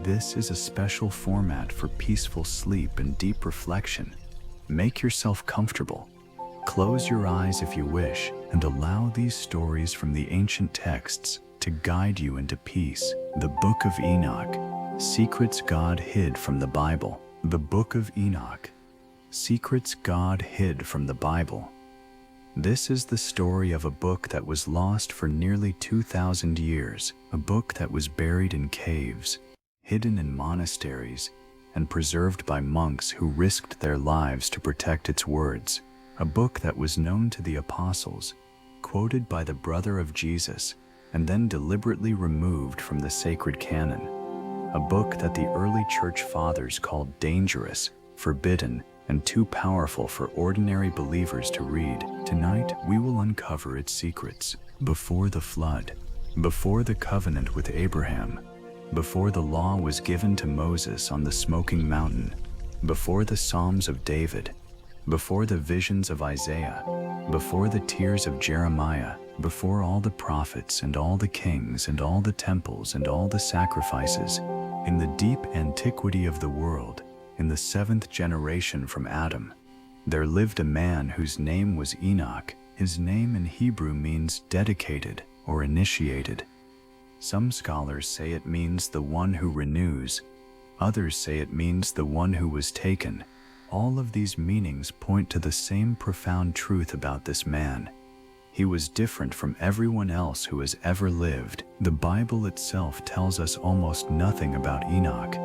This is a special format for peaceful sleep and deep reflection. Make yourself comfortable. Close your eyes if you wish, and allow these stories from the ancient texts to guide you into peace. The Book of Enoch. Secrets God hid from the Bible. The Book of Enoch. Secrets God hid from the Bible. This is the story of a book that was lost for nearly 2,000 years, a book that was buried in caves, hidden in monasteries, and preserved by monks who risked their lives to protect its words. A book that was known to the apostles, quoted by the brother of Jesus, and then deliberately removed from the sacred canon. A book that the early church fathers called dangerous, forbidden, and too powerful for ordinary believers to read. Tonight, we will uncover its secrets. Before the flood, before the covenant with Abraham, before the law was given to Moses on the smoking mountain, before the Psalms of David, before the visions of Isaiah, before the tears of Jeremiah, before all the prophets and all the kings and all the temples and all the sacrifices, in the deep antiquity of the world, in the 7th generation from Adam, there lived a man whose name was Enoch. His name in Hebrew means dedicated or initiated. Some scholars say it means the one who renews. Others say it means the one who was taken. All of these meanings point to the same profound truth about this man. He was different from everyone else who has ever lived. The Bible itself tells us almost nothing about Enoch.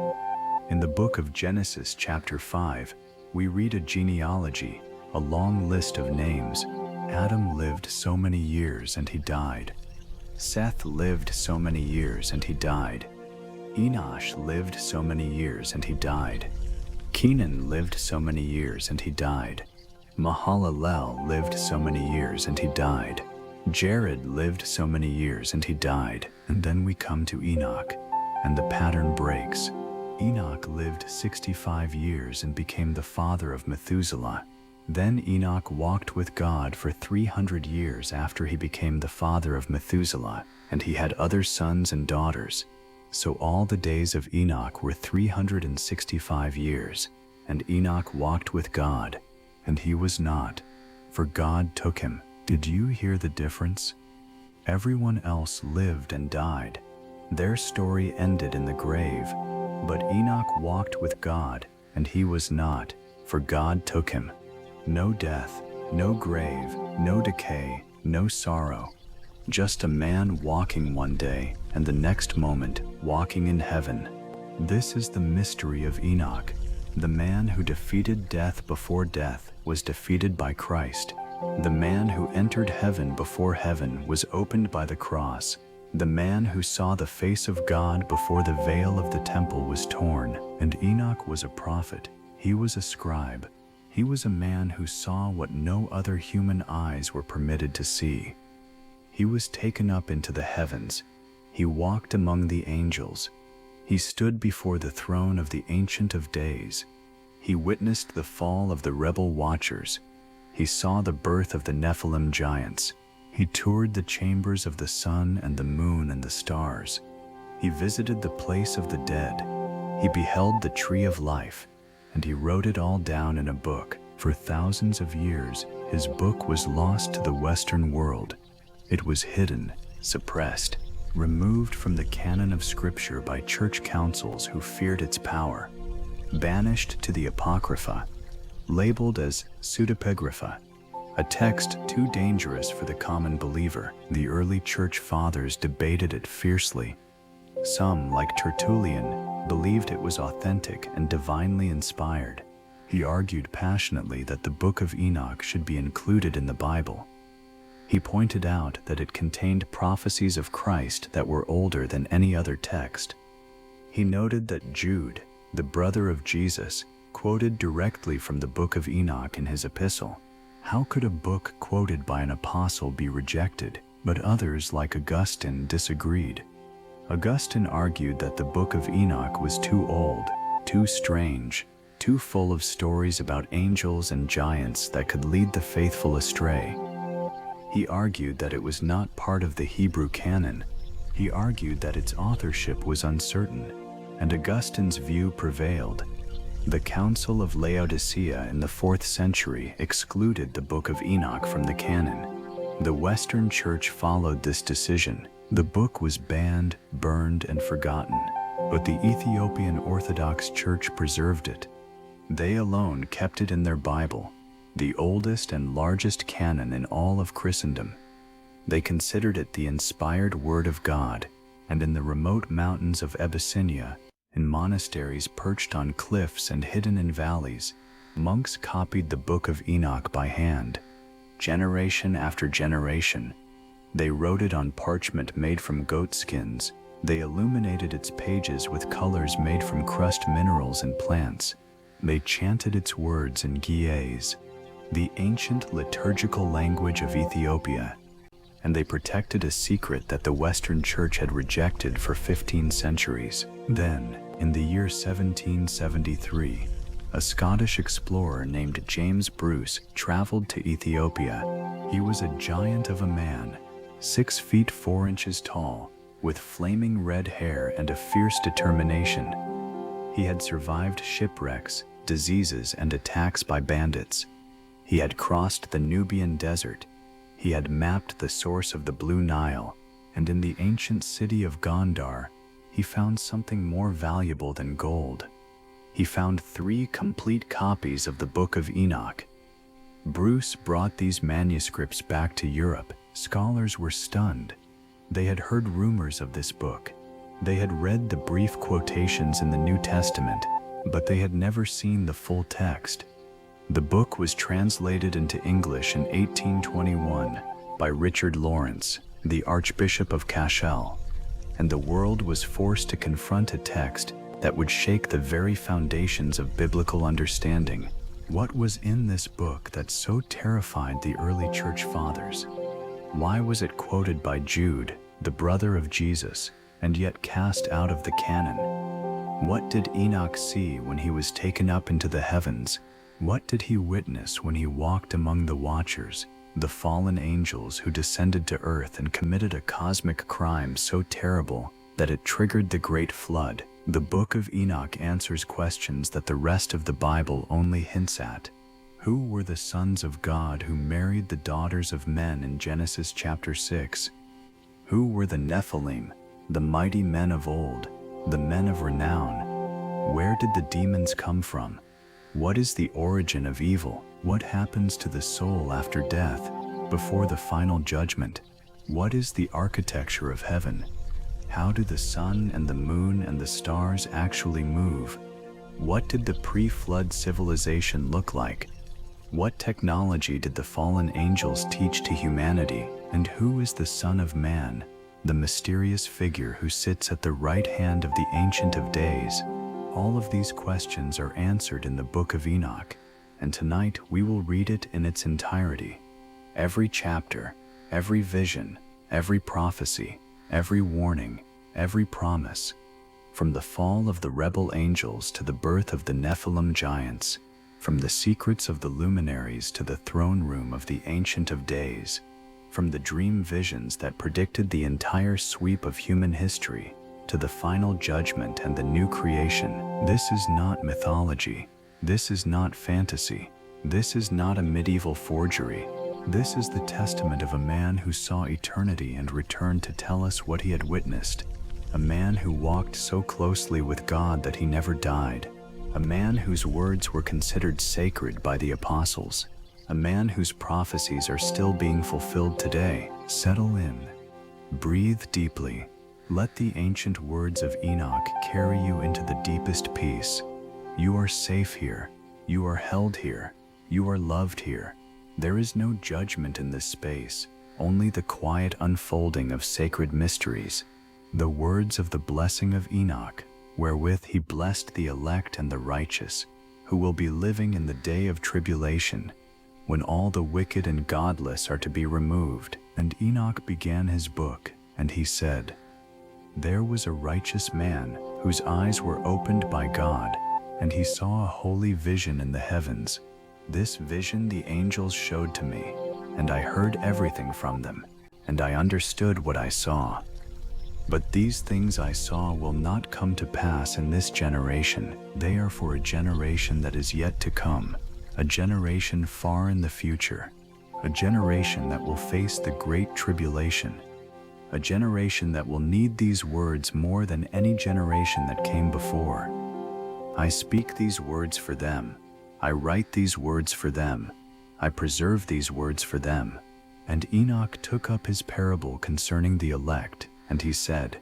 In the book of Genesis chapter 5, we read a genealogy, a long list of names. Adam lived so many years and he died. Seth lived so many years and he died. Enosh lived so many years and he died. Kenan lived so many years and he died. Mahalalel lived so many years and he died. Jared lived so many years and he died. And then we come to Enoch, and the pattern breaks. Enoch lived 65 years and became the father of Methuselah. Then Enoch walked with God for 300 years after he became the father of Methuselah, and he had other sons and daughters. So all the days of Enoch were 365 years, and Enoch walked with God, and he was not, for God took him. Did you hear the difference? Everyone else lived and died. Their story ended in the grave. But Enoch walked with God, and he was not, for God took him. No death, no grave, no decay, no sorrow. Just a man walking one day, and the next moment walking in heaven. This is the mystery of Enoch. The man who defeated death before death was defeated by Christ. The man who entered heaven before heaven was opened by the cross. The man who saw the face of God before the veil of the temple was torn. And Enoch was a prophet. He was a scribe. He was a man who saw what no other human eyes were permitted to see. He was taken up into the heavens. He walked among the angels. He stood before the throne of the Ancient of Days. He witnessed the fall of the rebel watchers. He saw the birth of the Nephilim giants. He toured the chambers of the sun and the moon and the stars. He visited the place of the dead. He beheld the tree of life, and he wrote it all down in a book. For thousands of years, his book was lost to the Western world. It was hidden, suppressed, removed from the canon of Scripture by church councils who feared its power, banished to the Apocrypha, labeled as pseudepigrapha, a text too dangerous for the common believer. The early church fathers debated it fiercely. Some, like Tertullian, believed it was authentic and divinely inspired. He argued passionately that the Book of Enoch should be included in the Bible. He pointed out that it contained prophecies of Christ that were older than any other text. He noted that Jude, the brother of Jesus, quoted directly from the Book of Enoch in his epistle. How could a book quoted by an apostle be rejected? But others, like Augustine, disagreed. Augustine argued that the Book of Enoch was too old, too strange, too full of stories about angels and giants that could lead the faithful astray. He argued that it was not part of the Hebrew canon. He argued that its authorship was uncertain, and Augustine's view prevailed. The Council of Laodicea in the 4th century excluded the Book of Enoch from the canon. The Western Church followed this decision. The book was banned, burned, and forgotten, but the Ethiopian Orthodox Church preserved it. They alone kept it in their Bible, the oldest and largest canon in all of Christendom. They considered it the inspired Word of God, and in the remote mountains of Abyssinia, in monasteries perched on cliffs and hidden in valleys, monks copied the Book of Enoch by hand. Generation after generation, they wrote it on parchment made from goat skins. They illuminated its pages with colors made from crushed minerals and plants. They chanted its words in Ge'ez, the ancient liturgical language of Ethiopia, and they protected a secret that the Western Church had rejected for 15 centuries. Then, in the year 1773, a Scottish explorer named James Bruce traveled to Ethiopia. He was a giant of a man, 6 feet 4 inches tall, with flaming red hair and a fierce determination. He had survived shipwrecks, diseases, and attacks by bandits. He had crossed the Nubian desert. He had mapped the source of the Blue Nile, and in the ancient city of Gondar, he found something more valuable than gold. He found 3 complete copies of the Book of Enoch. Bruce brought these manuscripts back to Europe. Scholars were stunned. They had heard rumors of this book. They had read the brief quotations in the New Testament, but they had never seen the full text. The book was translated into English in 1821 by Richard Lawrence, the Archbishop of Cashel, and the world was forced to confront a text that would shake the very foundations of biblical understanding. What was in this book that so terrified the early church fathers? Why was it quoted by Jude, the brother of Jesus, and yet cast out of the canon? What did Enoch see when he was taken up into the heavens? What did he witness when he walked among the watchers, the fallen angels who descended to earth and committed a cosmic crime so terrible that it triggered the Great Flood? The Book of Enoch answers questions that the rest of the Bible only hints at. Who were the sons of God who married the daughters of men in Genesis chapter 6? Who were the Nephilim, the mighty men of old, the men of renown? Where did the demons come from? What is the origin of evil? What happens to the soul after death, before the final judgment? What is the architecture of heaven? How do the sun and the moon and the stars actually move? What did the pre-flood civilization look like? What technology did the fallen angels teach to humanity? And who is the Son of Man, the mysterious figure who sits at the right hand of the Ancient of Days? All of these questions are answered in the Book of Enoch, and tonight we will read it in its entirety. Every chapter, every vision, every prophecy, every warning, every promise, from the fall of the rebel angels to the birth of the Nephilim giants, from the secrets of the luminaries to the throne room of the Ancient of Days, from the dream visions that predicted the entire sweep of human history to the final judgment and the new creation. This is not mythology. This is not fantasy. This is not a medieval forgery. This is the testament of a man who saw eternity and returned to tell us what he had witnessed. A man who walked so closely with God that he never died. A man whose words were considered sacred by the apostles. A man whose prophecies are still being fulfilled today. Settle in. Breathe deeply. Let the ancient words of Enoch carry you into the deepest peace. You are safe here. You are held here. You are loved here. There is no judgment in this space, only the quiet unfolding of sacred mysteries. The words of the blessing of Enoch, wherewith he blessed the elect and the righteous, who will be living in the day of tribulation, when all the wicked and godless are to be removed. And Enoch began his book, and he said, "There was a righteous man whose eyes were opened by God, and he saw a holy vision in the heavens. This vision the angels showed to me, and I heard everything from them, and I understood what I saw. But these things I saw will not come to pass in this generation. They are for a generation that is yet to come, a generation far in the future, a generation that will face the great tribulation, a generation that will need these words more than any generation that came before. I speak these words for them. I write these words for them. I preserve these words for them. And Enoch took up his parable concerning the elect, and he said,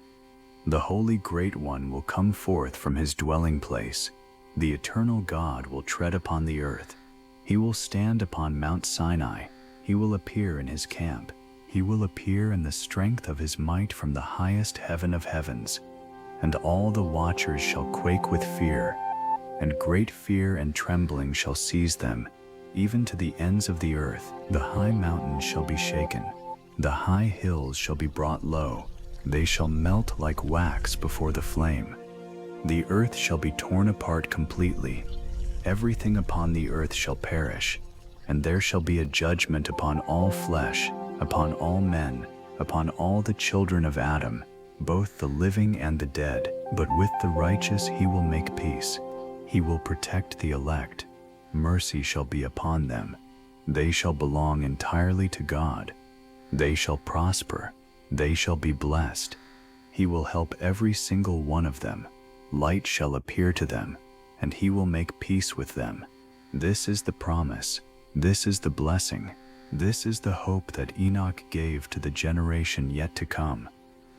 The Holy Great One will come forth from his dwelling place. The eternal God will tread upon the earth. He will stand upon Mount Sinai. He will appear in his camp. He will appear in the strength of his might from the highest heaven of heavens. And all the watchers shall quake with fear, and great fear and trembling shall seize them, even to the ends of the earth. The high mountains shall be shaken. The high hills shall be brought low. They shall melt like wax before the flame. The earth shall be torn apart completely. Everything upon the earth shall perish, and there shall be a judgment upon all flesh, upon all men, upon all the children of Adam, both the living and the dead. But with the righteous he will make peace. He will protect the elect. Mercy shall be upon them. They shall belong entirely to God. They shall prosper. They shall be blessed. He will help every single one of them. Light shall appear to them, and he will make peace with them. This is the promise. This is the blessing. This is the hope that Enoch gave to the generation yet to come.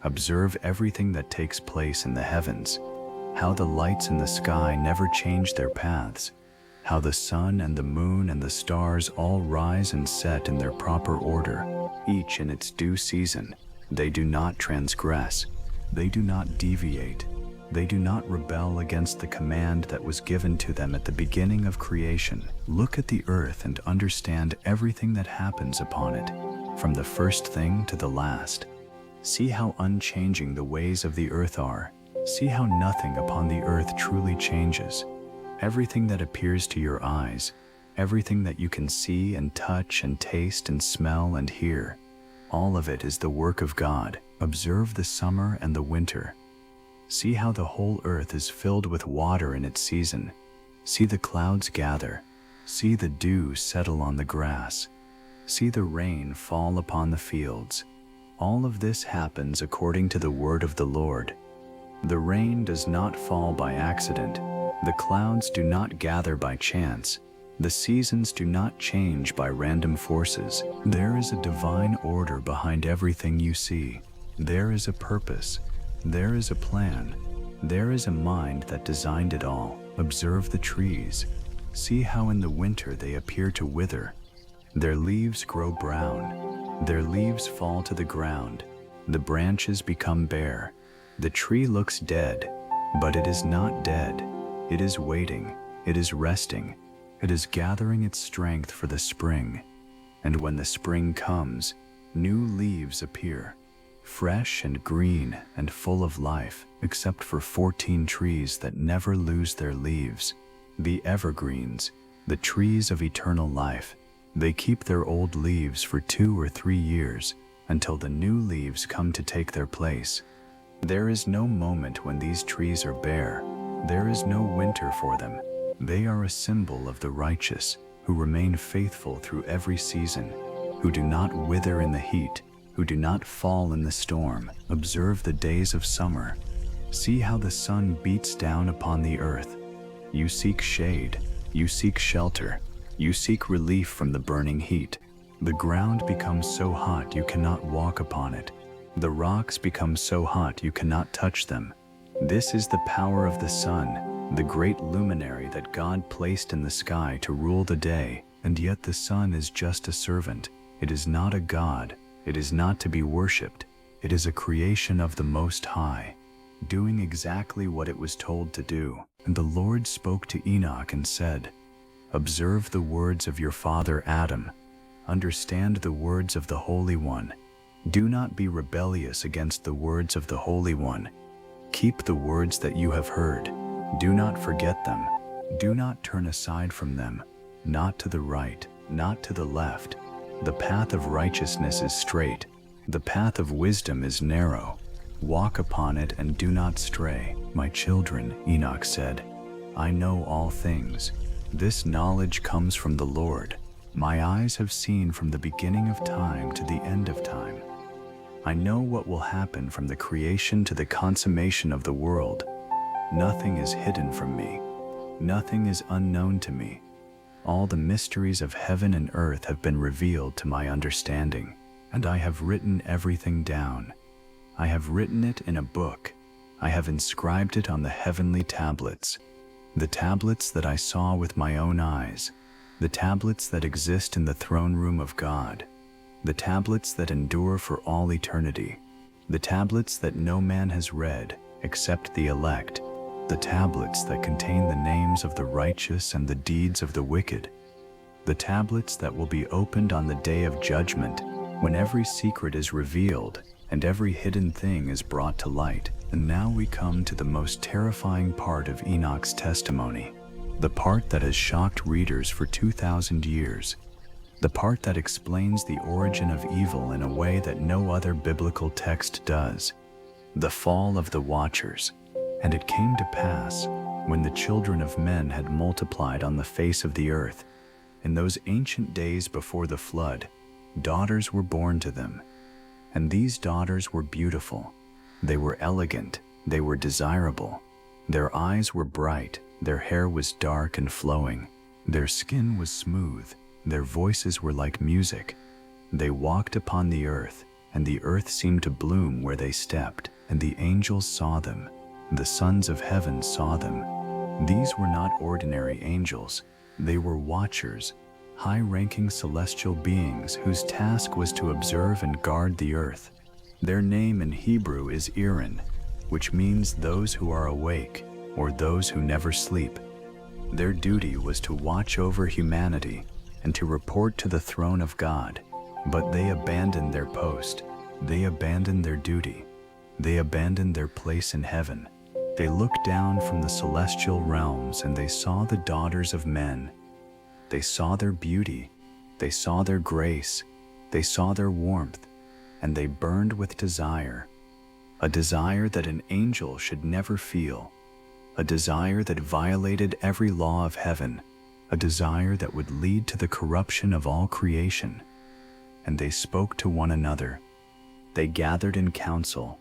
Observe everything that takes place in the heavens, how the lights in the sky never change their paths, how the sun and the moon and the stars all rise and set in their proper order, each in its due season. They do not transgress. They do not deviate. They do not rebel against the command that was given to them at the beginning of creation. Look at the earth and understand everything that happens upon it, from the first thing to the last. See how unchanging the ways of the earth are. See how nothing upon the earth truly changes. Everything that appears to your eyes, everything that you can see and touch and taste and smell and hear, all of it is the work of God. Observe the summer and the winter. See how the whole earth is filled with water in its season. See the clouds gather. See the dew settle on the grass. See the rain fall upon the fields. All of this happens according to the word of the Lord. The rain does not fall by accident. The clouds do not gather by chance. The seasons do not change by random forces. There is a divine order behind everything you see. There is a purpose. There is a plan. There is a mind that designed it all. Observe the trees. See how in the winter they appear to wither. Their leaves grow brown. Their leaves fall to the ground. The branches become bare. The tree looks dead, but it is not dead. It is waiting. It is resting. It is gathering its strength for the spring. And when the spring comes, new leaves appear, fresh and green and full of life, except for 14 trees that never lose their leaves. The evergreens, the trees of eternal life, they keep their old leaves for 2 or 3 years until the new leaves come to take their place. There is no moment when these trees are bare. There is no winter for them. They are a symbol of the righteous, who remain faithful through every season, who do not wither in the heat, who do not fall in the storm. Observe the days of summer. See how the sun beats down upon the earth. You seek shade. You seek shelter. You seek relief from the burning heat. The ground becomes so hot you cannot walk upon it. The rocks become so hot you cannot touch them. This is the power of the sun, the great luminary that God placed in the sky to rule the day, and yet the sun is just a servant. It is not a god. It is not to be worshipped. It is a creation of the Most High, doing exactly what it was told to do. And the Lord spoke to Enoch and said, Observe the words of your father Adam. Understand the words of the Holy One. Do not be rebellious against the words of the Holy One. Keep the words that you have heard. Do not forget them. Do not turn aside from them, not to the right, not to the left. The path of righteousness is straight. The path of wisdom is narrow. Walk upon it and do not stray. My children, Enoch said, I know all things. This knowledge comes from the Lord. My eyes have seen from the beginning of time to the end of time. I know what will happen from the creation to the consummation of the world. Nothing is hidden from me. Nothing is unknown to me. All the mysteries of heaven and earth have been revealed to my understanding, and I have written everything down. I have written it in a book. I have inscribed it on the heavenly tablets, the tablets that I saw with my own eyes, the tablets that exist in the throne room of God, the tablets that endure for all eternity, the tablets that no man has read except the elect, the tablets that contain the names of the righteous and the deeds of the wicked, the tablets that will be opened on the day of judgment, when every secret is revealed and every hidden thing is brought to light. And now we come to the most terrifying part of Enoch's testimony, the part that has shocked readers for 2,000 years, the part that explains the origin of evil in a way that no other biblical text does, the fall of the Watchers. And it came to pass, when the children of men had multiplied on the face of the earth, in those ancient days before the flood, daughters were born to them. And these daughters were beautiful. They were elegant, they were desirable. Their eyes were bright, their hair was dark and flowing. Their skin was smooth, their voices were like music. They walked upon the earth, and the earth seemed to bloom where they stepped, and the angels saw them. The sons of heaven saw them. These were not ordinary angels. They were watchers, high-ranking celestial beings whose task was to observe and guard the earth. Their name in Hebrew is Irin, which means those who are awake, or those who never sleep. Their duty was to watch over humanity and to report to the throne of God. But they abandoned their post. They abandoned their duty. They abandoned their place in heaven. They looked down from the celestial realms and they saw the daughters of men. They saw their beauty. They saw their grace. They saw their warmth. And they burned with desire, a desire that an angel should never feel, a desire that violated every law of heaven, a desire that would lead to the corruption of all creation. And they spoke to one another. They gathered in council.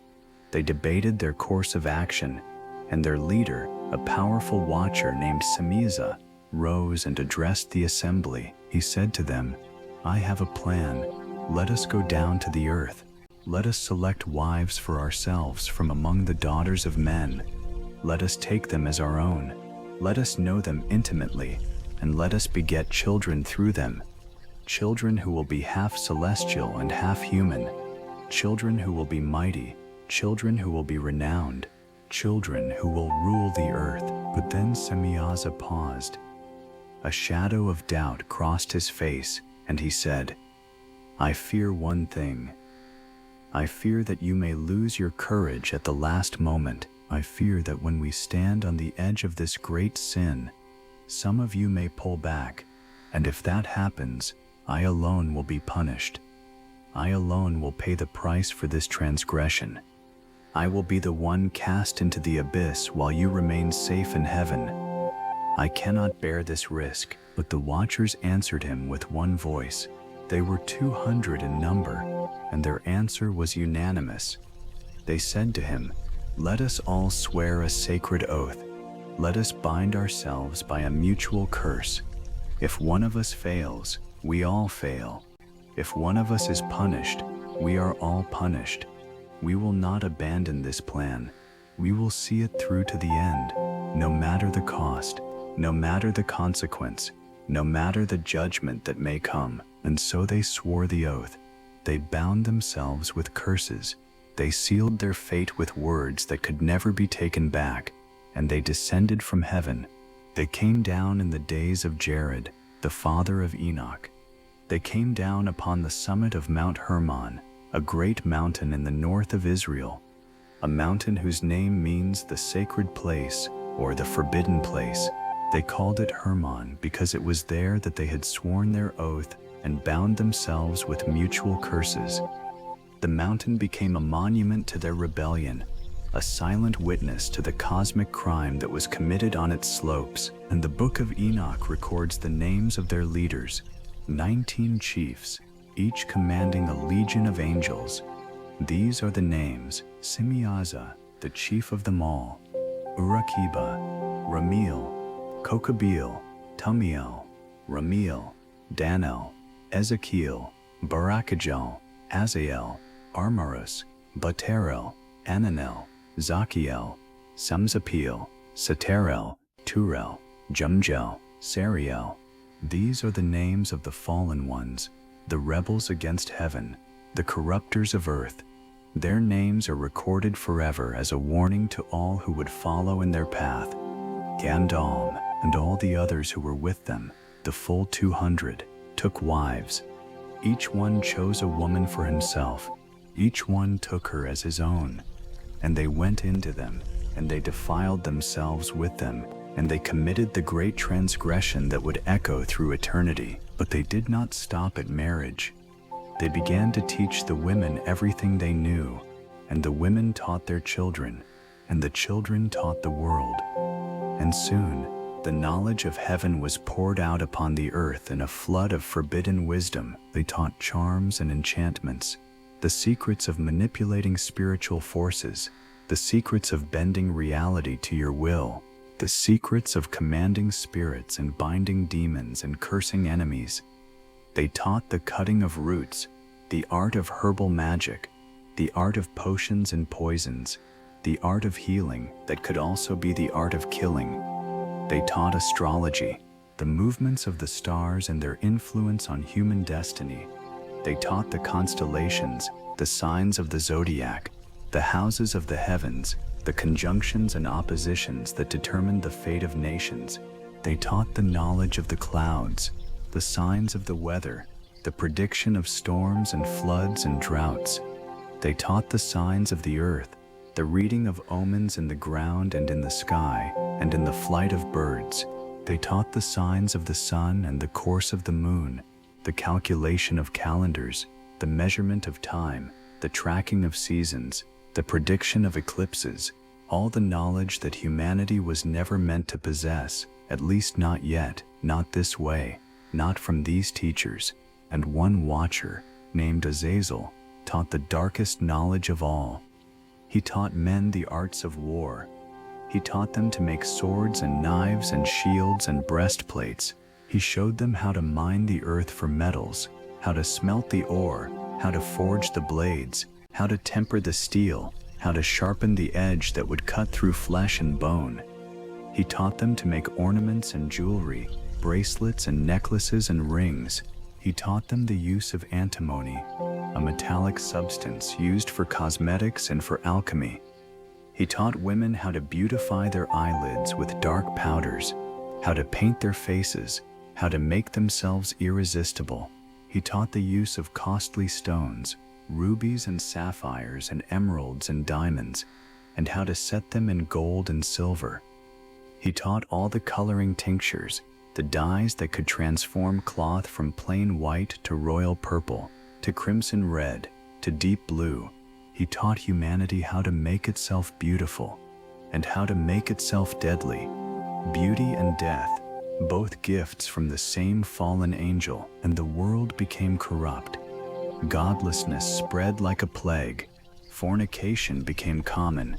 They debated their course of action, and their leader, a powerful watcher named Samiza, rose and addressed the assembly. He said to them, I have a plan. Let us go down to the earth. Let us select wives for ourselves from among the daughters of men. Let us take them as our own. Let us know them intimately, and let us beget children through them. Children who will be half celestial and half human. Children who will be mighty. Children who will be renowned. Children who will rule the earth. But then Semiaza paused. A shadow of doubt crossed his face, and he said, I fear one thing. I fear that you may lose your courage at the last moment. I fear that when we stand on the edge of this great sin, some of you may pull back, and if that happens, I alone will be punished. I alone will pay the price for this transgression. I will be the one cast into the abyss while you remain safe in heaven. I cannot bear this risk. But the watchers answered him with one voice. They were 200 in number, and their answer was unanimous. They said to him, Let us all swear a sacred oath. Let us bind ourselves by a mutual curse. If one of us fails, we all fail. If one of us is punished, we are all punished. We will not abandon this plan. We will see it through to the end, no matter the cost, no matter the consequence, no matter the judgment that may come. And so they swore the oath. They bound themselves with curses. They sealed their fate with words that could never be taken back, and they descended from heaven. They came down in the days of Jared, the father of Enoch. They came down upon the summit of Mount Hermon, a great mountain in the north of Israel, a mountain whose name means the sacred place or the forbidden place. They called it Hermon because it was there that they had sworn their oath and bound themselves with mutual curses. The mountain became a monument to their rebellion, a silent witness to the cosmic crime that was committed on its slopes. And the Book of Enoch records the names of their leaders, 19 chiefs, each commanding a legion of angels. These are the names: Simiaza, the chief of them all; Urakiba, Ramiel, Kokabeel, Tumiel, Ramiel, Danel, Ezekiel, Barakajal, Azael, Armarus, Baterel, Ananel, Zachiel, Samzapeel, Saterel, Turel, Jumjel, Sariel. These are the names of the fallen ones, the rebels against heaven, the corrupters of earth. Their names are recorded forever as a warning to all who would follow in their path. Gandalm and all the others who were with them, the full 200, took wives. Each one chose a woman for himself. Each one took her as his own. And they went into them, and they defiled themselves with them, and they committed the great transgression that would echo through eternity. But they did not stop at marriage. They began to teach the women everything they knew, and the women taught their children, and the children taught the world. And soon, the knowledge of heaven was poured out upon the earth in a flood of forbidden wisdom. They taught charms and enchantments, the secrets of manipulating spiritual forces, the secrets of bending reality to your will, the secrets of commanding spirits and binding demons and cursing enemies. They taught the cutting of roots, the art of herbal magic, the art of potions and poisons, the art of healing that could also be the art of killing. They taught astrology, the movements of the stars and their influence on human destiny. They taught the constellations, the signs of the zodiac, the houses of the heavens, the conjunctions and oppositions that determined the fate of nations. They taught the knowledge of the clouds, the signs of the weather, the prediction of storms and floods and droughts. They taught the signs of the earth, the reading of omens in the ground and in the sky, and in the flight of birds. They taught the signs of the sun and the course of the moon, the calculation of calendars, the measurement of time, the tracking of seasons, the prediction of eclipses, all the knowledge that humanity was never meant to possess, at least not yet, not this way, not from these teachers. And one watcher, named Azazel, taught the darkest knowledge of all. He taught men the arts of war. He taught them to make swords and knives and shields and breastplates. He showed them how to mine the earth for metals, how to smelt the ore, how to forge the blades, how to temper the steel, how to sharpen the edge that would cut through flesh and bone. He taught them to make ornaments and jewelry, bracelets and necklaces and rings. He taught them the use of antimony, a metallic substance used for cosmetics and for alchemy. He taught women how to beautify their eyelids with dark powders, how to paint their faces, how to make themselves irresistible. He taught the use of costly stones, rubies and sapphires and emeralds and diamonds, and how to set them in gold and silver. He taught all the coloring tinctures, the dyes that could transform cloth from plain white to royal purple, to crimson red, to deep blue. He taught humanity how to make itself beautiful, and how to make itself deadly. Beauty and death, both gifts from the same fallen angel, and the world became corrupt. Godlessness spread like a plague. Fornication became common.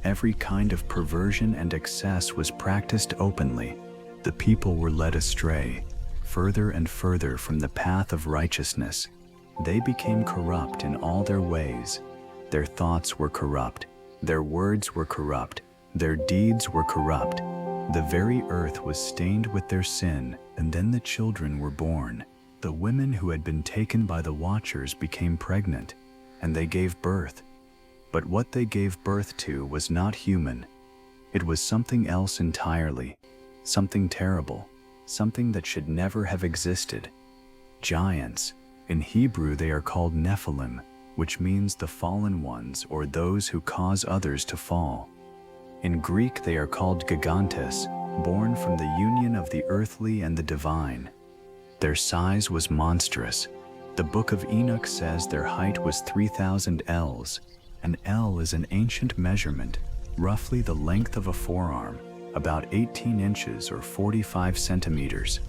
Every kind of perversion and excess was practiced openly. The people were led astray, further and further from the path of righteousness. They became corrupt in all their ways. Their thoughts were corrupt. Their words were corrupt. Their deeds were corrupt. The very earth was stained with their sin, and then the children were born. The women who had been taken by the watchers became pregnant, and they gave birth. But what they gave birth to was not human. It was something else entirely, something terrible, something that should never have existed. Giants. In Hebrew they are called Nephilim, which means the fallen ones or those who cause others to fall. In Greek they are called gigantes, born from the union of the earthly and the divine. Their size was monstrous. The book of Enoch says their height was 3,000 ells. An ell is an ancient measurement, roughly the length of a forearm, about 18 inches or 45 centimeters.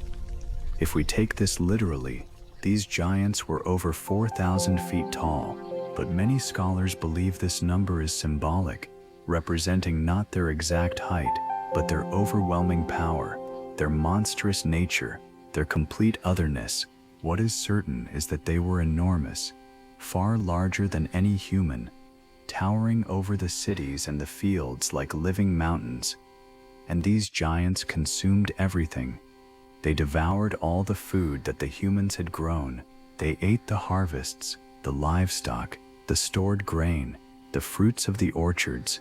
If we take this literally, these giants were over 4,000 feet tall, but many scholars believe this number is symbolic, representing not their exact height, but their overwhelming power, their monstrous nature, their complete otherness. What is certain is that they were enormous, far larger than any human, towering over the cities and the fields like living mountains. And these giants consumed everything. They devoured all the food that the humans had grown. They ate the harvests, the livestock, the stored grain, the fruits of the orchards.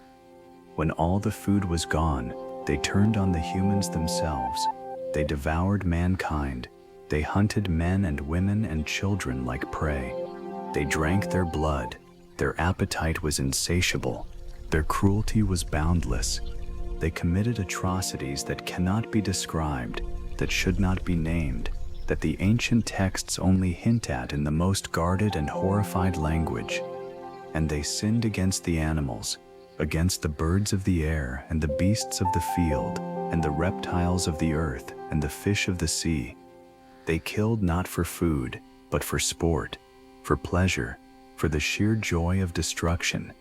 When all the food was gone, they turned on the humans themselves. They devoured mankind. They hunted men and women and children like prey. They drank their blood. Their appetite was insatiable. Their cruelty was boundless. They committed atrocities that cannot be described, that should not be named, that the ancient texts only hint at in the most guarded and horrified language. And they sinned against the animals, against the birds of the air and the beasts of the field, and the reptiles of the earth and the fish of the sea. They killed not for food, but for sport, for pleasure, for the sheer joy of destruction.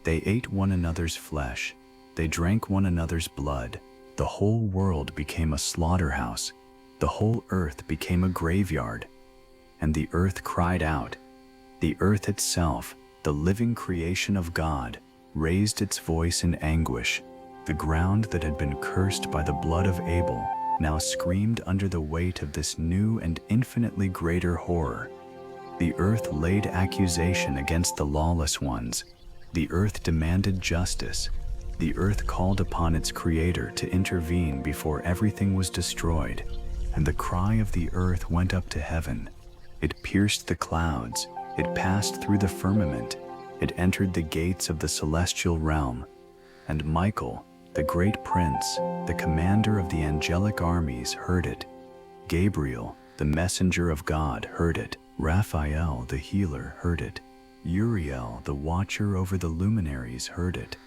They ate one another's flesh. They drank one another's blood. The whole world became a slaughterhouse. The whole earth became a graveyard. And the earth cried out. The earth itself, the living creation of God, raised its voice in anguish. The ground that had been cursed by the blood of Abel now screamed under the weight of this new and infinitely greater horror. The earth laid accusation against the lawless ones. The earth demanded justice. The earth called upon its Creator to intervene before everything was destroyed. And the cry of the earth went up to heaven. It pierced the clouds. It passed through the firmament. It entered the gates of the celestial realm. And Michael, the great prince, the commander of the angelic armies, heard it. Gabriel, the messenger of God, heard it. Raphael, the healer, heard it. Uriel, the watcher over the luminaries, heard it.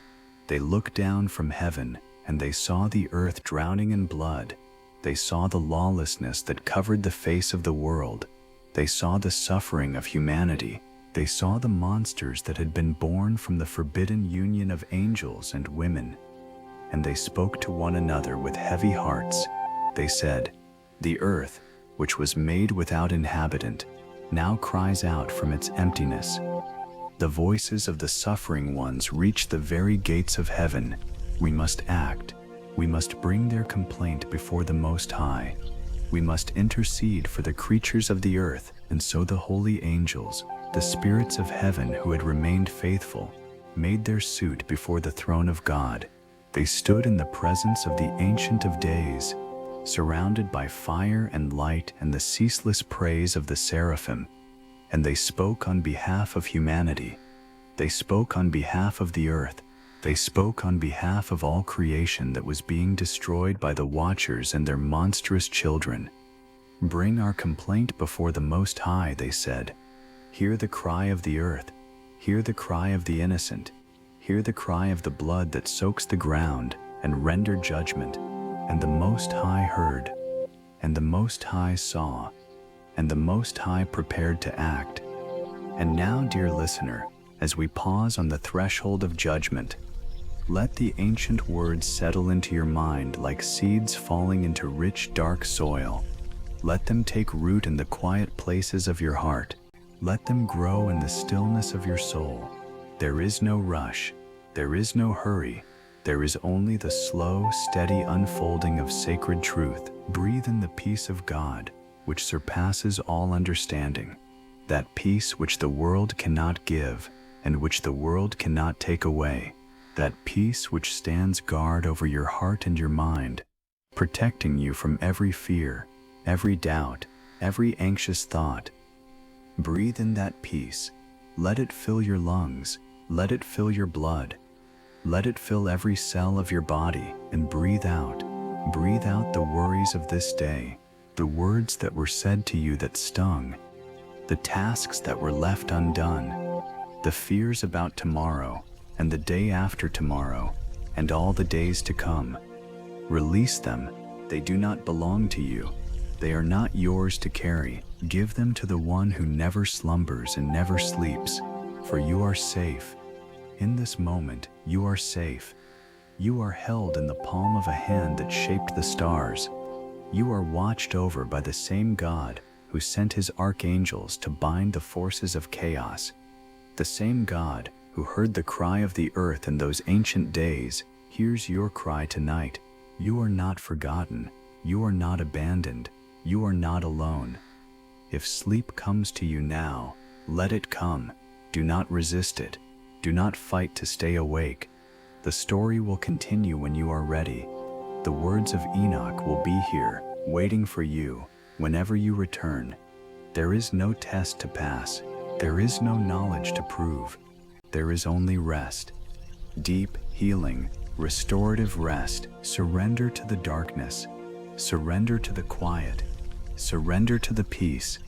They looked down from heaven, and they saw the earth drowning in blood. They saw the lawlessness that covered the face of the world. They saw the suffering of humanity. They saw the monsters that had been born from the forbidden union of angels and women. And they spoke to one another with heavy hearts. They said, "The earth, which was made without inhabitant, now cries out from its emptiness." The voices of the suffering ones reach the very gates of heaven. We must act. We must bring their complaint before the Most High. We must intercede for the creatures of the earth, and so the holy angels, the spirits of heaven who had remained faithful, made their suit before the throne of God. They stood in the presence of the Ancient of Days, surrounded by fire and light and the ceaseless praise of the seraphim. And they spoke on behalf of humanity. They spoke on behalf of the earth. They spoke on behalf of all creation that was being destroyed by the Watchers and their monstrous children. "Bring our complaint before the Most High," they said. "Hear the cry of the earth. Hear the cry of the innocent. Hear the cry of the blood that soaks the ground, and render judgment." And the Most High heard. And the Most High saw. And the Most High prepared to act. And now, dear listener, as we pause on the threshold of judgment, let the ancient words settle into your mind like seeds falling into rich, dark soil. Let them take root in the quiet places of your heart. Let them grow in the stillness of your soul. There is no rush. There is no hurry. There is only the slow, steady unfolding of sacred truth. Breathe in the peace of God, which surpasses all understanding. That peace which the world cannot give, and which the world cannot take away. That peace which stands guard over your heart and your mind, protecting you from every fear, every doubt, every anxious thought. Breathe in that peace. Let it fill your lungs. Let it fill your blood. Let it fill every cell of your body, and breathe out. Breathe out the worries of this day, the words that were said to you that stung, the tasks that were left undone, the fears about tomorrow and the day after tomorrow and all the days to come. Release them. They do not belong to you. They are not yours to carry. Give them to the one who never slumbers and never sleeps, for you are safe. In this moment, you are safe. You are held in the palm of a hand that shaped the stars. You are watched over by the same God who sent his archangels to bind the forces of chaos. The same God who heard the cry of the earth in those ancient days hears your cry tonight. You are not forgotten. You are not abandoned. You are not alone. If sleep comes to you now, let it come. Do not resist it. Do not fight to stay awake. The story will continue when you are ready. The words of Enoch will be here, waiting for you, whenever you return. There is no test to pass. There is no knowledge to prove. There is only rest. Deep, healing, restorative rest. Surrender to the darkness. Surrender to the quiet. Surrender to the peace.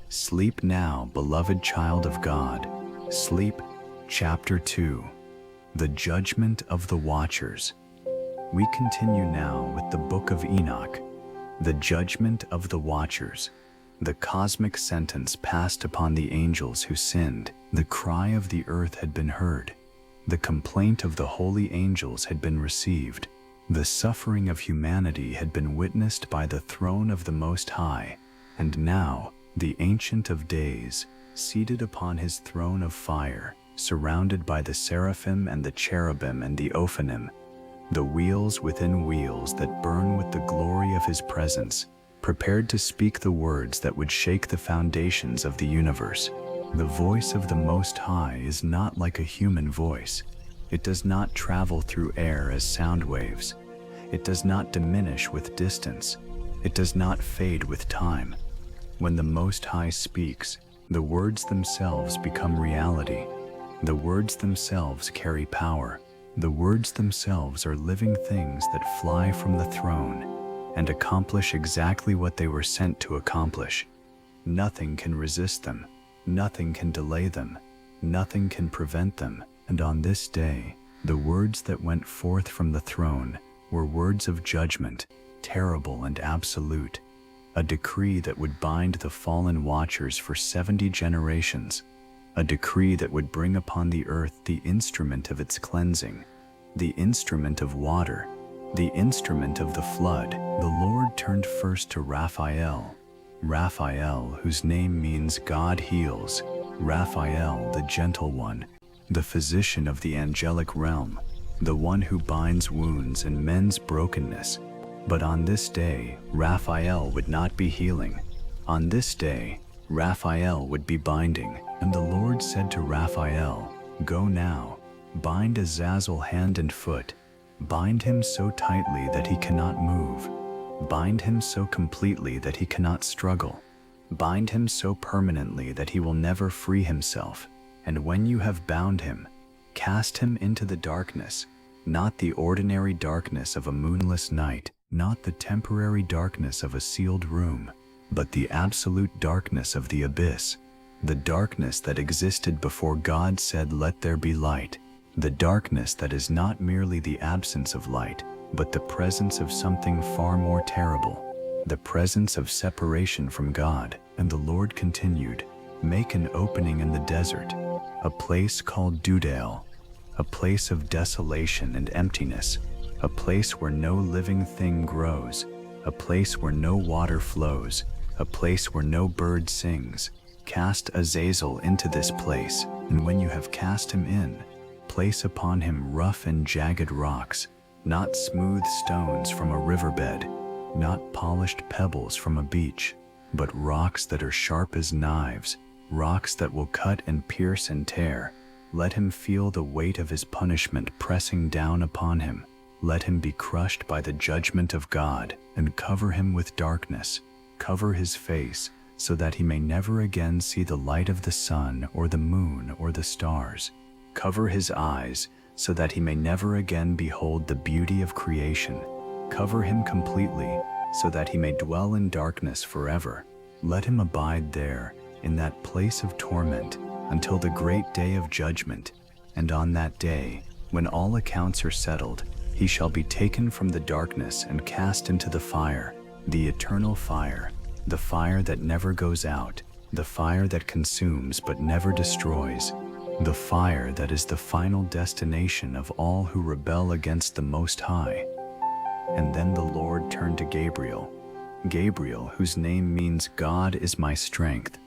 Sleep now, beloved child of God. Sleep. Chapter 2. The Judgment of the Watchers. We continue now with the Book of Enoch. The Judgment of the Watchers. The cosmic sentence passed upon the angels who sinned. The cry of the earth had been heard. The complaint of the holy angels had been received. The suffering of humanity had been witnessed by the throne of the Most High. And now, the Ancient of Days, seated upon his throne of fire, surrounded by the seraphim and the cherubim and the Ophanim, the wheels within wheels that burn with the glory of his presence, prepared to speak the words that would shake the foundations of the universe. The voice of the Most High is not like a human voice. It does not travel through air as sound waves. It does not diminish with distance. It does not fade with time. When the Most High speaks, the words themselves become reality. The words themselves carry power. The words themselves are living things that fly from the throne and accomplish exactly what they were sent to accomplish. Nothing can resist them. Nothing can delay them. Nothing can prevent them. And on this day, the words that went forth from the throne were words of judgment, terrible and absolute, a decree that would bind the fallen watchers for 70 generations, a decree that would bring upon the earth the instrument of its cleansing, the instrument of water, the instrument of the flood. The Lord turned first to Raphael, whose name means God heals, Raphael, the gentle one, the physician of the angelic realm, the one who binds wounds and mends brokenness. But on this day, Raphael would not be healing. On this day, Raphael would be binding. And the Lord said to Raphael, "Go now, bind Azazel hand and foot. Bind him so tightly that he cannot move. Bind him so completely that he cannot struggle. Bind him so permanently that he will never free himself. And when you have bound him, cast him into the darkness, not the ordinary darkness of a moonless night, not the temporary darkness of a sealed room, but the absolute darkness of the abyss, the darkness that existed before God said, 'Let there be light,' the darkness that is not merely the absence of light, but the presence of something far more terrible, the presence of separation from God." And the Lord continued, "Make an opening in the desert, a place called Dudale, a place of desolation and emptiness, a place where no living thing grows, a place where no water flows, a place where no bird sings. Cast Azazel into this place, and when you have cast him in, place upon him rough and jagged rocks, not smooth stones from a riverbed, not polished pebbles from a beach, but rocks that are sharp as knives, rocks that will cut and pierce and tear. Let him feel the weight of his punishment pressing down upon him. Let him be crushed by the judgment of God, and cover him with darkness. Cover his face, so that he may never again see the light of the sun or the moon or the stars. Cover his eyes, so that he may never again behold the beauty of creation. Cover him completely, so that he may dwell in darkness forever. Let him abide there, in that place of torment, until the great day of judgment. And on that day, when all accounts are settled, he shall be taken from the darkness and cast into the fire, the eternal fire, the fire that never goes out, the fire that consumes but never destroys, the fire that is the final destination of all who rebel against the Most High. And then the Lord turned to Gabriel, Gabriel, whose name means God is my strength,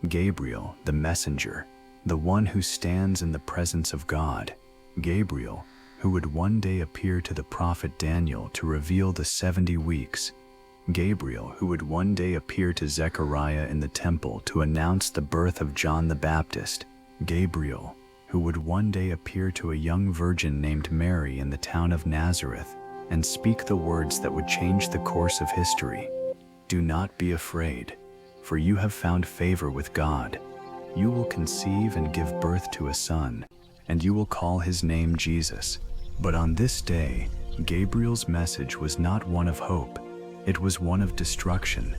Gabriel, the messenger, the one who stands in the presence of God, Gabriel, who would one day appear to the prophet Daniel to reveal the 70 weeks, Gabriel, who would one day appear to Zechariah in the temple to announce the birth of John the Baptist, Gabriel, who would one day appear to a young virgin named Mary in the town of Nazareth and speak the words that would change the course of history. Do not be afraid, for you have found favor with God. You will conceive and give birth to a son, and you will call his name Jesus. But on this day, Gabriel's message was not one of hope, it was one of destruction.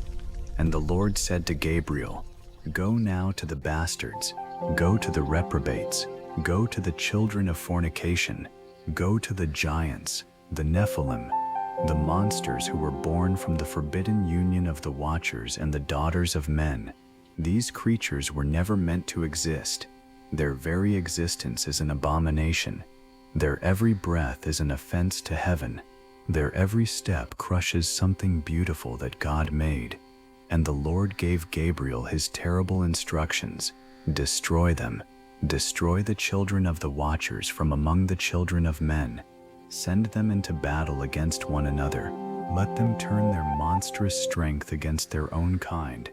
And the Lord said to Gabriel, Go now to the bastards, go to the reprobates, go to the children of fornication, go to the giants, the Nephilim, the monsters who were born from the forbidden union of the Watchers and the daughters of men. These creatures were never meant to exist. Their very existence is an abomination. Their every breath is an offense to heaven. Their every step crushes something beautiful that God made. And the Lord gave Gabriel his terrible instructions. Destroy them. Destroy the children of the Watchers from among the children of men. Send them into battle against one another. Let them turn their monstrous strength against their own kind.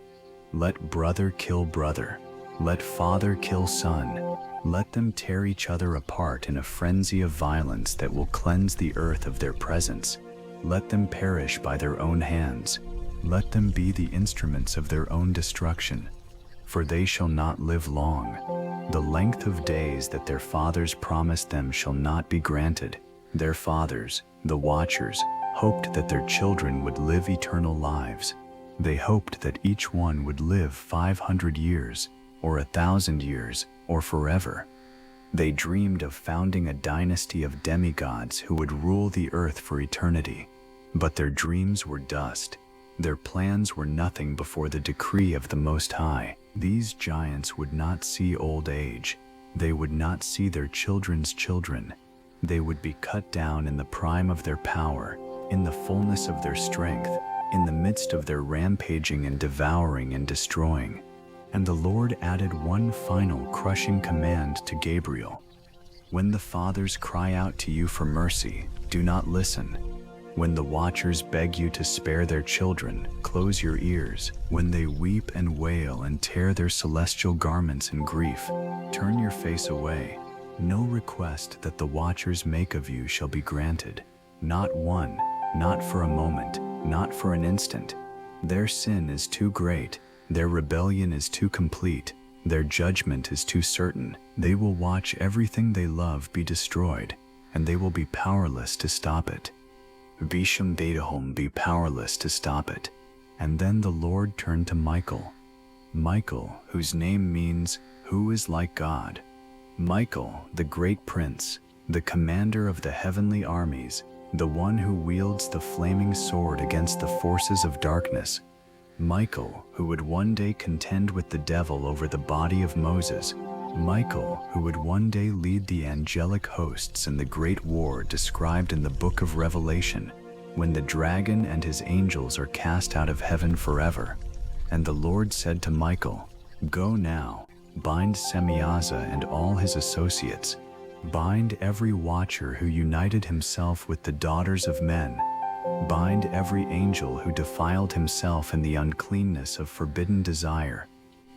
Let brother kill brother. Let father kill son. Let them tear each other apart in a frenzy of violence that will cleanse the earth of their presence. Let them perish by their own hands. Let them be the instruments of their own destruction. For they shall not live long. The length of days that their fathers promised them shall not be granted. Their fathers, the Watchers, hoped that their children would live eternal lives. They hoped that each one would live 500 years, or 1,000 years, or forever. They dreamed of founding a dynasty of demigods who would rule the earth for eternity. But their dreams were dust. Their plans were nothing before the decree of the Most High. These giants would not see old age. They would not see their children's children. They would be cut down in the prime of their power, in the fullness of their strength, in the midst of their rampaging and devouring and destroying. And the Lord added one final crushing command to Gabriel. When the fathers cry out to you for mercy, do not listen. When the Watchers beg you to spare their children, close your ears. When they weep and wail and tear their celestial garments in grief, turn your face away. No request that the Watchers make of you shall be granted. Not one, not for a moment, not for an instant. Their sin is too great. Their rebellion is too complete. Their judgment is too certain. They will watch everything they love be destroyed, and they will be powerless to stop it. Visham Bedahom be powerless to stop it. And then the Lord turned to Michael. Michael, whose name means, Who is like God? Michael, the great prince, the commander of the heavenly armies, the one who wields the flaming sword against the forces of darkness. Michael, who would one day contend with the devil over the body of Moses. Michael, who would one day lead the angelic hosts in the great war described in the book of Revelation, when the dragon and his angels are cast out of heaven forever. And the Lord said to Michael, Go now, bind Semiaza and all his associates. Bind every watcher who united himself with the daughters of men. Bind every angel who defiled himself in the uncleanness of forbidden desire.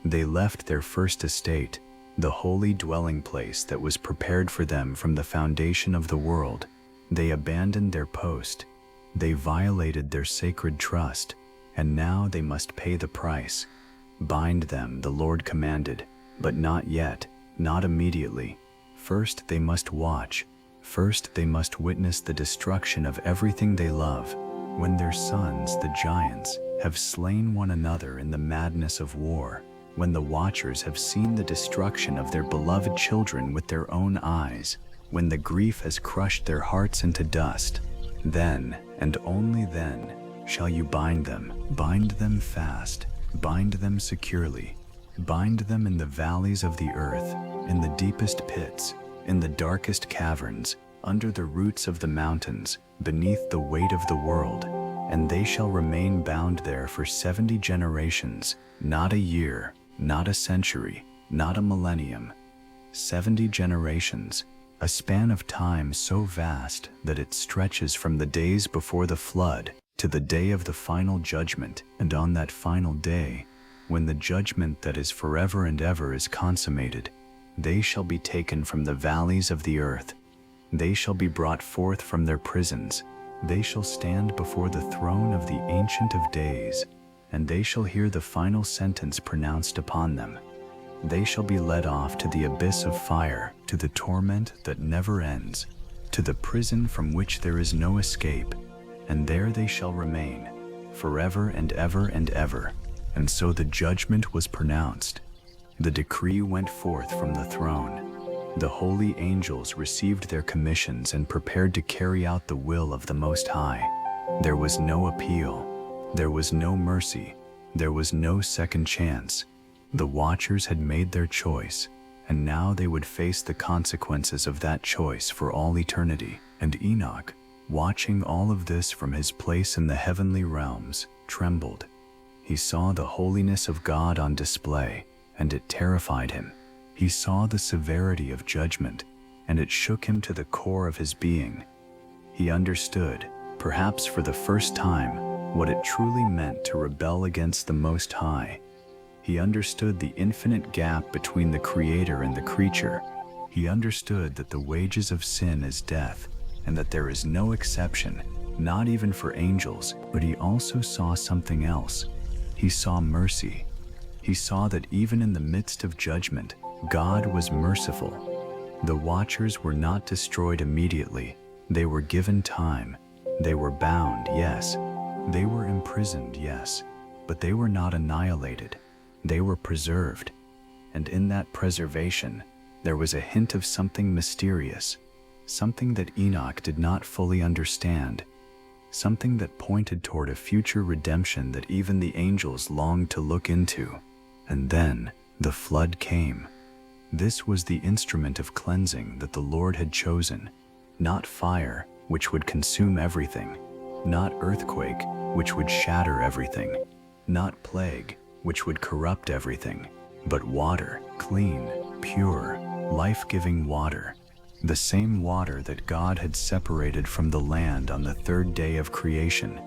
They left their first estate, the holy dwelling place that was prepared for them from the foundation of the world. They abandoned their post. They violated their sacred trust, and now they must pay the price. Bind them, the Lord commanded, but not yet, not immediately. First they must watch. First they must witness the destruction of everything they love, when their sons, the giants, have slain one another in the madness of war, when the watchers have seen the destruction of their beloved children with their own eyes, when the grief has crushed their hearts into dust, then, and only then, shall you bind them fast, bind them securely, bind them in the valleys of the earth, in the deepest pits, in the darkest caverns, under the roots of the mountains, beneath the weight of the world, and they shall remain bound there for 70 generations, not a year, not a century, not a millennium. 70 generations, a span of time so vast that it stretches from the days before the flood to the day of the final judgment. And on that final day, when the judgment that is forever and ever is consummated, they shall be taken from the valleys of the earth. They shall be brought forth from their prisons. They shall stand before the throne of the Ancient of Days, and they shall hear the final sentence pronounced upon them. They shall be led off to the abyss of fire, to the torment that never ends, to the prison from which there is no escape, and there they shall remain, forever and ever and ever. And so the judgment was pronounced. The decree went forth from the throne. The holy angels received their commissions and prepared to carry out the will of the Most High. There was no appeal. There was no mercy. There was no second chance. The watchers had made their choice, and now they would face the consequences of that choice for all eternity. And Enoch, watching all of this from his place in the heavenly realms, trembled. He saw the holiness of God on display, and it terrified him. He saw the severity of judgment, and it shook him to the core of his being. He understood, perhaps for the first time, what it truly meant to rebel against the Most High. He understood the infinite gap between the Creator and the creature. He understood that the wages of sin is death, and that there is no exception, not even for angels. But he also saw something else. He saw mercy. He saw that even in the midst of judgment, God was merciful. The watchers were not destroyed immediately. They were given time. They were bound, yes. They were imprisoned, yes. But they were not annihilated. They were preserved. And in that preservation, there was a hint of something mysterious, something that Enoch did not fully understand, something that pointed toward a future redemption that even the angels longed to look into. And then the flood came. This was the instrument of cleansing that the Lord had chosen, not fire, which would consume everything, not earthquake, which would shatter everything, not plague, which would corrupt everything, but water, clean, pure, life-giving water, the same water that God had separated from the land on the third day of creation,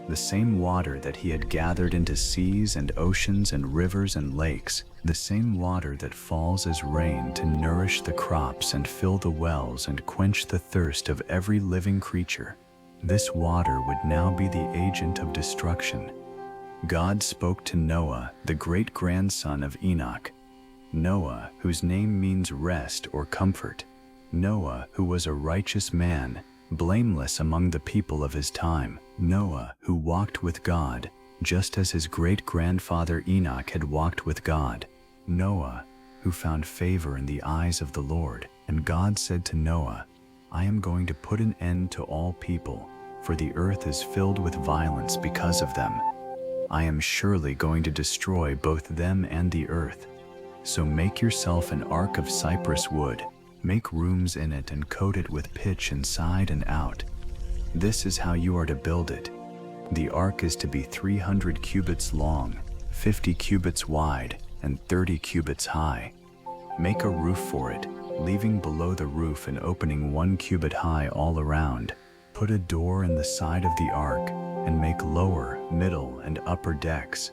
the same water that he had gathered into seas and oceans and rivers and lakes, the same water that falls as rain to nourish the crops and fill the wells and quench the thirst of every living creature. This water would now be the agent of destruction. God spoke to Noah, the great-grandson of Enoch. Noah, whose name means rest or comfort. Noah, who was a righteous man, blameless among the people of his time. Noah, who walked with God, just as his great-grandfather Enoch had walked with God. Noah, who found favor in the eyes of the Lord. And God said to Noah, I am going to put an end to all people, for the earth is filled with violence because of them. I am surely going to destroy both them and the earth. So make yourself an ark of cypress wood, make rooms in it and coat it with pitch inside and out. This is how you are to build it. The ark is to be 300 cubits long, 50 cubits wide, and 30 cubits high. Make a roof for it, leaving below the roof an opening 1 cubit high all around. Put a door in the side of the ark, and make lower, middle, and upper decks.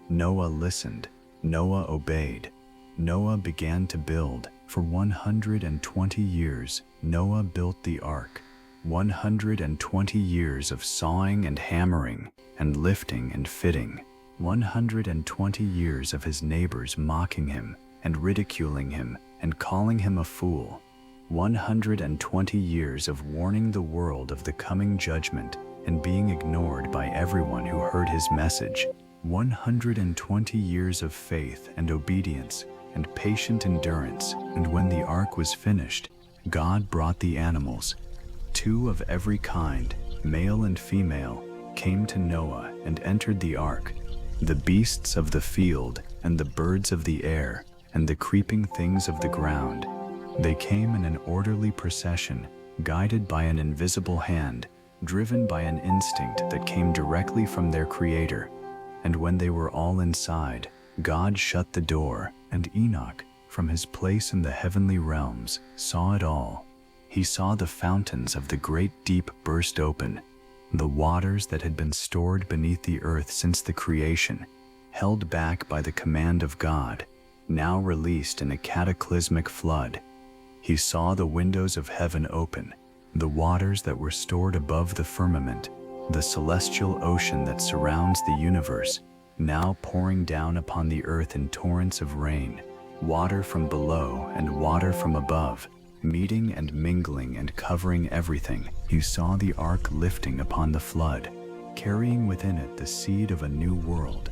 Noah listened. Noah obeyed. Noah began to build. For 120 years, Noah built the ark. 120 years of sawing and hammering, and lifting and fitting. 120 years of his neighbors mocking him, and ridiculing him, and calling him a fool. 120 years of warning the world of the coming judgment, and being ignored by everyone who heard his message. 120 years of faith and obedience and patient endurance, and when the ark was finished, God brought the animals. 2 of every kind, male and female, came to Noah and entered the ark, the beasts of the field and the birds of the air and the creeping things of the ground. They came in an orderly procession, guided by an invisible hand, driven by an instinct that came directly from their Creator. And when they were all inside, God shut the door, and Enoch, from his place in the heavenly realms, saw it all. He saw the fountains of the great deep burst open, the waters that had been stored beneath the earth since the creation, held back by the command of God, now released in a cataclysmic flood. He saw the windows of heaven open, the waters that were stored above the firmament, the celestial ocean that surrounds the universe, now pouring down upon the earth in torrents of rain, water from below and water from above, meeting and mingling and covering everything. He saw the ark lifting upon the flood, carrying within it the seed of a new world.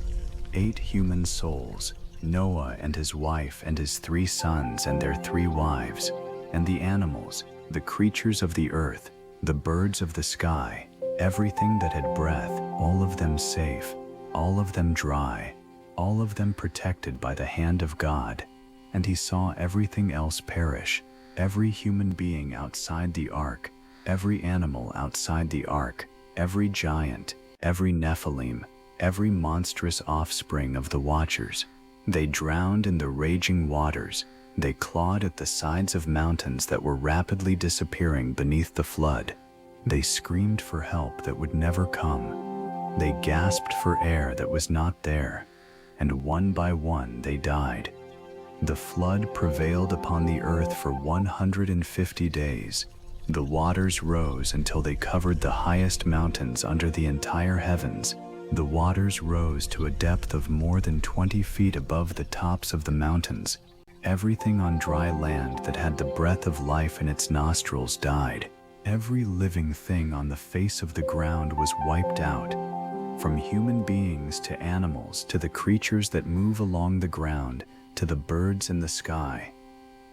8 human souls, Noah and his wife and his 3 sons and their 3 wives, and the animals, the creatures of the earth, the birds of the sky, everything that had breath, all of them safe, all of them dry, all of them protected by the hand of God. And he saw everything else perish, every human being outside the ark, every animal outside the ark, every giant, every Nephilim, every monstrous offspring of the Watchers. They drowned in the raging waters. They clawed at the sides of mountains that were rapidly disappearing beneath the flood. They screamed for help that would never come. They gasped for air that was not there, and one by one they died. The flood prevailed upon the earth for 150 days. The waters rose until they covered the highest mountains under the entire heavens. The waters rose to a depth of more than 20 feet above the tops of the mountains. Everything on dry land that had the breath of life in its nostrils died. Every living thing on the face of the ground was wiped out, from human beings to animals to the creatures that move along the ground to the birds in the sky.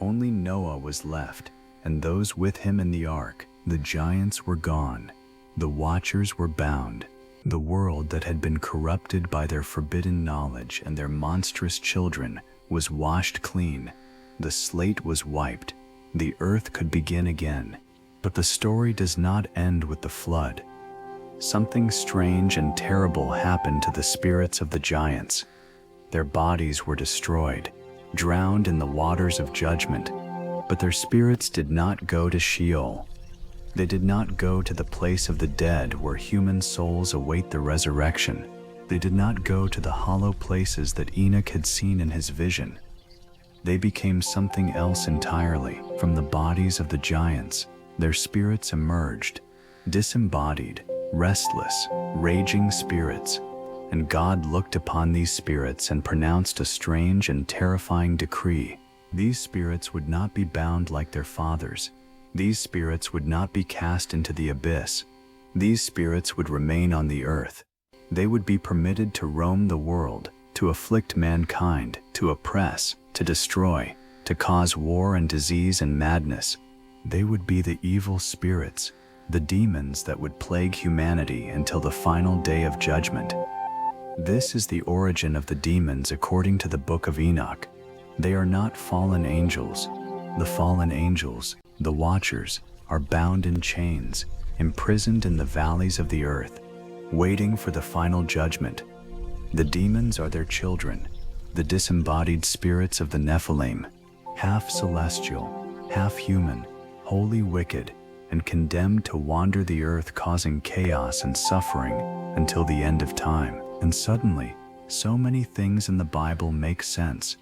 Only Noah was left, and those with him in the ark. The giants were gone. The Watchers were bound. The world that had been corrupted by their forbidden knowledge and their monstrous children was washed clean. The slate was wiped. The earth could begin again. But the story does not end with the flood. Something strange and terrible happened to the spirits of the giants. Their bodies were destroyed, drowned in the waters of judgment, but their spirits did not go to Sheol. They did not go to the place of the dead where human souls await the resurrection. They did not go to the hollow places that Enoch had seen in his vision. They became something else entirely. From the bodies of the giants, their spirits emerged, disembodied, restless, raging spirits. And God looked upon these spirits and pronounced a strange and terrifying decree. These spirits would not be bound like their fathers. These spirits would not be cast into the abyss. These spirits would remain on the earth. They would be permitted to roam the world, to afflict mankind, to oppress, to destroy, to cause war and disease and madness. They would be the evil spirits, the demons that would plague humanity until the final day of judgment. This is the origin of the demons according to the book of Enoch. They are not fallen angels. The fallen angels, the Watchers, are bound in chains, imprisoned in the valleys of the earth, waiting for the final judgment. The demons are their children, the disembodied spirits of the Nephilim, half celestial, half human, wholly wicked, and condemned to wander the earth causing chaos and suffering until the end of time. And suddenly, so many things in the Bible make sense.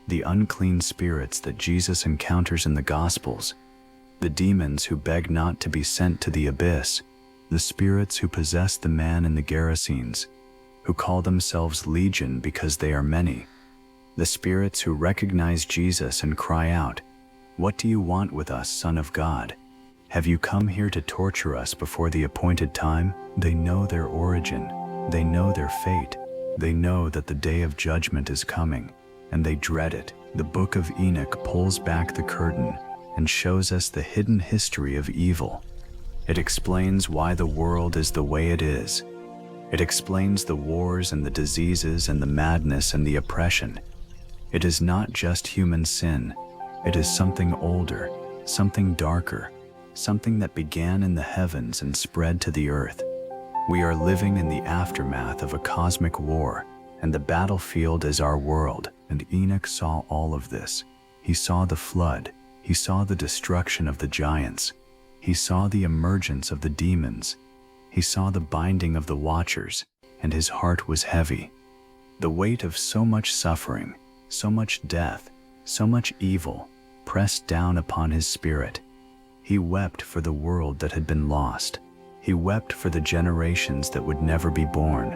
The unclean spirits that Jesus encounters in the Gospels, the demons who beg not to be sent to the abyss, the spirits who possess the man in the Gerasenes, who call themselves Legion because they are many, the spirits who recognize Jesus and cry out, "What do you want with us, Son of God? Have you come here to torture us before the appointed time?" They know their origin. They know their fate. They know that the day of judgment is coming, and they dread it. The book of Enoch pulls back the curtain and shows us the hidden history of evil. It explains why the world is the way it is. It explains the wars and the diseases and the madness and the oppression. It is not just human sin. It is something older, something darker, something that began in the heavens and spread to the earth. We are living in the aftermath of a cosmic war, and the battlefield is our world. And Enoch saw all of this. He saw the flood. He saw the destruction of the giants. He saw the emergence of the demons. He saw the binding of the watchers, and his heart was heavy. The weight of so much suffering, so much death, so much evil pressed down upon his spirit. He wept for the world that had been lost. He wept for the generations that would never be born.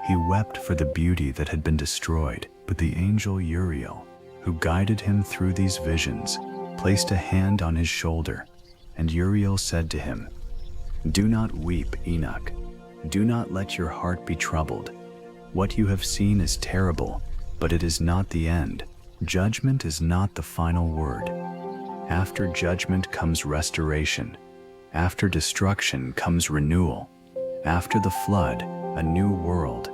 He wept for the beauty that had been destroyed. But the angel Uriel, who guided him through these visions, placed a hand on his shoulder, and Uriel said to him, "Do not weep, Enoch. Do not let your heart be troubled. What you have seen is terrible, but it is not the end. Judgment is not the final word. After judgment comes restoration. After destruction comes renewal. After the flood, a new world.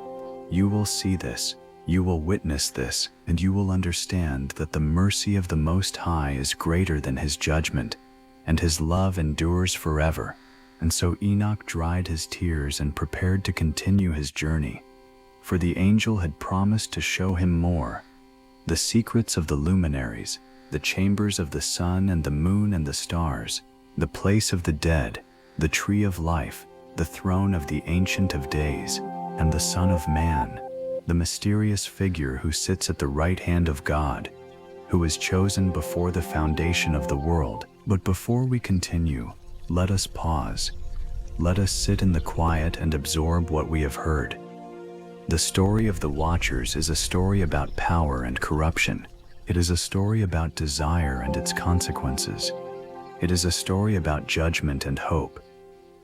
You will see this. You will witness this, and you will understand that the mercy of the Most High is greater than his judgment, and his love endures forever." And so Enoch dried his tears and prepared to continue his journey, for the angel had promised to show him more. The secrets of the luminaries, the chambers of the sun and the moon and the stars, the place of the dead, the tree of life, the throne of the Ancient of Days, and the Son of Man, the mysterious figure who sits at the right hand of God, who was chosen before the foundation of the world. But before we continue, let us pause. Let us sit in the quiet and absorb what we have heard. The story of the Watchers is a story about power and corruption. It is a story about desire and its consequences. It is a story about judgment and hope.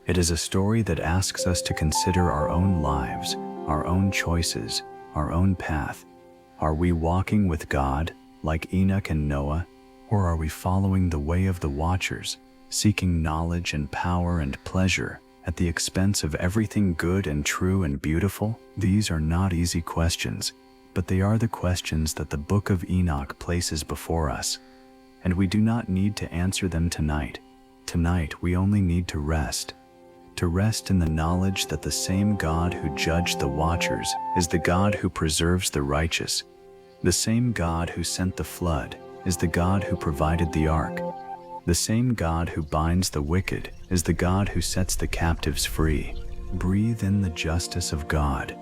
It is a story that asks us to consider our own lives, our own choices, our own path. Are we walking with God, like Enoch and Noah, or are we following the way of the Watchers, seeking knowledge and power and pleasure at the expense of everything good and true and beautiful? These are not easy questions, but they are the questions that the book of Enoch places before us, and we do not need to answer them tonight. Tonight we only need to rest in the knowledge that the same God who judged the Watchers is the God who preserves the righteous. The same God who sent the flood is the God who provided the ark. The same God who binds the wicked is the God who sets the captives free. Breathe in the justice of God.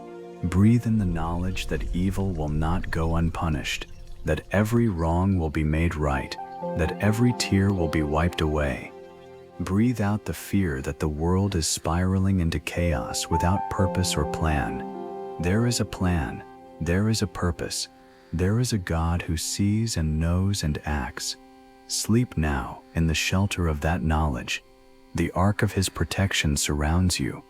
Breathe in the knowledge that evil will not go unpunished, that every wrong will be made right, that every tear will be wiped away. Breathe out the fear that the world is spiraling into chaos without purpose or plan. There is a plan. There is a purpose. There is a God who sees and knows and acts. Sleep now in the shelter of that knowledge. The ark of his protection surrounds you.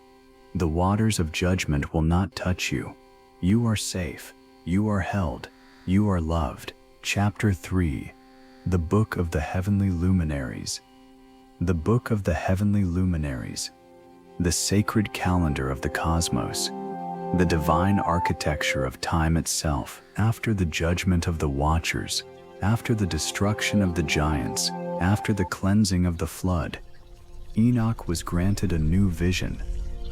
The waters of judgment will not touch you. You are safe. You are held. You are loved. Chapter 3. The Book of the Heavenly Luminaries. The Book of the Heavenly Luminaries. The sacred calendar of the cosmos. The divine architecture of time itself. After the judgment of the Watchers, after the destruction of the giants, after the cleansing of the flood, Enoch was granted a new vision,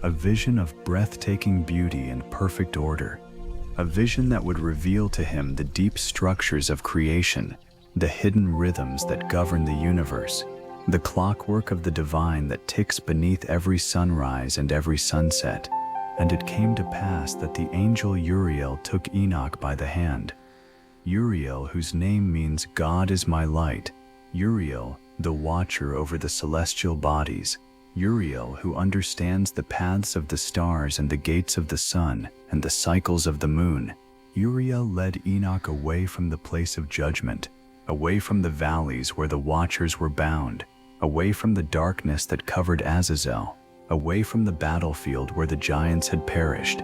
a vision of breathtaking beauty and perfect order, a vision that would reveal to him the deep structures of creation, the hidden rhythms that govern the universe, the clockwork of the divine that ticks beneath every sunrise and every sunset. And it came to pass that the angel Uriel took Enoch by the hand. Uriel, whose name means God is my light. Uriel, the watcher over the celestial bodies. Uriel, who understands the paths of the stars and the gates of the sun and the cycles of the moon. Uriel led Enoch away from the place of judgment, away from the valleys where the watchers were bound, away from the darkness that covered Azazel, away from the battlefield where the giants had perished.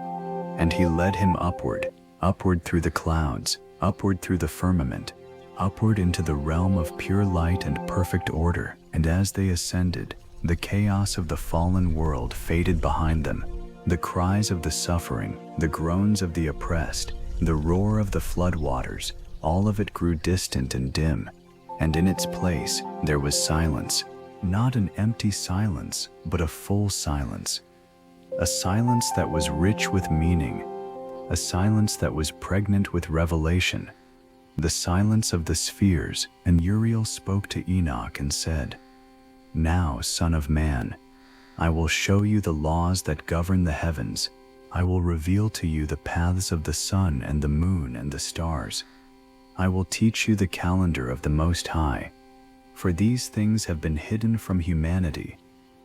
And he led him upward, upward through the clouds, upward through the firmament, upward into the realm of pure light and perfect order. And as they ascended, the chaos of the fallen world faded behind them. The cries of the suffering, the groans of the oppressed, the roar of the floodwaters, all of it grew distant and dim. And in its place there was silence, not an empty silence, but a full silence. A silence that was rich with meaning, a silence that was pregnant with revelation, the silence of the spheres. And Uriel spoke to Enoch and said, "Now, Son of Man, I will show you the laws that govern the heavens. I will reveal to you the paths of the sun and the moon and the stars. I will teach you the calendar of the Most High. For these things have been hidden from humanity,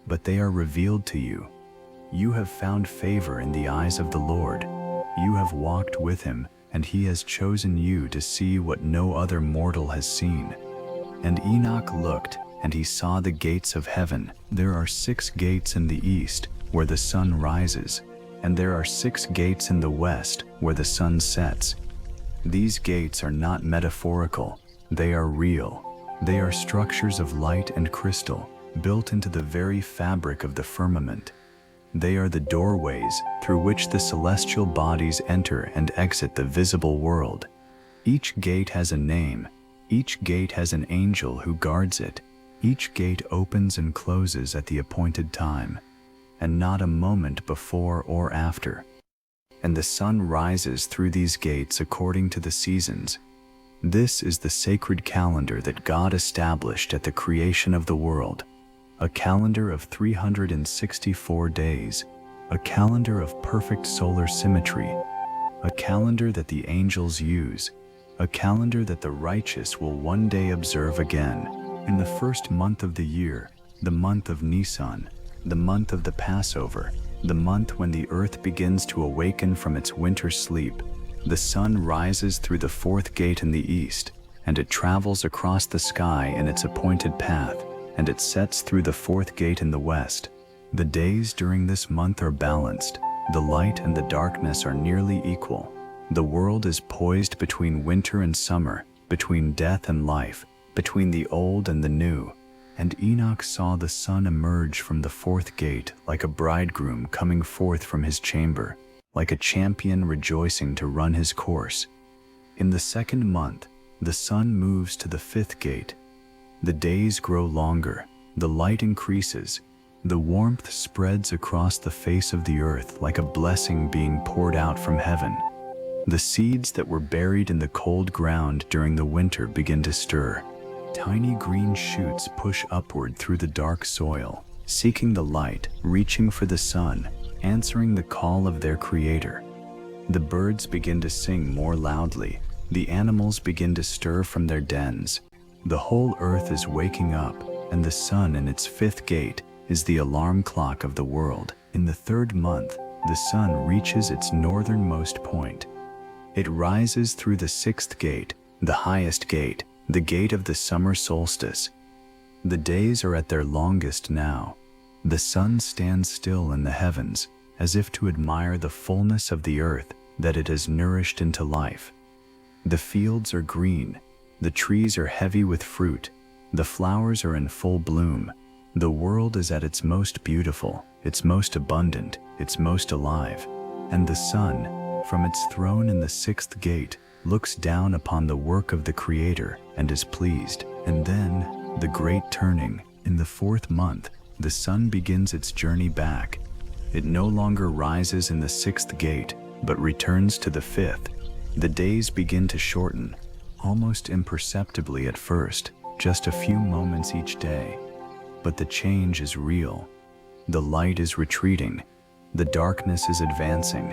but they are revealed to you. You have found favor in the eyes of the Lord. You have walked with him, and he has chosen you to see what no other mortal has seen." And Enoch looked, and he saw the gates of heaven. There are 6 gates in the east, where the sun rises, and there are 6 gates in the west, where the sun sets. These gates are not metaphorical, they are real. They are structures of light and crystal, built into the very fabric of the firmament. They are the doorways through which the celestial bodies enter and exit the visible world. Each gate has a name, each gate has an angel who guards it. Each gate opens and closes at the appointed time, and not a moment before or after. And the sun rises through these gates according to the seasons. This is the sacred calendar that God established at the creation of the world, a calendar of 364 days, a calendar of perfect solar symmetry, a calendar that the angels use, a calendar that the righteous will one day observe again. In the first month of the year, the month of Nisan, the month of the Passover, the month when the earth begins to awaken from its winter sleep, the sun rises through the 4th gate in the east, and it travels across the sky in its appointed path, and it sets through the 4th gate in the west. The days during this month are balanced. The light and the darkness are nearly equal. The world is poised between winter and summer, between death and life, between the old and the new. And Enoch saw the sun emerge from the 4th gate like a bridegroom coming forth from his chamber, like a champion rejoicing to run his course. In the 2nd month, the sun moves to the 5th gate. The days grow longer, the light increases, the warmth spreads across the face of the earth like a blessing being poured out from heaven. The seeds that were buried in the cold ground during the winter begin to stir. Tiny green shoots push upward through the dark soil, seeking the light, reaching for the sun, answering the call of their creator. The birds begin to sing more loudly. The animals begin to stir from their dens. The whole earth is waking up, and the sun in its 5th gate is the alarm clock of the world. In the 3rd month, the sun reaches its northernmost point. It rises through the 6th gate, the highest gate, the gate of the summer solstice. The days are at their longest now. The sun stands still in the heavens, as if to admire the fullness of the earth that it has nourished into life. The fields are green, the trees are heavy with fruit, the flowers are in full bloom. The world is at its most beautiful, its most abundant, its most alive. And the sun, from its throne in the 6th gate, looks down upon the work of the Creator and is pleased. And then, the great turning. In the 4th month, the sun begins its journey back. It no longer rises in the 6th gate, but returns to the 5th. The days begin to shorten, almost imperceptibly at first, just a few moments each day. But the change is real. The light is retreating. The darkness is advancing.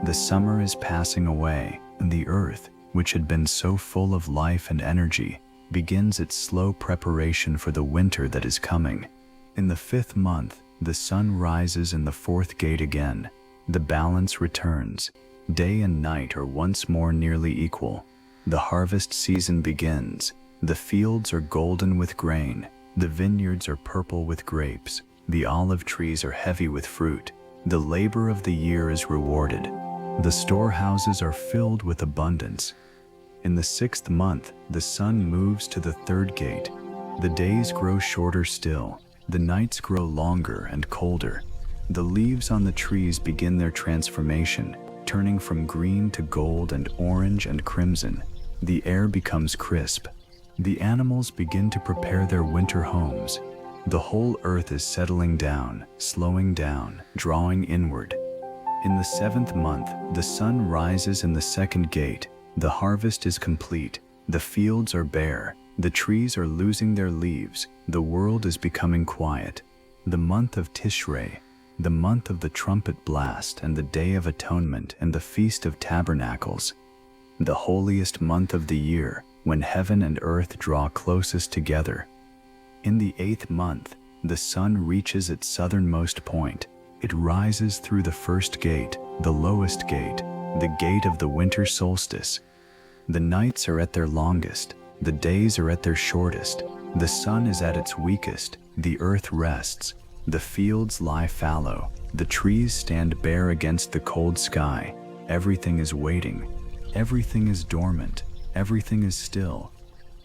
The summer is passing away, and the earth, which had been so full of life and energy, begins its slow preparation for the winter that is coming. In the 5th month, the sun rises in the 4th gate again. The balance returns. Day and night are once more nearly equal. The harvest season begins. The fields are golden with grain. The vineyards are purple with grapes. The olive trees are heavy with fruit. The labor of the year is rewarded. The storehouses are filled with abundance. In the 6th month, the sun moves to the 3rd gate. The days grow shorter still. The nights grow longer and colder. The leaves on the trees begin their transformation, turning from green to gold and orange and crimson. The air becomes crisp. The animals begin to prepare their winter homes. The whole earth is settling down, slowing down, drawing inward. In the 7th month, the sun rises in the 2nd gate. The harvest is complete. The fields are bare. The trees are losing their leaves. The world is becoming quiet. The month of Tishrei, the month of the trumpet blast and the Day of Atonement and the Feast of Tabernacles, the holiest month of the year, when heaven and earth draw closest together. In the 8th month, the sun reaches its southernmost point. It rises through the 1st gate, the lowest gate, the gate of the winter solstice. The nights are at their longest, the days are at their shortest, the sun is at its weakest, the earth rests, the fields lie fallow, the trees stand bare against the cold sky. Everything is waiting, everything is dormant, everything is still.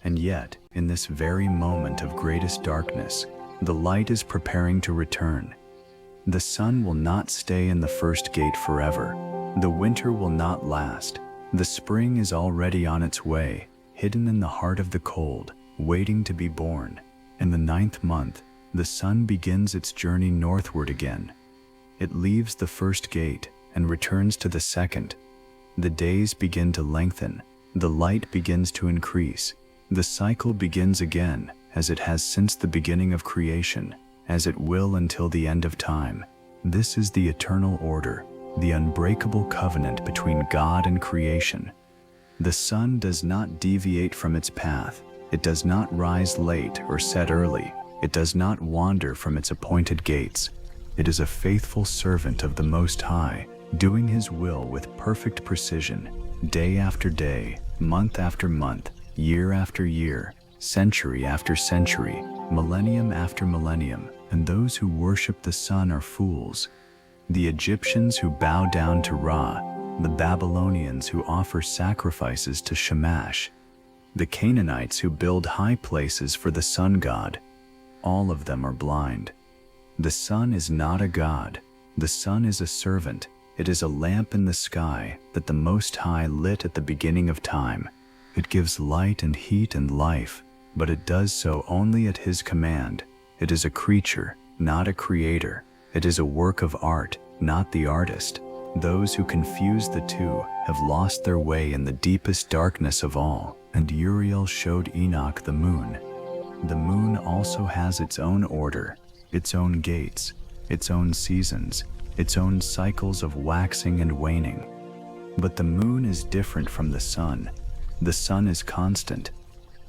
And yet, in this very moment of greatest darkness, the light is preparing to return. The sun will not stay in the 1st gate forever. The winter will not last. The spring is already on its way, hidden in the heart of the cold, waiting to be born. In the 9th month, the sun begins its journey northward again. It leaves the 1st gate and returns to the 2nd. The days begin to lengthen. The light begins to increase. The cycle begins again, as it has since the beginning of creation, as it will until the end of time. This is the eternal order, the unbreakable covenant between God and creation. The sun does not deviate from its path. It does not rise late or set early. It does not wander from its appointed gates. It is a faithful servant of the Most High, doing His will with perfect precision, day after day, month after month, year after year, century after century, millennium after millennium. And those who worship the sun are fools. The Egyptians who bow down to Ra, the Babylonians who offer sacrifices to Shamash, the Canaanites who build high places for the sun god, all of them are blind. The sun is not a god. The sun is a servant. It is a lamp in the sky that the Most High lit at the beginning of time. It gives light and heat and life, but it does so only at His command. It is a creature, not a creator. It is a work of art, not the artist. Those who confuse the two have lost their way in the deepest darkness of all. And Uriel showed Enoch the moon. The moon also has its own order, its own gates, its own seasons, its own cycles of waxing and waning. But the moon is different from the sun. The sun is constant.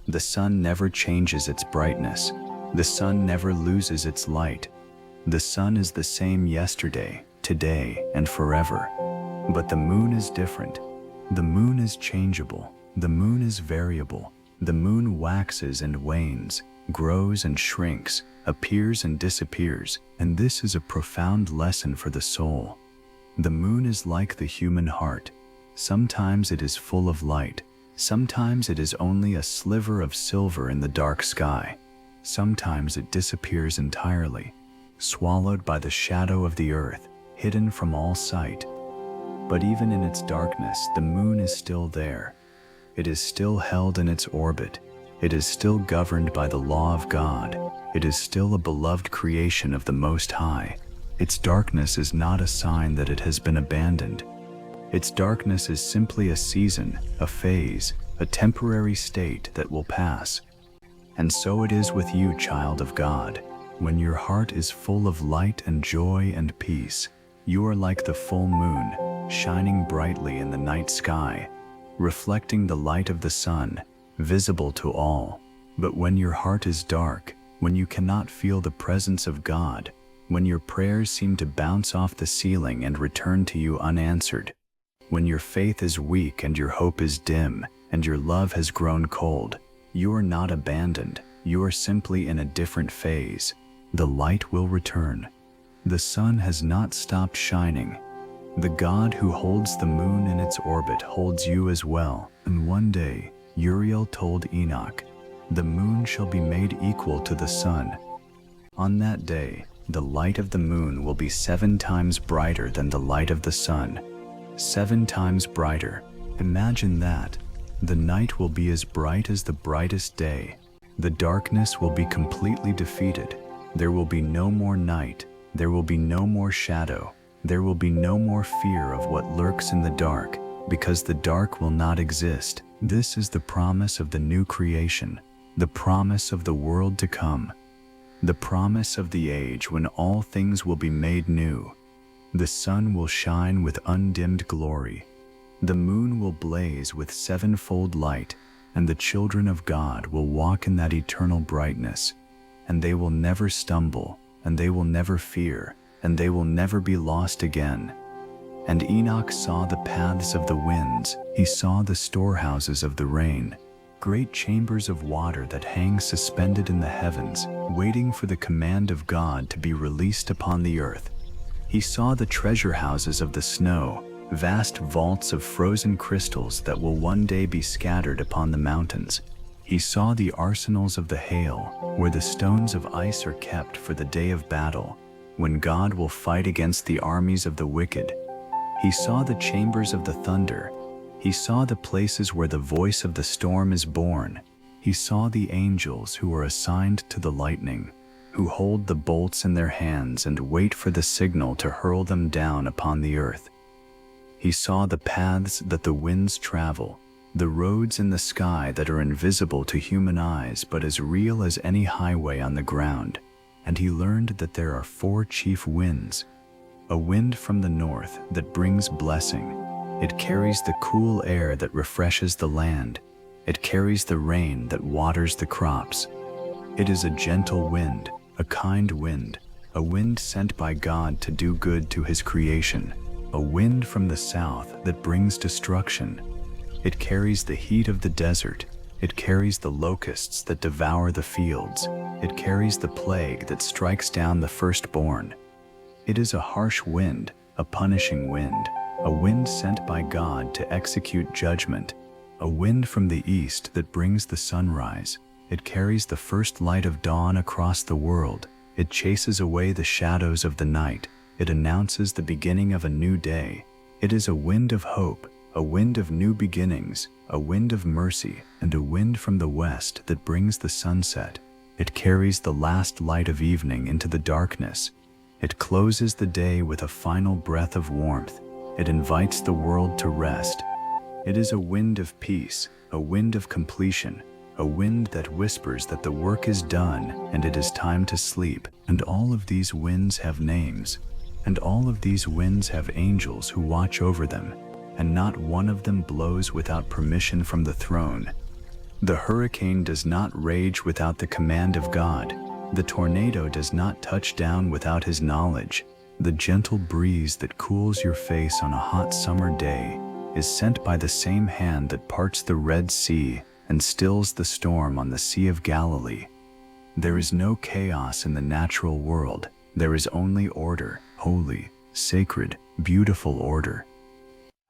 The sun never changes its brightness. The sun never loses its light. The sun is the same yesterday, today, and forever. But the moon is different. The moon is changeable. The moon is variable. The moon waxes and wanes, grows and shrinks, appears and disappears, and this is a profound lesson for the soul. The moon is like the human heart. Sometimes it is full of light. Sometimes it is only a sliver of silver in the dark sky. Sometimes it disappears entirely, swallowed by the shadow of the earth, hidden from all sight. But even in its darkness, the moon is still there. It is still held in its orbit. It is still governed by the law of God. It is still a beloved creation of the Most High. Its darkness is not a sign that it has been abandoned. Its darkness is simply a season, a phase, a temporary state that will pass. And so it is with you, child of God. When your heart is full of light and joy and peace, you are like the full moon, shining brightly in the night sky, reflecting the light of the sun, visible to all. But when your heart is dark, when you cannot feel the presence of God, when your prayers seem to bounce off the ceiling and return to you unanswered, when your faith is weak and your hope is dim and your love has grown cold, you are not abandoned. You are simply in a different phase. The light will return. The sun has not stopped shining. The God who holds the moon in its orbit holds you as well. And one day, Uriel told Enoch, "The moon shall be made equal to the sun." On that day, the light of the moon will be 7 times brighter than the light of the sun. 7 times brighter. Imagine that. The night will be as bright as the brightest day. The darkness will be completely defeated. There will be no more night. There will be no more shadow. There will be no more fear of what lurks in the dark, because the dark will not exist. This is the promise of the new creation, the promise of the world to come, the promise of the age when all things will be made new. The sun will shine with undimmed glory. The moon will blaze with 7-fold light, and the children of God will walk in that eternal brightness, and they will never stumble, and they will never fear, and they will never be lost again. And Enoch saw the paths of the winds. He saw the storehouses of the rain, great chambers of water that hang suspended in the heavens, waiting for the command of God to be released upon the earth. He saw the treasure houses of the snow, vast vaults of frozen crystals that will one day be scattered upon the mountains. He saw the arsenals of the hail, where the stones of ice are kept for the day of battle, when God will fight against the armies of the wicked. He saw the chambers of the thunder. He saw the places where the voice of the storm is born. He saw the angels who are assigned to the lightning, who hold the bolts in their hands and wait for the signal to hurl them down upon the earth. He saw the paths that the winds travel, the roads in the sky that are invisible to human eyes but as real as any highway on the ground. And he learned that there are 4 chief winds. A wind from the north that brings blessing. It carries the cool air that refreshes the land. It carries the rain that waters the crops. It is a gentle wind, a kind wind, a wind sent by God to do good to his creation. A wind from the south that brings destruction. It carries the heat of the desert. It carries the locusts that devour the fields. It carries the plague that strikes down the firstborn. It is a harsh wind, a punishing wind, a wind sent by God to execute judgment, a wind from the east that brings the sunrise. It carries the first light of dawn across the world. It chases away the shadows of the night. It announces the beginning of a new day. It is a wind of hope, a wind of new beginnings, a wind of mercy, and a wind from the west that brings the sunset. It carries the last light of evening into the darkness. It closes the day with a final breath of warmth. It invites the world to rest. It is a wind of peace, a wind of completion, a wind that whispers that the work is done and it is time to sleep. And all of these winds have names. And all of these winds have angels who watch over them, and not one of them blows without permission from the throne. The hurricane does not rage without the command of God. The tornado does not touch down without his knowledge. The gentle breeze that cools your face on a hot summer day is sent by the same hand that parts the Red Sea and stills the storm on the Sea of Galilee. There is no chaos in the natural world. There is only order, holy, sacred, beautiful order.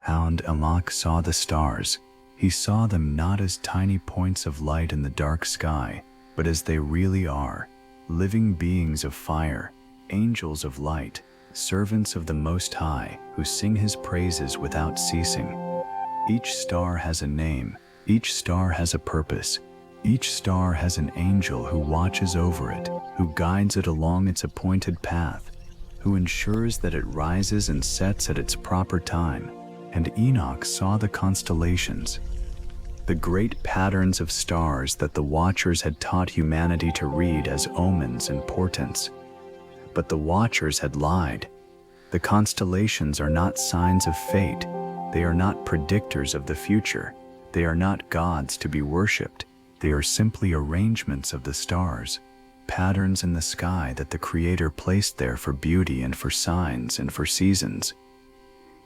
And Enoch saw the stars. He saw them not as tiny points of light in the dark sky, but as they really are, living beings of fire, angels of light, servants of the Most High, who sing his praises without ceasing. Each star has a name. Each star has a purpose. Each star has an angel who watches over it, who guides it along its appointed path, who ensures that it rises and sets at its proper time. And Enoch saw the constellations, the great patterns of stars that the watchers had taught humanity to read as omens and portents. But the watchers had lied. The constellations are not signs of fate. They are not predictors of the future. They are not gods to be worshipped. They are simply arrangements of the stars, patterns in the sky that the Creator placed there for beauty and for signs and for seasons.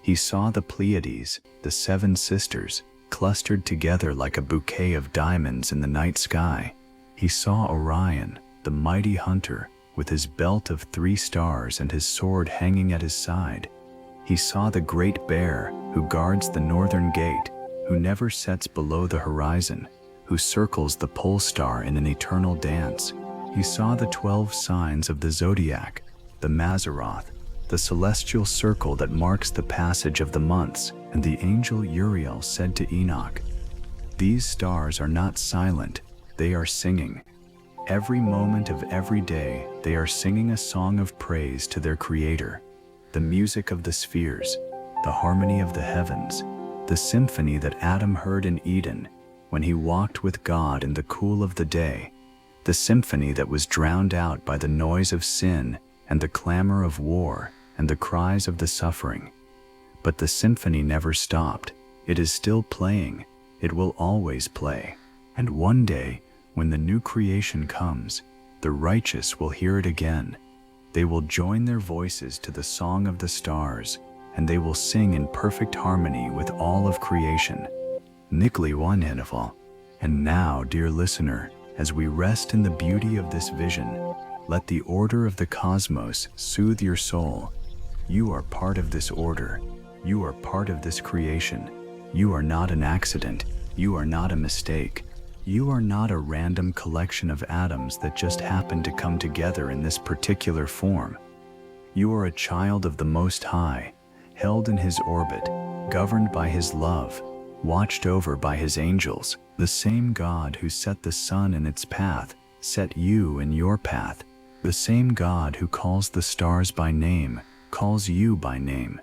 He saw the Pleiades, the 7 sisters, clustered together like a bouquet of diamonds in the night sky. He saw Orion, the mighty hunter, with his belt of 3 stars and his sword hanging at his side. He saw the great bear who guards the northern gate, who never sets below the horizon, who circles the pole star in an eternal dance. He saw the 12 signs of the zodiac, the Mazzaroth, the celestial circle that marks the passage of the months, and the angel Uriel said to Enoch, "These stars are not silent, they are singing. Every moment of every day they are singing a song of praise to their Creator. The music of the spheres, the harmony of the heavens, the symphony that Adam heard in Eden when he walked with God in the cool of the day, the symphony that was drowned out by the noise of sin and the clamor of war and the cries of the suffering. But the symphony never stopped. It is still playing. It will always play. And one day, when the new creation comes, the righteous will hear it again. They will join their voices to the song of the stars, and they will sing in perfect harmony with all of creation." And now, dear listener, as we rest in the beauty of this vision, let the order of the cosmos soothe your soul. You are part of this order. You are part of this creation. You are not an accident. You are not a mistake. You are not a random collection of atoms that just happen to come together in this particular form. You are a child of the Most High, held in His orbit, governed by His love, watched over by His angels. The same God who set the sun in its path set you in your path. The same God who calls the stars by name calls you by name.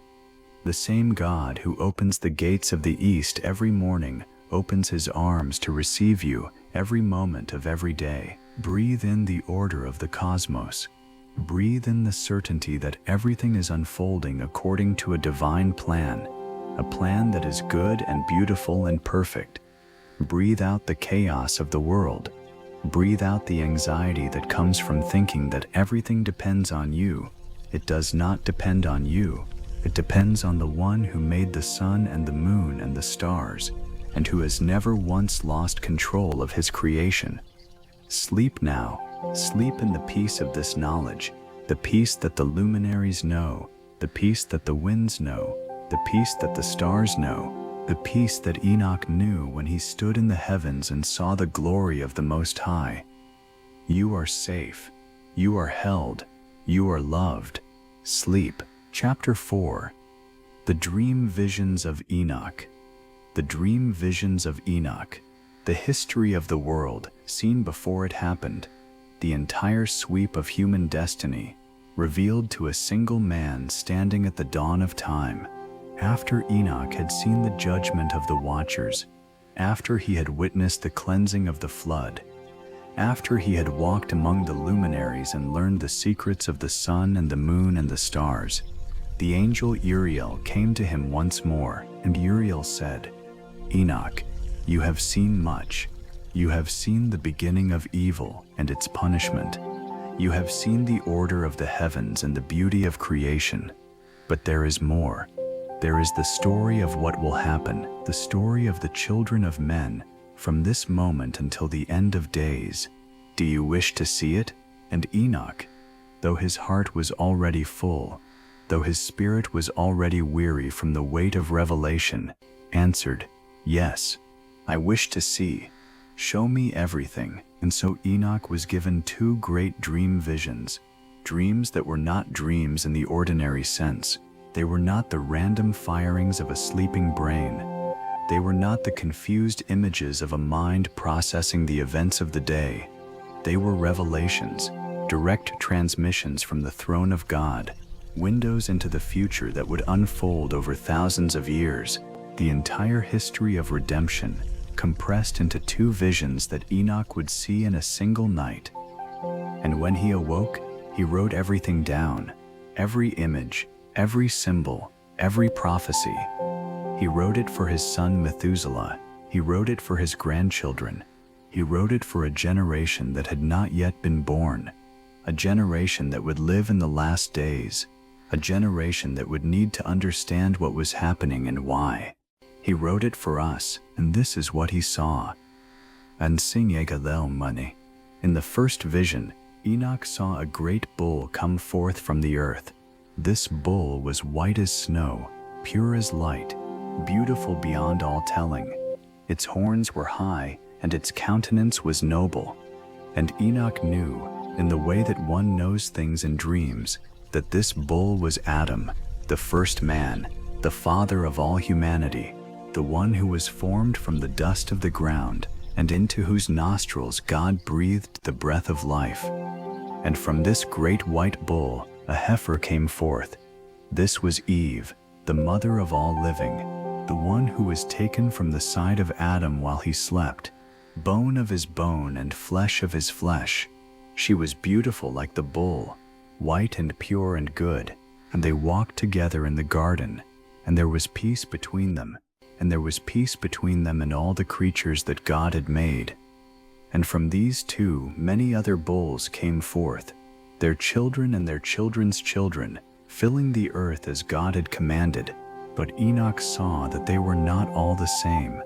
The same God who opens the gates of the east every morning opens His arms to receive you every moment of every day. Breathe in the order of the cosmos. Breathe in the certainty that everything is unfolding according to a divine plan, a plan that is good and beautiful and perfect. Breathe out the chaos of the world. Breathe out the anxiety that comes from thinking that everything depends on you. It does not depend on you. It depends on the one who made the sun and the moon and the stars, and who has never once lost control of His creation. Sleep now. Sleep in the peace of this knowledge, the peace that the luminaries know, the peace that the winds know, the peace that the stars know, the peace that Enoch knew when he stood in the heavens and saw the glory of the Most High. You are safe. You are held. You are loved. Sleep. Chapter 4. The Dream Visions of Enoch. The Dream Visions of Enoch. The history of the world, seen before it happened. The entire sweep of human destiny, revealed to a single man standing at the dawn of time. After Enoch had seen the judgment of the watchers, after he had witnessed the cleansing of the flood, after he had walked among the luminaries and learned the secrets of the sun and the moon and the stars, the angel Uriel came to him once more, and Uriel said, "Enoch, you have seen much. You have seen the beginning of evil and its punishment. You have seen the order of the heavens and the beauty of creation. But there is more. There is the story of what will happen, the story of the children of men, from this moment until the end of days. Do you wish to see it?" And Enoch, though his heart was already full, though his spirit was already weary from the weight of revelation, answered, "Yes, I wish to see. Show me everything." And so Enoch was given 2 great dream visions, dreams that were not dreams in the ordinary sense. They were not the random firings of a sleeping brain. They were not the confused images of a mind processing the events of the day. They were revelations, direct transmissions from the throne of God, windows into the future that would unfold over thousands of years. The entire history of redemption, compressed into 2 visions that Enoch would see in a single night. And when he awoke, he wrote everything down, every image, every symbol, every prophecy. He wrote it for his son Methuselah. He wrote it for his grandchildren. He wrote it for a generation that had not yet been born, a generation that would live in the last days, a generation that would need to understand what was happening and why. He wrote it for us, and this is what he saw. And sing Yegalel money. In the first vision, Enoch saw a great bull come forth from the earth. This bull was white as snow, pure as light, beautiful beyond all telling. Its horns were high, and its countenance was noble. And Enoch knew, in the way that one knows things in dreams, that this bull was Adam, the first man, the father of all humanity, the one who was formed from the dust of the ground, and into whose nostrils God breathed the breath of life. And from this great white bull a heifer came forth. This was Eve, the mother of all living, the one who was taken from the side of Adam while he slept, bone of his bone and flesh of his flesh. She was beautiful like the bull, white and pure and good, and they walked together in the garden, and there was peace between them, and there was peace between them and all the creatures that God had made. And from these two many other bulls came forth, their children and their children's children, filling the earth as God had commanded. But Enoch saw that they were not all the same.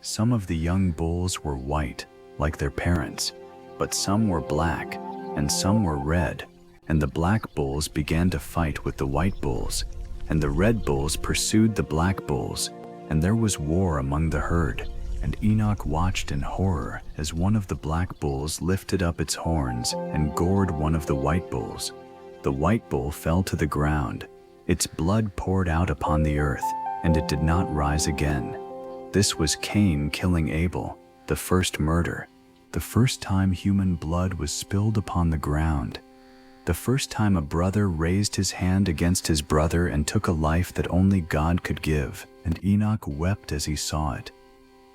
Some of the young bulls were white, like their parents, but some were black, and some were red. And the black bulls began to fight with the white bulls, and the red bulls pursued the black bulls, and there was war among the herd. And Enoch watched in horror as one of the black bulls lifted up its horns and gored one of the white bulls. The white bull fell to the ground. Its blood poured out upon the earth, and it did not rise again. This was Cain killing Abel, the first murder, the first time human blood was spilled upon the ground, the first time a brother raised his hand against his brother and took a life that only God could give. And Enoch wept as he saw it.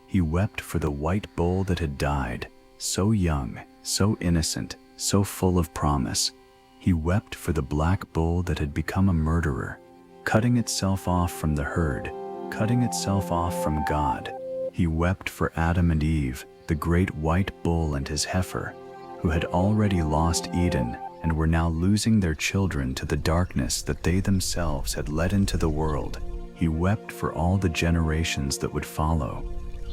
He wept for the white bull that had died, so young, so innocent, so full of promise. He wept for the black bull that had become a murderer, cutting itself off from the herd, cutting itself off from God. He wept for Adam and Eve, the great white bull and his heifer, who had already lost Eden and were now losing their children to the darkness that they themselves had let into the world. He wept for all the generations that would follow,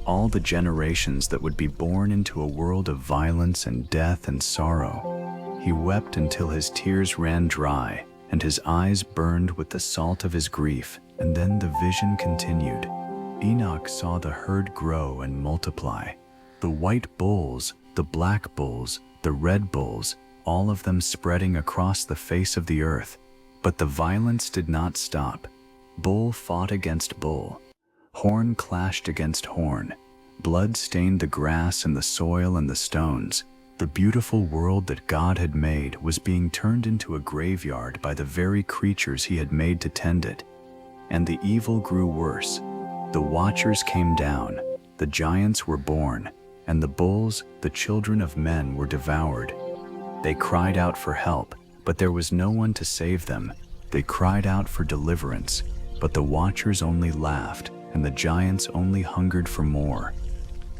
all the generations that would be born into a world of violence and death and sorrow. He wept until his tears ran dry and his eyes burned with the salt of his grief. And then the vision continued. Enoch saw the herd grow and multiply. The white bulls, the black bulls, the red bulls, all of them spreading across the face of the earth. But the violence did not stop. Bull fought against bull. Horn clashed against horn. Blood stained the grass and the soil and the stones. The beautiful world that God had made was being turned into a graveyard by the very creatures he had made to tend it. And the evil grew worse. The watchers came down. The giants were born. And the bulls, the children of men, were devoured. They cried out for help, but there was no one to save them. They cried out for deliverance, but the watchers only laughed, and the giants only hungered for more.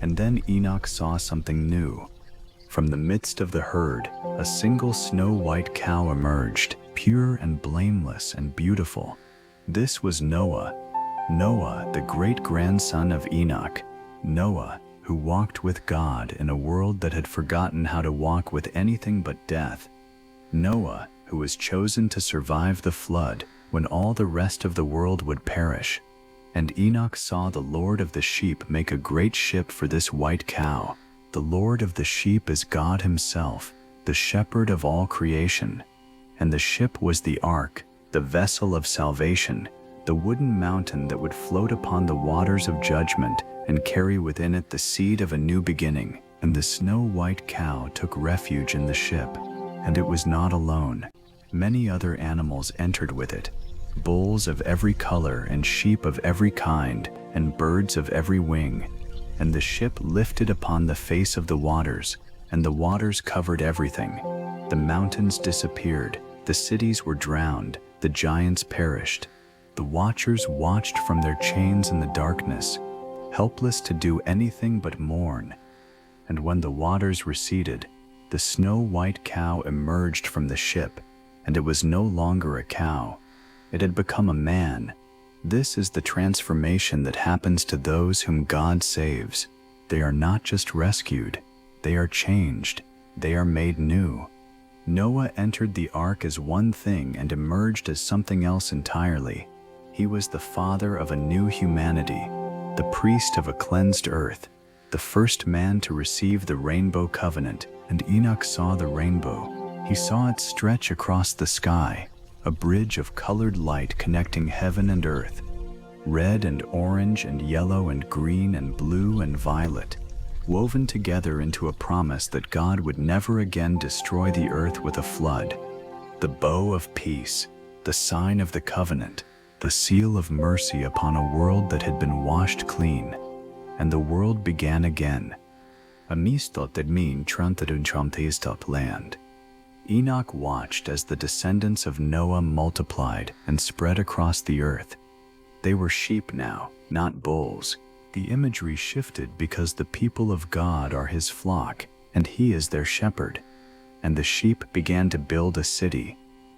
And then Enoch saw something new. From the midst of the herd, a single snow-white cow emerged, pure and blameless and beautiful. This was Noah. Noah, the great-grandson of Enoch. Noah, who walked with God in a world that had forgotten how to walk with anything but death. Noah, who was chosen to survive the flood when all the rest of the world would perish. And Enoch saw the Lord of the sheep make a great ship for this white cow. The Lord of the sheep is God himself, the shepherd of all creation. And the ship was the ark, the vessel of salvation, the wooden mountain that would float upon the waters of judgment and carry within it the seed of a new beginning. And the snow-white cow took refuge in the ship, and it was not alone. Many other animals entered with it, bulls of every color and sheep of every kind and birds of every wing. And the ship lifted upon the face of the waters, and the waters covered everything. The mountains disappeared, the cities were drowned, the giants perished. The watchers watched from their chains in the darkness, helpless to do anything but mourn. And when the waters receded, the snow-white cow emerged from the ship, and it was no longer a cow. It had become a man. This is the transformation that happens to those whom God saves. They are not just rescued, they are changed, they are made new. Noah entered the ark as one thing and emerged as something else entirely. He was the father of a new humanity, the priest of a cleansed earth, the first man to receive the rainbow covenant. And Enoch saw the rainbow. He saw it stretch across the sky, a bridge of colored light connecting heaven and earth, red and orange and yellow and green and blue and violet, woven together into a promise that God would never again destroy the earth with a flood. The bow of peace, the sign of the covenant, the seal of mercy upon a world that had been washed clean. And the world began again. Land. Enoch watched as the descendants of Noah multiplied and spread across the earth. They were sheep now, not bulls. The imagery shifted because the people of God are his flock, and he is their shepherd. And the sheep began to build a city,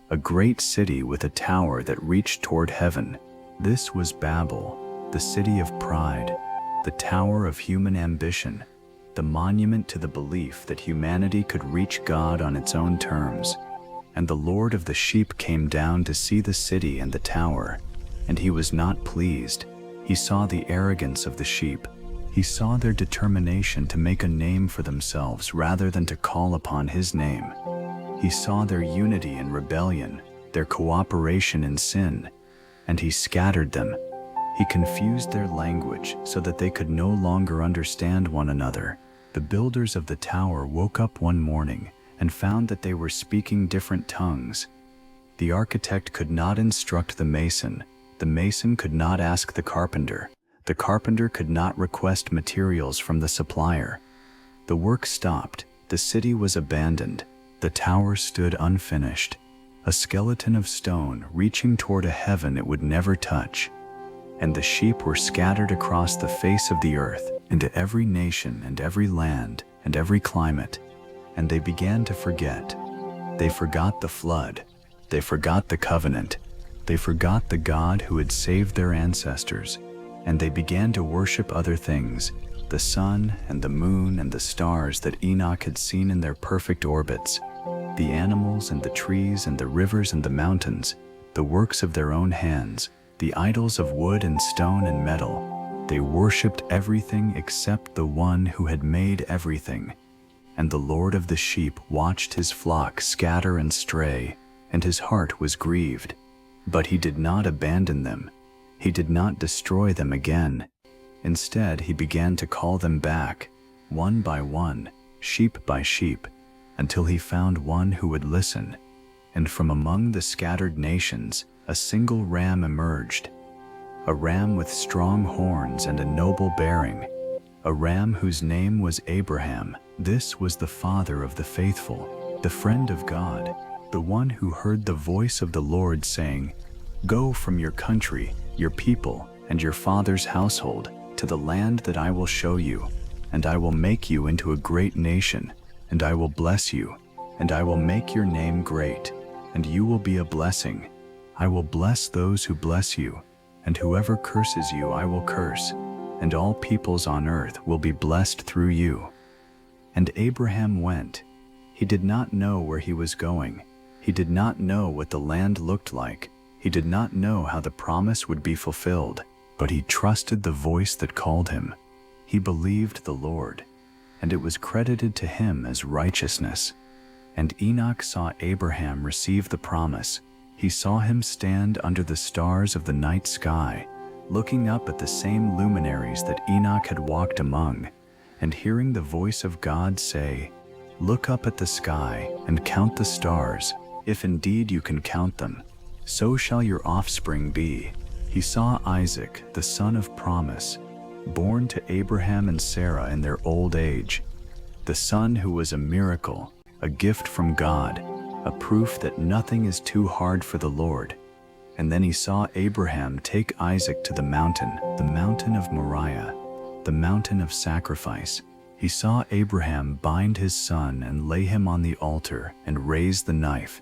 a great city with a tower that reached toward heaven. This was Babel, the city of pride, the tower of human ambition, the monument to the belief that humanity could reach God on its own terms. And the Lord of the sheep came down to see the city and the tower, and he was not pleased. He saw the arrogance of the sheep. He saw their determination to make a name for themselves rather than to call upon his name. He saw their unity in rebellion, their cooperation in sin, and he scattered them. He confused their language so that they could no longer understand one another. The builders of the tower woke up one morning and found that they were speaking different tongues. The architect could not instruct the mason could not ask the carpenter could not request materials from the supplier. The work stopped, the city was abandoned, the tower stood unfinished, a skeleton of stone reaching toward a heaven it would never touch. And the sheep were scattered across the face of the earth, into every nation and every land and every climate, and they began to forget. They forgot the flood, they forgot the covenant, they forgot the God who had saved their ancestors, and they began to worship other things, the sun and the moon and the stars that Enoch had seen in their perfect orbits, the animals and the trees and the rivers and the mountains, the works of their own hands, the idols of wood and stone and metal. They worshipped everything except the one who had made everything. And the Lord of the sheep watched his flock scatter and stray, and his heart was grieved. But he did not abandon them. He did not destroy them again. Instead, he began to call them back, one by one, sheep by sheep, until he found one who would listen. And from among the scattered nations, a single ram emerged, a ram with strong horns and a noble bearing, a ram whose name was Abraham. This was the father of the faithful, the friend of God, the one who heard the voice of the Lord saying, "Go from your country, your people, and your father's household to the land that I will show you, and I will make you into a great nation, and I will bless you, and I will make your name great, and you will be a blessing. I will bless those who bless you, and whoever curses you I will curse, and all peoples on earth will be blessed through you." And Abraham went. He did not know where he was going. He did not know what the land looked like. He did not know how the promise would be fulfilled, but he trusted the voice that called him. He believed the Lord, and it was credited to him as righteousness. And Enoch saw Abraham receive the promise. He saw him stand under the stars of the night sky, looking up at the same luminaries that Enoch had walked among, and hearing the voice of God say, "Look up at the sky and count the stars, if indeed you can count them. So shall your offspring be." He saw Isaac, the son of promise, born to Abraham and Sarah in their old age, the son who was a miracle, a gift from God, a proof that nothing is too hard for the Lord. And then he saw Abraham take Isaac to the mountain of Moriah, the mountain of sacrifice. He saw Abraham bind his son and lay him on the altar and raise the knife.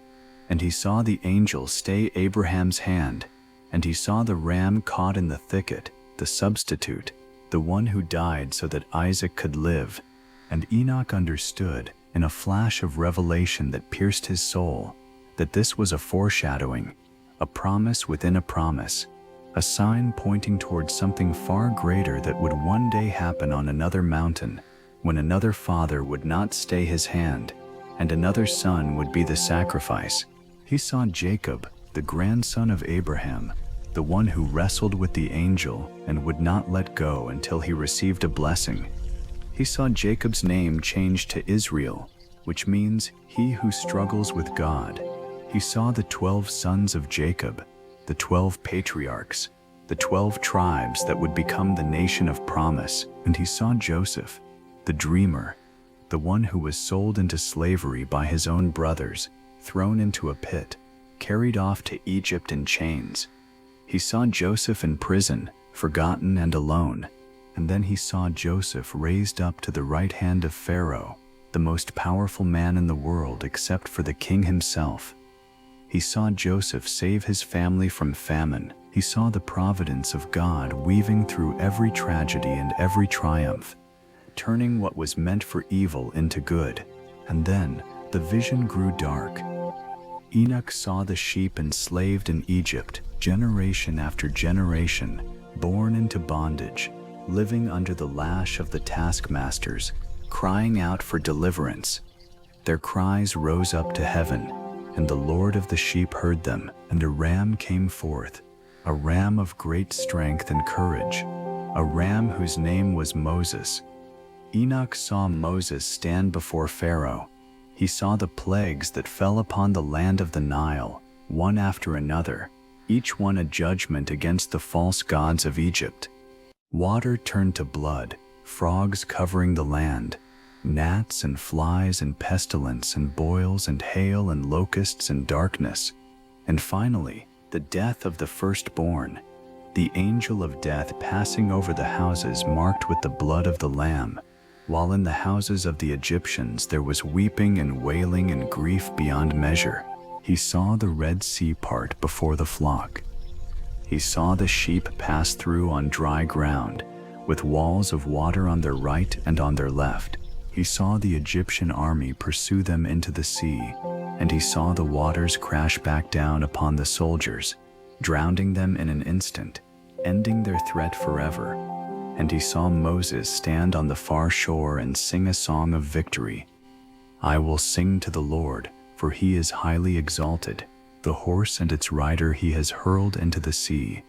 And he saw the angel stay Abraham's hand, and he saw the ram caught in the thicket, the substitute, the one who died so that Isaac could live. And Enoch understood in a flash of revelation that pierced his soul, that this was a foreshadowing, a promise within a promise, a sign pointing towards something far greater that would one day happen on another mountain, when another father would not stay his hand, and another son would be the sacrifice. He saw Jacob, the grandson of Abraham, the one who wrestled with the angel and would not let go until he received a blessing. He saw Jacob's name changed to Israel, which means he who struggles with God. He saw the 12 sons of Jacob, the 12 patriarchs, the 12 tribes that would become the nation of promise, and he saw Joseph, the dreamer, the one who was sold into slavery by his own brothers, thrown into a pit, carried off to Egypt in chains. He saw Joseph in prison, forgotten and alone, and then he saw Joseph raised up to the right hand of Pharaoh, the most powerful man in the world except for the king himself. He saw Joseph save his family from famine. He saw the providence of God weaving through every tragedy and every triumph, turning what was meant for evil into good. And then the vision grew dark. Enoch saw the sheep enslaved in Egypt, generation after generation, born into bondage, living under the lash of the taskmasters, crying out for deliverance. Their cries rose up to heaven, and the Lord of the sheep heard them, and a ram came forth, a ram of great strength and courage, a ram whose name was Moses. Enoch saw Moses stand before Pharaoh. He saw the plagues that fell upon the land of the Nile, one after another, each one a judgment against the false gods of Egypt. Water turned to blood, frogs covering the land, gnats and flies and pestilence and boils and hail and locusts and darkness, and finally, the death of the firstborn, the angel of death passing over the houses marked with the blood of the Lamb, while in the houses of the Egyptians there was weeping and wailing and grief beyond measure. He saw the Red Sea part before the flock. He saw the sheep pass through on dry ground, with walls of water on their right and on their left. He saw the Egyptian army pursue them into the sea, and he saw the waters crash back down upon the soldiers, drowning them in an instant, ending their threat forever. And he saw Moses stand on the far shore and sing a song of victory. I will sing to the Lord, for he is highly exalted. The horse and its rider he has hurled into the sea.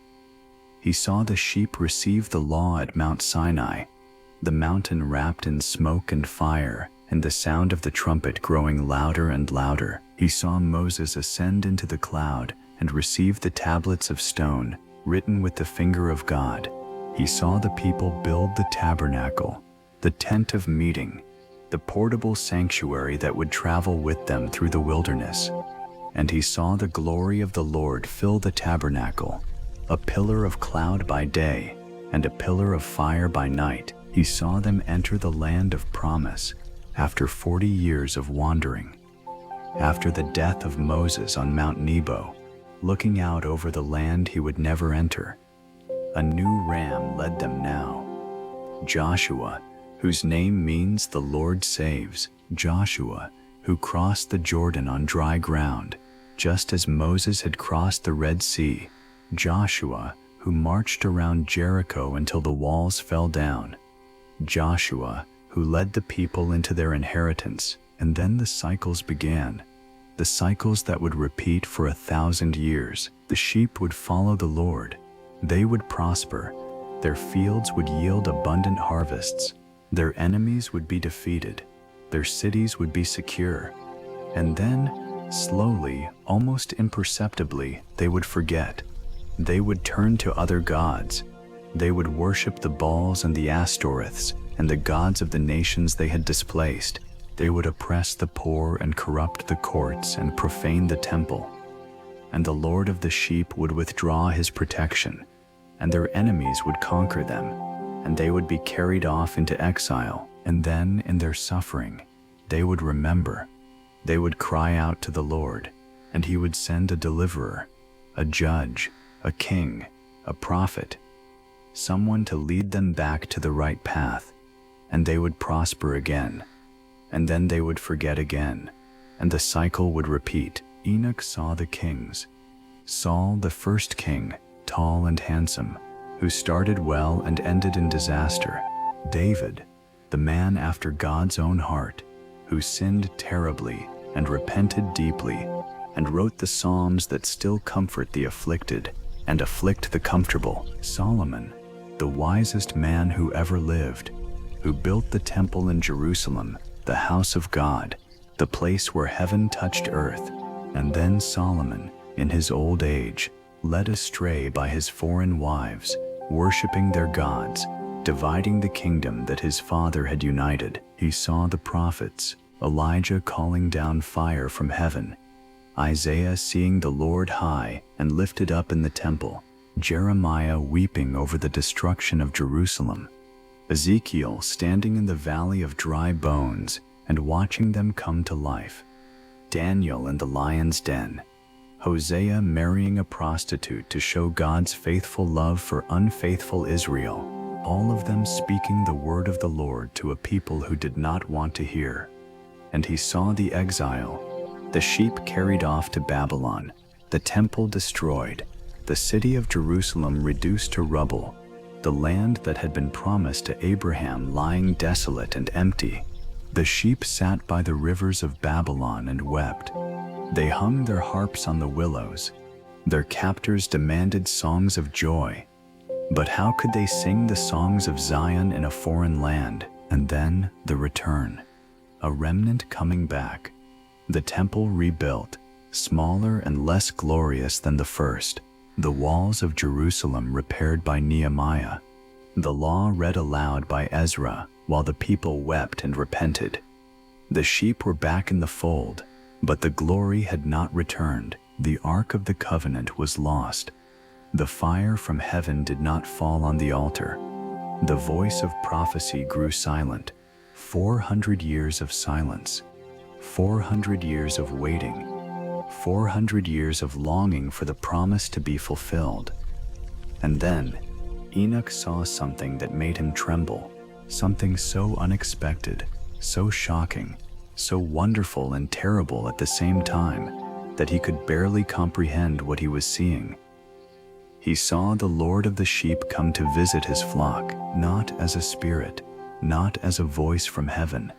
He saw the sheep receive the law at Mount Sinai, the mountain wrapped in smoke and fire, and the sound of the trumpet growing louder and louder. He saw Moses ascend into the cloud and receive the tablets of stone, written with the finger of God. He saw the people build the tabernacle, the tent of meeting, the portable sanctuary that would travel with them through the wilderness. And he saw the glory of the Lord fill the tabernacle, a pillar of cloud by day and a pillar of fire by night. He saw them enter the land of promise after 40 years of wandering. After the death of Moses on Mount Nebo, looking out over the land he would never enter, a new ram led them now. Joshua, whose name means the Lord saves. Joshua, who crossed the Jordan on dry ground, just as Moses had crossed the Red Sea. Joshua, who marched around Jericho until the walls fell down. Joshua, who led the people into their inheritance. And then the cycles began, the cycles that would repeat for 1,000 years. The sheep would follow the Lord. They would prosper. Their fields would yield abundant harvests. Their enemies would be defeated. Their cities would be secure. And then, slowly, almost imperceptibly, they would forget. They would turn to other gods. They would worship the Baals and the Astoreths and the gods of the nations they had displaced. They would oppress the poor and corrupt the courts and profane the temple. And the Lord of the sheep would withdraw his protection, and their enemies would conquer them, and they would be carried off into exile. And then, in their suffering, they would remember. They would cry out to the Lord, and he would send a deliverer, a judge, a king, a prophet, someone to lead them back to the right path, and they would prosper again. and then they would forget again, and the cycle would repeat. Enoch saw the kings. Saul, the first king, tall and handsome, who started well and ended in disaster. David, the man after God's own heart, who sinned terribly and repented deeply, and wrote the Psalms that still comfort the afflicted and afflict the comfortable. Solomon, the wisest man who ever lived, who built the temple in Jerusalem, the house of God, the place where heaven touched earth. And then Solomon, in his old age, led astray by his foreign wives, worshiping their gods, dividing the kingdom that his father had united. He saw the prophets, Elijah calling down fire from heaven, Isaiah seeing the Lord high and lifted up in the temple, Jeremiah weeping over the destruction of Jerusalem, Ezekiel standing in the valley of dry bones and watching them come to life, Daniel in the lion's den, Hosea marrying a prostitute to show God's faithful love for unfaithful Israel, all of them speaking the word of the Lord to a people who did not want to hear. And he saw the exile, the sheep carried off to Babylon, the temple destroyed, the city of Jerusalem reduced to rubble, the land that had been promised to Abraham lying desolate and empty. The sheep sat by the rivers of Babylon and wept. They hung their harps on the willows. Their captors demanded songs of joy. But how could they sing the songs of Zion in a foreign land? And then the return, a remnant coming back, the temple rebuilt, smaller and less glorious than the first, the walls of Jerusalem repaired by Nehemiah, the law read aloud by Ezra while the people wept and repented. The sheep were back in the fold, but the glory had not returned. The Ark of the Covenant was lost. The fire from heaven did not fall on the altar. The voice of prophecy grew silent. 400 years of silence. 400 years of waiting. 400 years of longing for the promise to be fulfilled. And then, Enoch saw something that made him tremble, something so unexpected, so shocking, so wonderful and terrible at the same time, that he could barely comprehend what he was seeing. He saw the Lord of the sheep come to visit his flock, not as a spirit, not as a voice from heaven,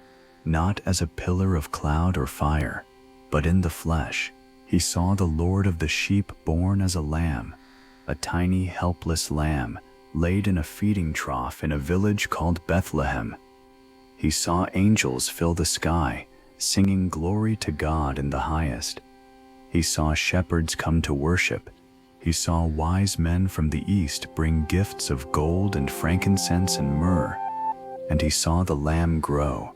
not as a pillar of cloud or fire, but in the flesh. He saw the Lord of the sheep born as a lamb, a tiny helpless lamb, laid in a feeding trough in a village called Bethlehem. He saw angels fill the sky, singing glory to God in the highest. He saw shepherds come to worship. He saw wise men from the east bring gifts of gold and frankincense and myrrh. And he saw the Lamb grow.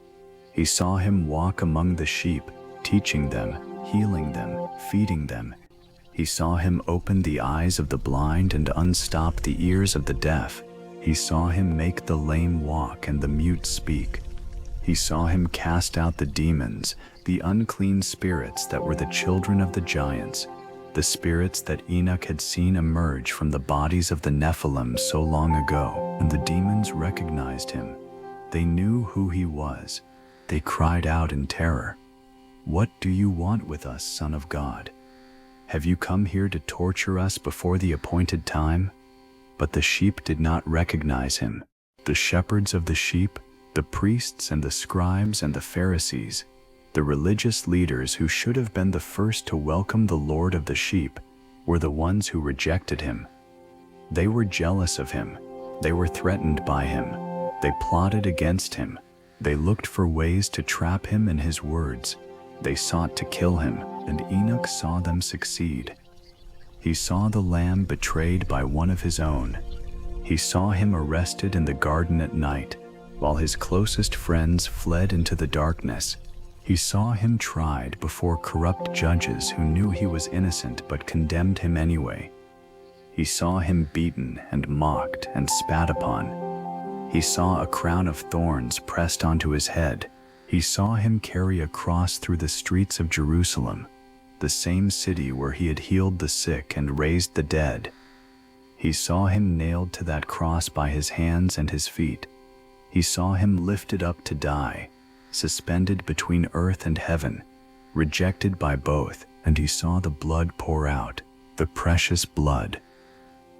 He saw him walk among the sheep, teaching them, healing them, feeding them. He saw him open the eyes of the blind and unstop the ears of the deaf. He saw him make the lame walk and the mute speak. He saw him cast out the demons, the unclean spirits that were the children of the giants, the spirits that Enoch had seen emerge from the bodies of the Nephilim so long ago. And the demons recognized him. They knew who he was. They cried out in terror, "What do you want with us, Son of God? Have you come here to torture us before the appointed time?" But the sheep did not recognize him. The shepherds of the sheep, the priests and the scribes and the Pharisees, the religious leaders who should have been the first to welcome the Lord of the sheep, were the ones who rejected him. They were jealous of him. They were threatened by him. They plotted against him. They looked for ways to trap him in his words. They sought to kill him, and Enoch saw them succeed. He saw the Lamb betrayed by one of his own. He saw him arrested in the garden at night, while his closest friends fled into the darkness. He saw him tried before corrupt judges who knew he was innocent but condemned him anyway. He saw him beaten and mocked and spat upon. He saw a crown of thorns pressed onto his head. He saw him carry a cross through the streets of Jerusalem, the same city where he had healed the sick and raised the dead. He saw him nailed to that cross by his hands and his feet. He saw him lifted up to die. suspended between earth and heaven, rejected by both, and he saw the blood pour out, the precious blood,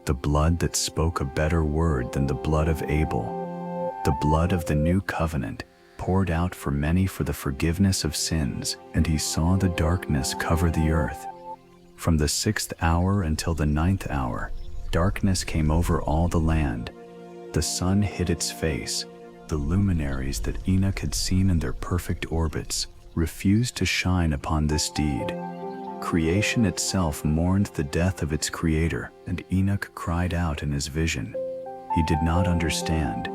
the blood that spoke a better word than the blood of Abel, the blood of the new covenant, poured out for many for the forgiveness of sins, and he saw the darkness cover the earth. From the 6th hour until the 9th hour, darkness came over all the land. The sun hid its face. The luminaries that Enoch had seen in their perfect orbits refused to shine upon this deed. Creation itself mourned the death of its creator, and Enoch cried out in his vision. He did not understand.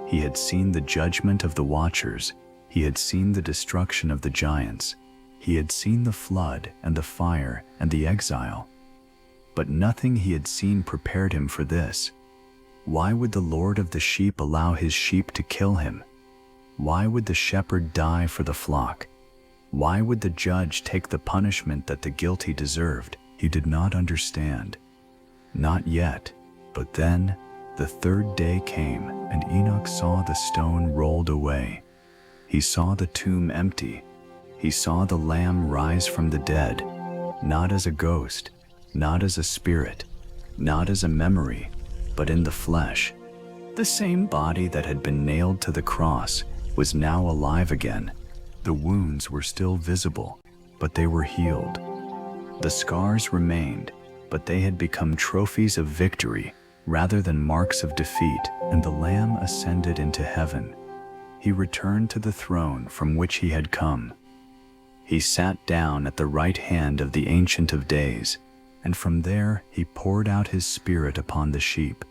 He had seen the judgment of the watchers. He had seen the destruction of the giants. He had seen the flood and the fire and the exile. But nothing he had seen prepared him for this. Why would the Lord of the sheep allow his sheep to kill him? Why would the shepherd die for the flock? Why would the judge take the punishment that the guilty deserved? He did not understand. Not yet, but then the 3rd day came, and Enoch saw the stone rolled away. He saw the tomb empty. He saw the Lamb rise from the dead, not as a ghost, not as a spirit, not as a memory, but in the flesh. The same body that had been nailed to the cross was now alive again. The wounds were still visible, but they were healed. The scars remained, but they had become trophies of victory rather than marks of defeat, and the Lamb ascended into heaven. He returned to the throne from which he had come. He sat down at the right hand of the Ancient of Days, and from there he poured out his Spirit upon the sheep,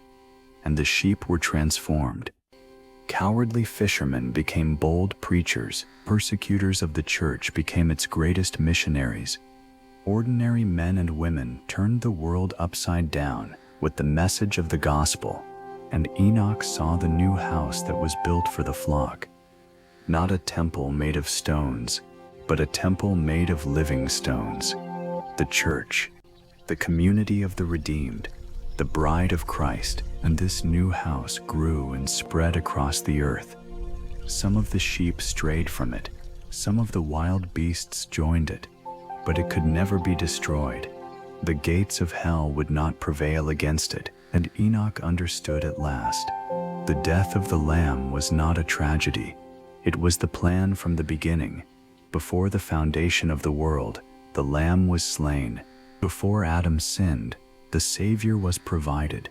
and the sheep were transformed. Cowardly fishermen became bold preachers. Persecutors of the church became its greatest missionaries. Ordinary men and women turned the world upside down with the message of the gospel, and Enoch saw the new house that was built for the flock. Not a temple made of stones, but a temple made of living stones. The church, the community of the redeemed, the bride of Christ, and this new house grew and spread across the earth. Some of the sheep strayed from it, some of the wild beasts joined it, but it could never be destroyed. The gates of hell would not prevail against it, and Enoch understood at last. The death of the Lamb was not a tragedy. It was the plan from the beginning. Before the foundation of the world, the Lamb was slain. Before Adam sinned, the Savior was provided.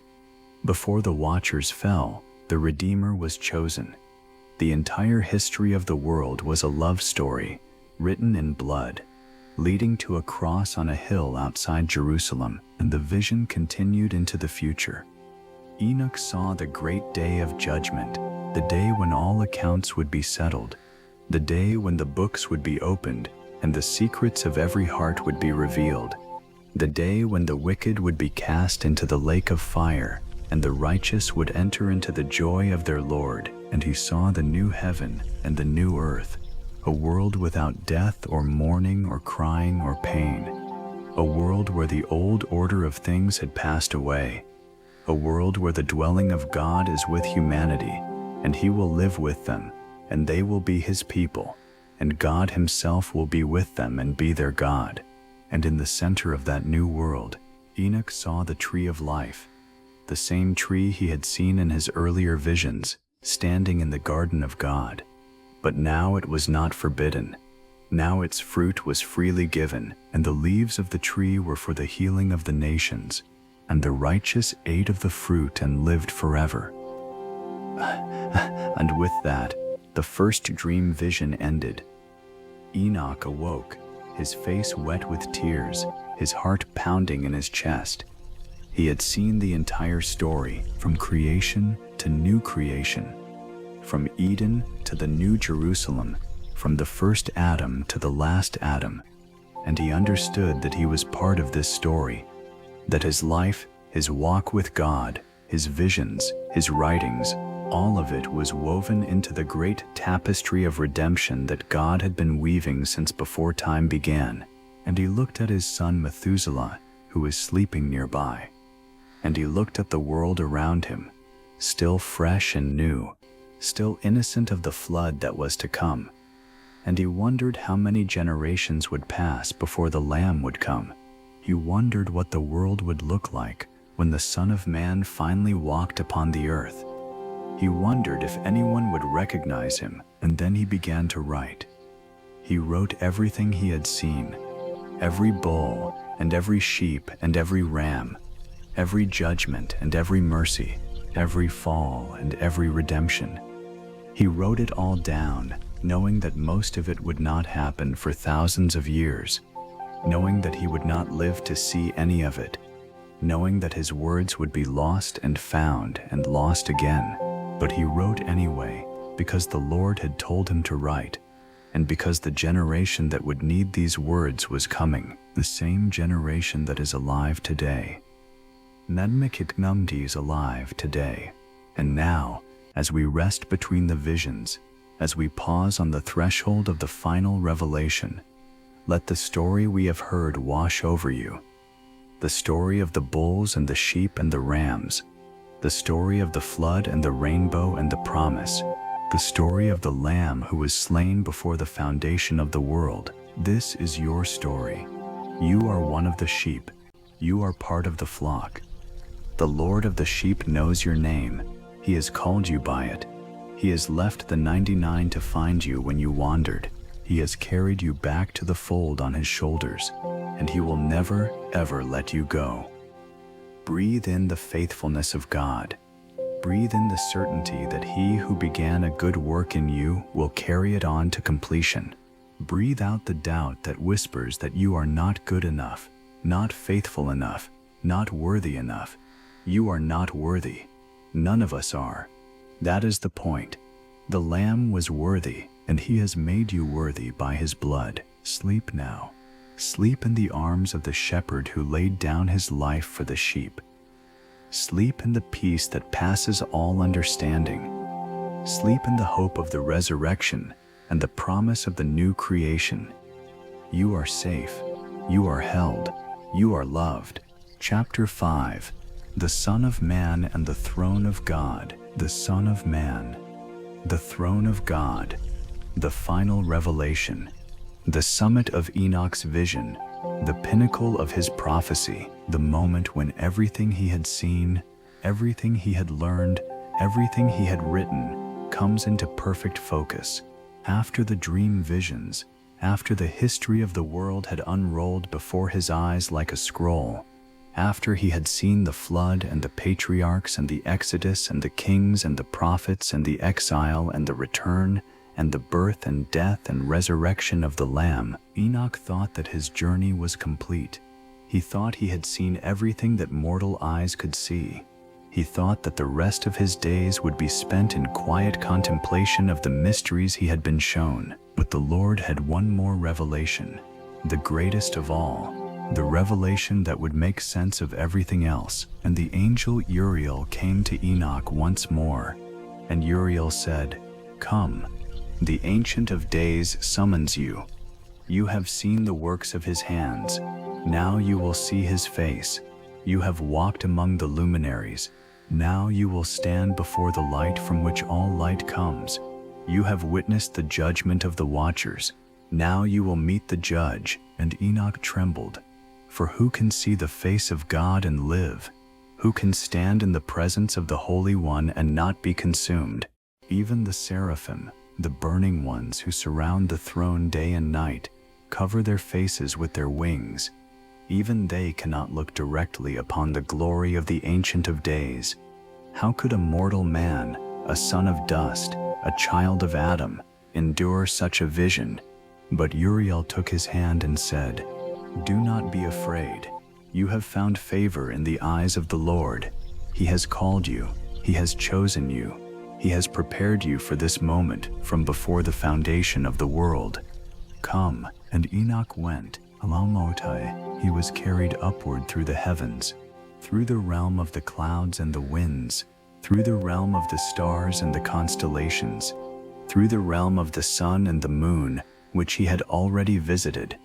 Before the watchers fell, the Redeemer was chosen. The entire history of the world was a love story, written in blood, leading to a cross on a hill outside Jerusalem, and the vision continued into the future. Enoch saw the great day of judgment, the day when all accounts would be settled, the day when the books would be opened and the secrets of every heart would be revealed, the day when the wicked would be cast into the lake of fire and the righteous would enter into the joy of their Lord. And he saw the new heaven and the new earth, a world without death or mourning or crying or pain, a world where the old order of things had passed away, a world where the dwelling of God is with humanity, and he will live with them, and they will be his people, and God himself will be with them and be their God. And in the center of that new world, Enoch saw the tree of life, the same tree he had seen in his earlier visions, standing in the garden of God. But now it was not forbidden. Now its fruit was freely given, and the leaves of the tree were for the healing of the nations. And the righteous ate of the fruit and lived forever. And with that, the first dream vision ended. Enoch awoke, his face wet with tears, his heart pounding in his chest. He had seen the entire story, from creation to new creation, from Eden to the New Jerusalem, from the first Adam to the last Adam, and he understood that he was part of this story, that his life, his walk with God, his visions, his writings, all of it was woven into the great tapestry of redemption that God had been weaving since before time began. And he looked at his son Methuselah, who was sleeping nearby, and he looked at the world around him, still fresh and new, still innocent of the flood that was to come. and he wondered how many generations would pass before the Lamb would come. He wondered what the world would look like when the Son of Man finally walked upon the earth. He wondered if anyone would recognize him, and then he began to write. He wrote everything he had seen, every bull and every sheep and every ram, every judgment and every mercy, every fall and every redemption. He wrote it all down, knowing that most of it would not happen for thousands of years, knowing that he would not live to see any of it, knowing that his words would be lost and found and lost again. But he wrote anyway, because the Lord had told him to write, and because the generation that would need these words was coming, the same generation that is alive today. Nadmikitnumdi is alive today, and now, as we rest between the visions, as we pause on the threshold of the final revelation, let the story we have heard wash over you. The story of the bulls and the sheep and the rams, the story of the flood and the rainbow and the promise, the story of the Lamb who was slain before the foundation of the world. This is your story. You are one of the sheep. You are part of the flock. The Lord of the sheep knows your name. He has called you by it. He has left the 99 to find you when you wandered. He has carried you back to the fold on his shoulders, and he will never, ever let you go. Breathe in the faithfulness of God. Breathe in the certainty that he who began a good work in you will carry it on to completion. Breathe out the doubt that whispers that you are not good enough, not faithful enough, not worthy enough. You are not worthy. None of us are. That is the point. The Lamb was worthy, and he has made you worthy by his blood. Sleep now. Sleep in the arms of the shepherd who laid down his life for the sheep. Sleep in the peace that passes all understanding. Sleep in the hope of the resurrection and the promise of the new creation. You are safe. You are held. You are loved. Chapter 5. The Son of Man and the Throne of God. The Son of Man. The Throne of God. The final revelation. The summit of Enoch's vision, the pinnacle of his prophecy, the moment when everything he had seen, everything he had learned, everything he had written, comes into perfect focus. After the dream visions, after the history of the world had unrolled before his eyes like a scroll, after he had seen the flood and the patriarchs and the exodus and the kings and the prophets and the exile and the return, and the birth and death and resurrection of the Lamb, Enoch thought that his journey was complete. He thought he had seen everything that mortal eyes could see. He thought that the rest of his days would be spent in quiet contemplation of the mysteries he had been shown. But the Lord had one more revelation, the greatest of all, the revelation that would make sense of everything else. And the angel Uriel came to Enoch once more, and Uriel said, "Come. The Ancient of Days summons you. You have seen the works of his hands. Now you will see his face. You have walked among the luminaries. Now you will stand before the light from which all light comes. You have witnessed the judgment of the watchers. Now you will meet the judge." And Enoch trembled. For who can see the face of God and live? Who can stand in the presence of the Holy One and not be consumed? Even the seraphim, the burning ones who surround the throne day and night, cover their faces with their wings. Even they cannot look directly upon the glory of the Ancient of Days. How could a mortal man, a son of dust, a child of Adam, endure such a vision? But Uriel took his hand and said, "Do not be afraid. You have found favor in the eyes of the Lord. He has called you. He has chosen you. He has prepared you for this moment from before the foundation of the world. Come." And Enoch went. Alalmotai, he was carried upward through the heavens, through the realm of the clouds and the winds, through the realm of the stars and the constellations, through the realm of the sun and the moon, which he had already visited.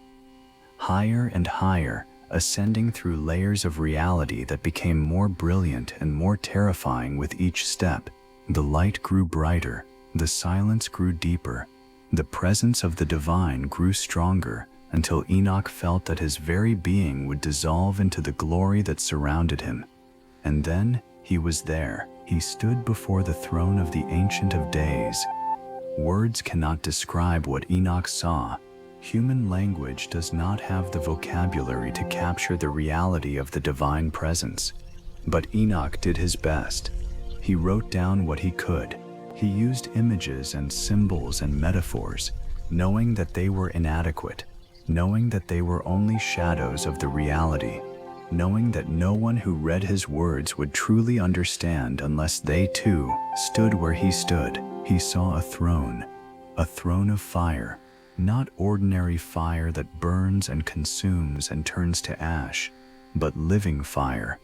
Higher and higher, ascending through layers of reality that became more brilliant and more terrifying with each step. The light grew brighter, the silence grew deeper, The presence of the divine grew stronger until Enoch felt that his very being would dissolve into the glory that surrounded him. And then he was there. He stood before the throne of the Ancient of Days. Words cannot describe what Enoch saw. Human language does not have the vocabulary to capture the reality of the divine presence. But Enoch did his best. He wrote down what he could. He used images and symbols and metaphors, knowing that they were inadequate, knowing that they were only shadows of the reality, knowing that no one who read his words would truly understand unless they too stood where he stood. He saw a throne of fire, not ordinary fire that burns and consumes and turns to ash, but living fire,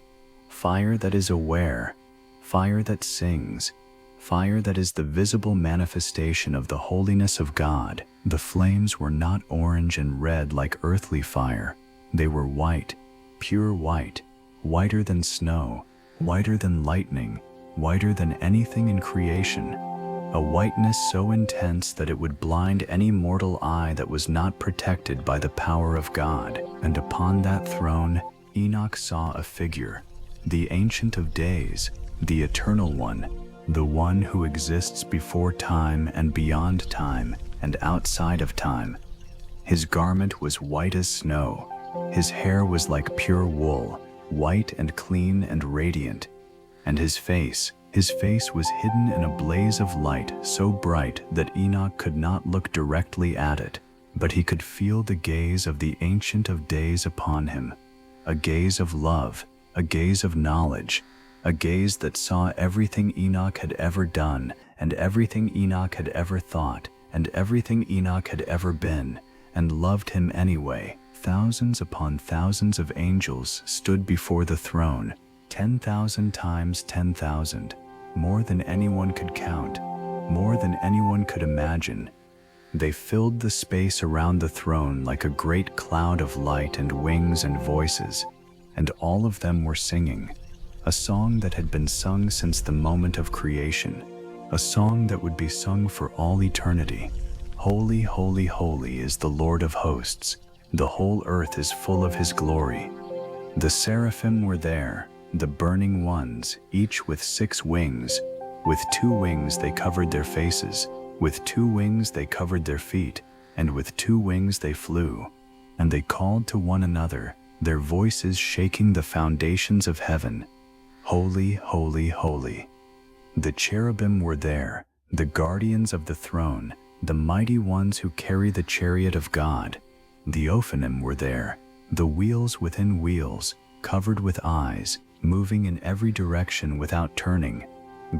fire that is aware, fire that sings, fire that is the visible manifestation of the holiness of God. The flames were not orange and red like earthly fire. They were white, pure white, whiter than snow, whiter than lightning, whiter than anything in creation. A whiteness so intense that it would blind any mortal eye that was not protected by the power of God. And upon that throne, Enoch saw a figure, the Ancient of Days, the Eternal One, the one who exists before time and beyond time and outside of time. His garment was white as snow. His hair was like pure wool, white and clean and radiant. And his face was hidden in a blaze of light so bright that Enoch could not look directly at it, but he could feel the gaze of the Ancient of Days upon him, a gaze of love, a gaze of knowledge, a gaze that saw everything Enoch had ever done and everything Enoch had ever thought and everything Enoch had ever been, and loved him anyway. Thousands upon thousands of angels stood before the throne, 10,000 times 10,000, more than anyone could count, more than anyone could imagine. They filled the space around the throne like a great cloud of light and wings and voices, and all of them were singing, a song that had been sung since the moment of creation, a song that would be sung for all eternity. Holy, holy, holy is the Lord of hosts. The whole earth is full of his glory. The seraphim were there, the burning ones, each with 6 wings. With 2 wings they covered their faces, with 2 wings they covered their feet, and with 2 wings they flew. And they called to one another, their voices shaking the foundations of heaven. Holy, holy, holy. The cherubim were there, the guardians of the throne, the mighty ones who carry the chariot of God. The Ophanim were there, the wheels within wheels, covered with eyes, moving in every direction without turning,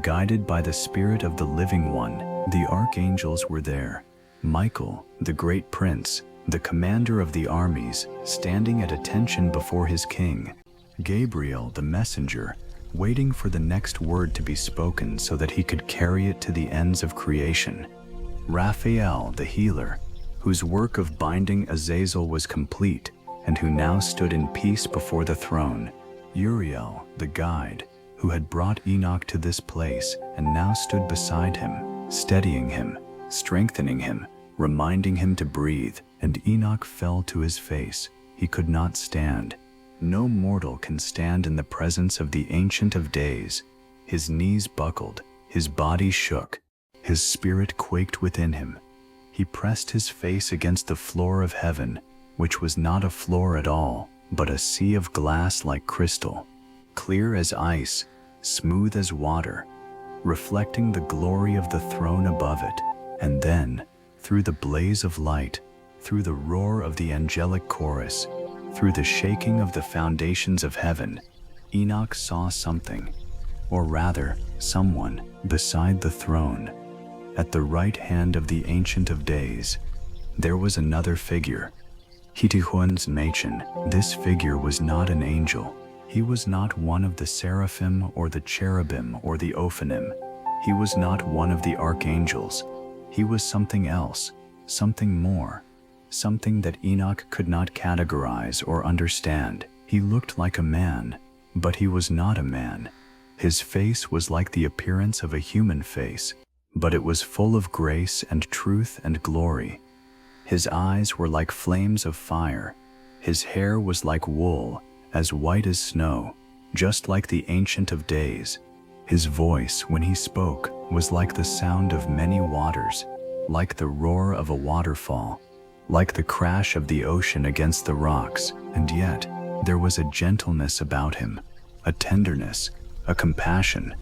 guided by the Spirit of the Living One. The archangels were there, Michael, the great prince, the commander of the armies, standing at attention before his king. Gabriel, the messenger, waiting for the next word to be spoken so that he could carry it to the ends of creation. Raphael, the healer, whose work of binding Azazel was complete, and who now stood in peace before the throne. Uriel, the guide, who had brought Enoch to this place and now stood beside him, steadying him, strengthening him, reminding him to breathe. And Enoch fell to his face. He could not stand. No mortal can stand in the presence of the Ancient of Days. His knees buckled, his body shook, his spirit quaked within him. He pressed his face against the floor of heaven, which was not a floor at all, but a sea of glass like crystal, clear as ice, smooth as water, reflecting the glory of the throne above it. And then, through the blaze of light, through the roar of the angelic chorus, through the shaking of the foundations of heaven, Enoch saw something, or rather, someone, beside the throne. At the right hand of the Ancient of Days, there was another figure, Hitihuan's Machen. This figure was not an angel. He was not one of the seraphim or the cherubim or the Ophanim. He was not one of the archangels. He was something else, something more, something that Enoch could not categorize or understand. He looked like a man, but he was not a man. His face was like the appearance of a human face, but it was full of grace and truth and glory. His eyes were like flames of fire. His hair was like wool, as white as snow, just like the Ancient of Days. His voice, when he spoke, was like the sound of many waters, like the roar of a waterfall, like the crash of the ocean against the rocks. And yet, there was a gentleness about him, a tenderness, a compassion.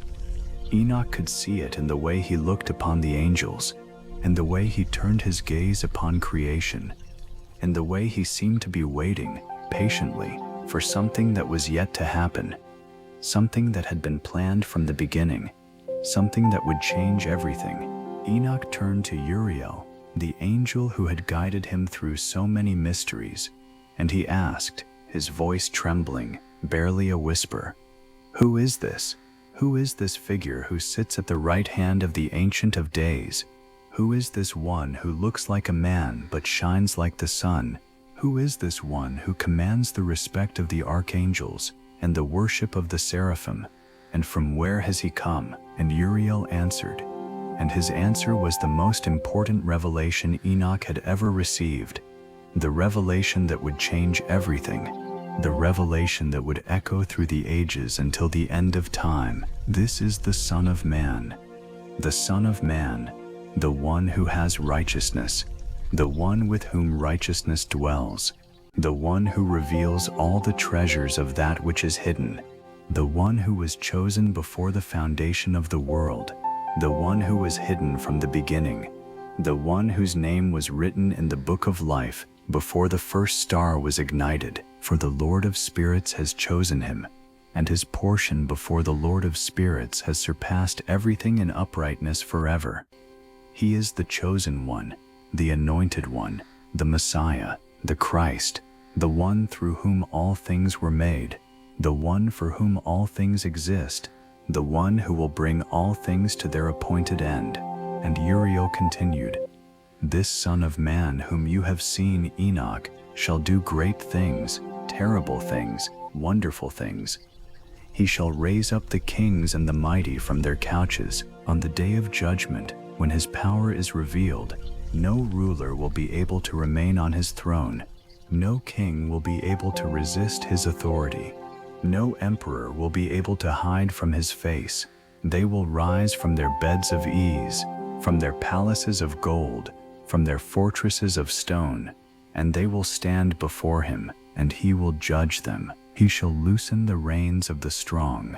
Enoch could see it in the way he looked upon the angels, in the way he turned his gaze upon creation, in the way he seemed to be waiting patiently for something that was yet to happen, something that had been planned from the beginning, something that would change everything. Enoch turned to Uriel, the angel who had guided him through so many mysteries, and he asked, his voice trembling, barely a whisper, "Who is this? Who is this figure who sits at the right hand of the Ancient of Days? Who is this one who looks like a man but shines like the sun? Who is this one who commands the respect of the archangels and the worship of the seraphim? And from where has he come?" And Uriel answered, and his answer was the most important revelation Enoch had ever received, the revelation that would change everything, the revelation that would echo through the ages until the end of time. This is the Son of Man, the Son of Man, the one who has righteousness, the one with whom righteousness dwells, the one who reveals all the treasures of that which is hidden, the one who was chosen before the foundation of the world, the one who was hidden from the beginning, the one whose name was written in the book of life before the first star was ignited. For the Lord of Spirits has chosen him, and his portion before the Lord of Spirits has surpassed everything in uprightness forever. He is the chosen one, the anointed one, the Messiah, the Christ, the one through whom all things were made, the one for whom all things exist, the one who will bring all things to their appointed end. And Uriel continued, "This Son of Man whom you have seen, Enoch, shall do great things, terrible things, wonderful things. He shall raise up the kings and the mighty from their couches. On the day of judgment, when his power is revealed, no ruler will be able to remain on his throne. No king will be able to resist his authority. No emperor will be able to hide from his face. They will rise from their beds of ease, from their palaces of gold, from their fortresses of stone, and they will stand before him, and he will judge them. He shall loosen the reins of the strong,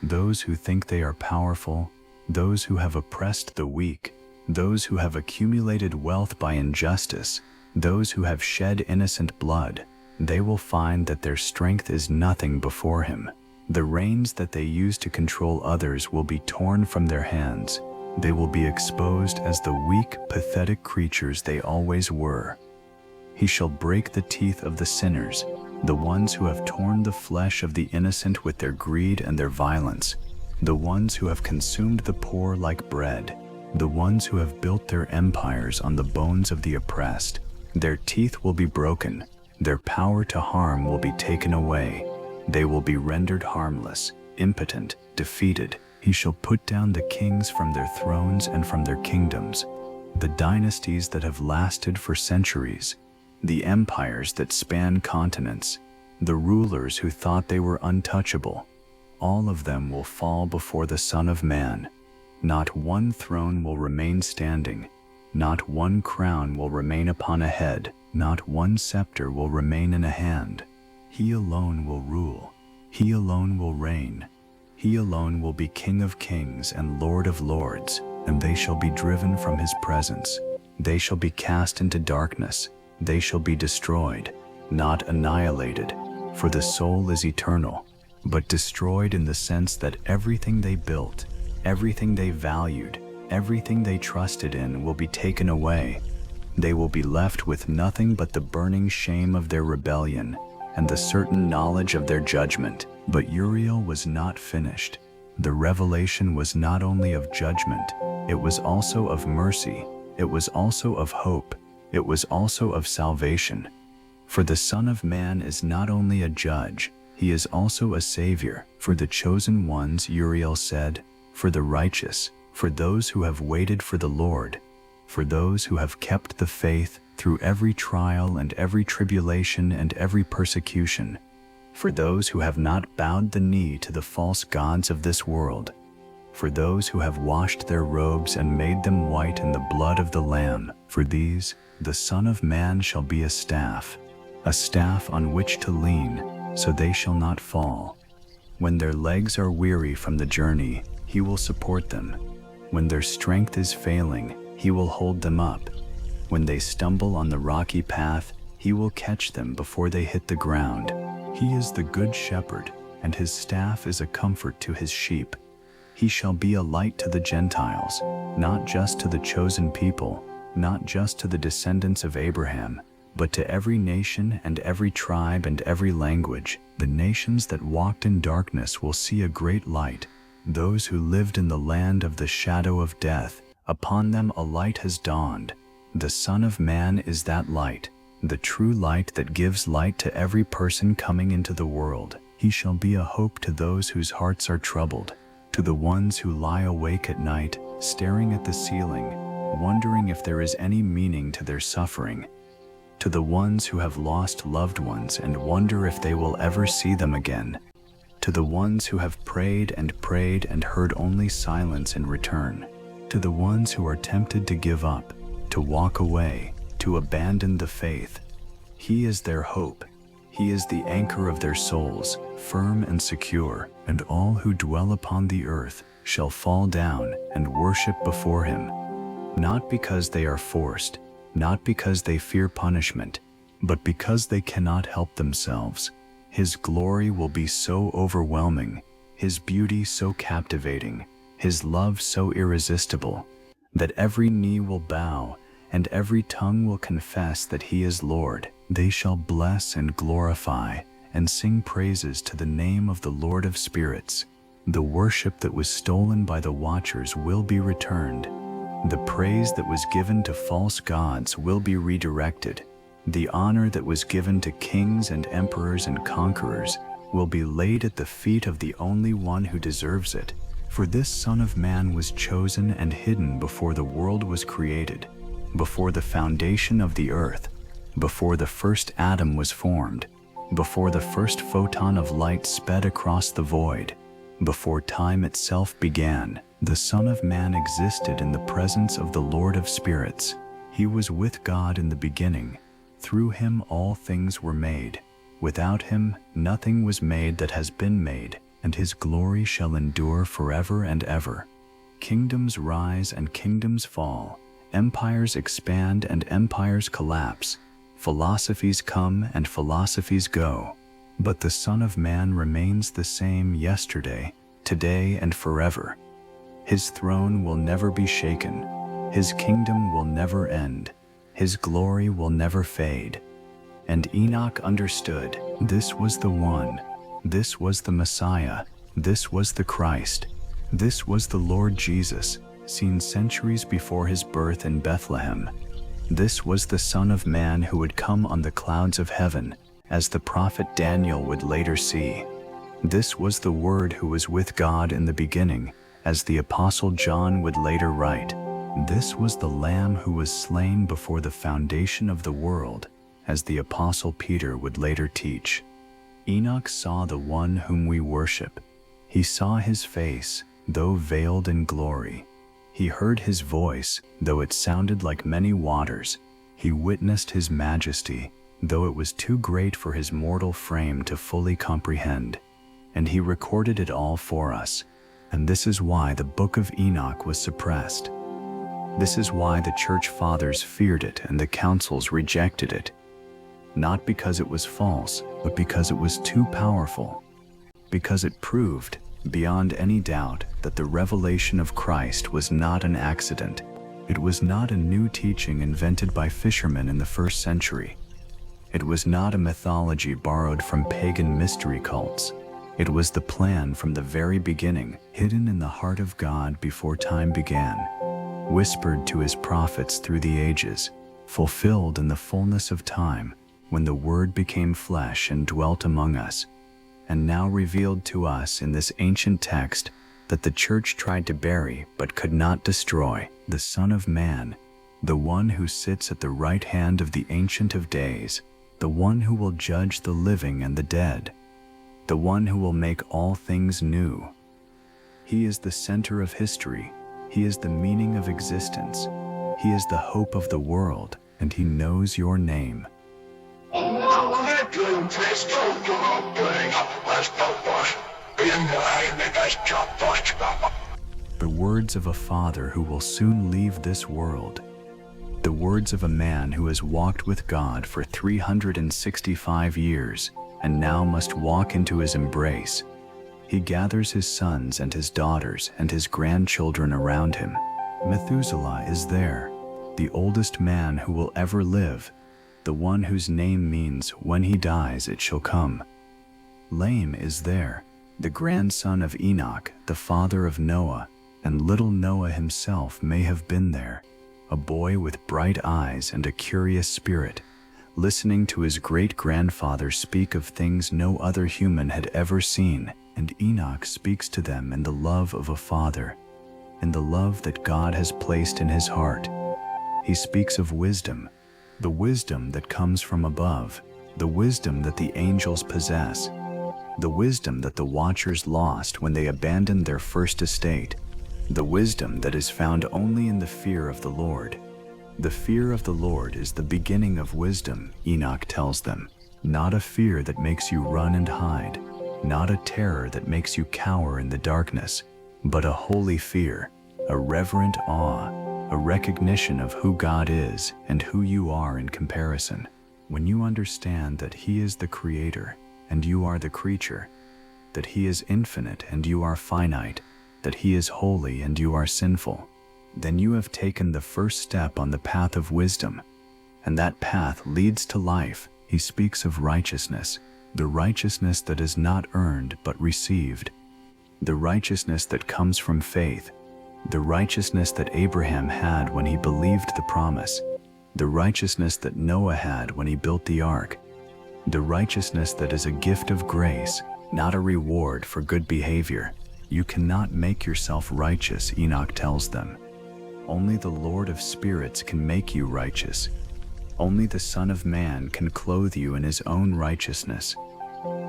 those who think they are powerful, those who have oppressed the weak, those who have accumulated wealth by injustice, those who have shed innocent blood. They will find that their strength is nothing before him. The reins that they use to control others will be torn from their hands. They will be exposed as the weak, pathetic creatures they always were. He shall break the teeth of the sinners, the ones who have torn the flesh of the innocent with their greed and their violence, the ones who have consumed the poor like bread, the ones who have built their empires on the bones of the oppressed. Their teeth will be broken, their power to harm will be taken away. They will be rendered harmless, impotent, defeated. He shall put down the kings from their thrones and from their kingdoms, the dynasties that have lasted for centuries, the empires that span continents, the rulers who thought they were untouchable. All of them will fall before the Son of Man. Not one throne will remain standing, not one crown will remain upon a head, not one scepter will remain in a hand. He alone will rule, he alone will reign. He alone will be King of kings and Lord of lords, and they shall be driven from his presence. They shall be cast into darkness. They shall be destroyed, not annihilated, for the soul is eternal, but destroyed in the sense that everything they built, everything they valued, everything they trusted in will be taken away. They will be left with nothing but the burning shame of their rebellion and the certain knowledge of their judgment. But Uriel was not finished. The revelation was not only of judgment, it was also of mercy, it was also of hope, it was also of salvation. For the Son of Man is not only a judge, he is also a savior. For the chosen ones, Uriel said, for the righteous, for those who have waited for the Lord, for those who have kept the faith through every trial and every tribulation and every persecution, for those who have not bowed the knee to the false gods of this world, for those who have washed their robes and made them white in the blood of the Lamb. For these, the Son of Man shall be a staff on which to lean, so they shall not fall. When their legs are weary from the journey, he will support them. When their strength is failing, he will hold them up. When they stumble on the rocky path, he will catch them before they hit the ground. He is the good shepherd, and his staff is a comfort to his sheep. He shall be a light to the Gentiles, not just to the chosen people, not just to the descendants of Abraham, but to every nation and every tribe and every language. The nations that walked in darkness will see a great light. Those who lived in the land of the shadow of death, upon them a light has dawned. The Son of Man is that light, the true light that gives light to every person coming into the world. He shall be a hope to those whose hearts are troubled, to the ones who lie awake at night, staring at the ceiling, wondering if there is any meaning to their suffering, to the ones who have lost loved ones and wonder if they will ever see them again, to the ones who have prayed and heard only silence in return, to the ones who are tempted to give up, to walk away, to abandon the faith. He is their hope. He is the anchor of their souls, firm and secure, and all who dwell upon the earth shall fall down and worship before him, not because they are forced, not because they fear punishment, but because they cannot help themselves. His glory will be so overwhelming, his beauty so captivating, his love so irresistible, that every knee will bow and every tongue will confess that he is Lord. They shall bless and glorify and sing praises to the name of the Lord of spirits. The worship that was stolen by the watchers will be returned. The praise that was given to false gods will be redirected. The honor that was given to kings and emperors and conquerors will be laid at the feet of the only one who deserves it. For this Son of Man was chosen and hidden before the world was created, before the foundation of the earth, before the first atom was formed, before the first photon of light sped across the void, before time itself began. The Son of Man existed in the presence of the Lord of spirits. He was with God in the beginning. Through him all things were made. Without him nothing was made that has been made, and his glory shall endure forever and ever. Kingdoms rise and kingdoms fall. Empires expand and empires collapse. Philosophies come and philosophies go. But the Son of Man remains the same yesterday, today, and forever. His throne will never be shaken. His kingdom will never end. His glory will never fade. And Enoch understood, this was the one. This was the Messiah. This was the Christ. This was the Lord Jesus, seen centuries before his birth in Bethlehem. This was the Son of Man who would come on the clouds of heaven, as the prophet Daniel would later see. This was the Word who was with God in the beginning, as the Apostle John would later write. This was the Lamb who was slain before the foundation of the world, as the Apostle Peter would later teach. Enoch saw the one whom we worship. He saw his face, though veiled in glory. He heard his voice, though it sounded like many waters. He witnessed his majesty, though it was too great for his mortal frame to fully comprehend. And he recorded it all for us. And this is why the book of Enoch was suppressed. This is why the church fathers feared it and the councils rejected it. Not because it was false, but because it was too powerful. Because it proved, beyond any doubt, that the revelation of Christ was not an accident. It was not a new teaching invented by fishermen in the first century. It was not a mythology borrowed from pagan mystery cults. It was the plan from the very beginning, hidden in the heart of God before time began, whispered to his prophets through the ages, fulfilled in the fullness of time, when the Word became flesh and dwelt among us, and now revealed to us in this ancient text that the church tried to bury but could not destroy, the Son of Man, the one who sits at the right hand of the Ancient of Days, the one who will judge the living and the dead, the one who will make all things new. He is the center of history. He is the meaning of existence. He is the hope of the world, and he knows your name. The words of a father who will soon leave this world. The words of a man who has walked with God for 365 years and now must walk into his embrace. He gathers his sons and his daughters and his grandchildren around him. Methuselah is there, the oldest man who will ever live, the one whose name means when he dies it shall come. Lamech is there, the grandson of Enoch, the father of Noah, and little Noah himself may have been there, a boy with bright eyes and a curious spirit, listening to his great-grandfather speak of things no other human had ever seen, and Enoch speaks to them in the love of a father, in the love that God has placed in his heart. He speaks of wisdom, the wisdom that comes from above, the wisdom that the angels possess, the wisdom that the watchers lost when they abandoned their first estate, the wisdom that is found only in the fear of the Lord. The fear of the Lord is the beginning of wisdom, Enoch tells them, not a fear that makes you run and hide, not a terror that makes you cower in the darkness, but a holy fear, a reverent awe, a recognition of who God is and who you are in comparison. When you understand that He is the Creator and you are the creature, that He is infinite and you are finite, that He is holy and you are sinful, then you have taken the first step on the path of wisdom, and that path leads to life. He speaks of righteousness, the righteousness that is not earned but received, the righteousness that comes from faith, the righteousness that Abraham had when he believed the promise, the righteousness that Noah had when he built the ark, the righteousness that is a gift of grace, not a reward for good behavior. You cannot make yourself righteous, Enoch tells them. Only the Lord of spirits can make you righteous. Only the Son of Man can clothe you in His own righteousness.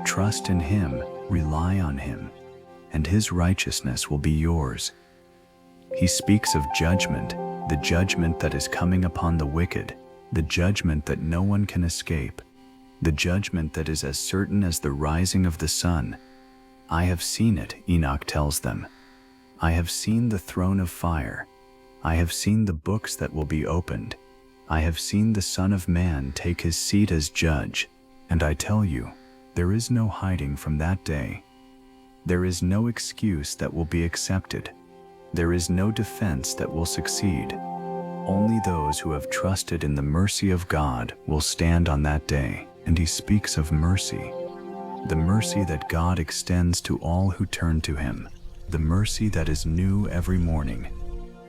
Trust in Him, rely on Him, and His righteousness will be yours. He speaks of judgment, the judgment that is coming upon the wicked, the judgment that no one can escape, the judgment that is as certain as the rising of the sun. I have seen it, Enoch tells them. I have seen the throne of fire. I have seen the books that will be opened. I have seen the Son of Man take his seat as judge, and I tell you, there is no hiding from that day. There is no excuse that will be accepted. There is no defense that will succeed. Only those who have trusted in the mercy of God will stand on that day. And he speaks of mercy, the mercy that God extends to all who turn to Him, the mercy that is new every morning,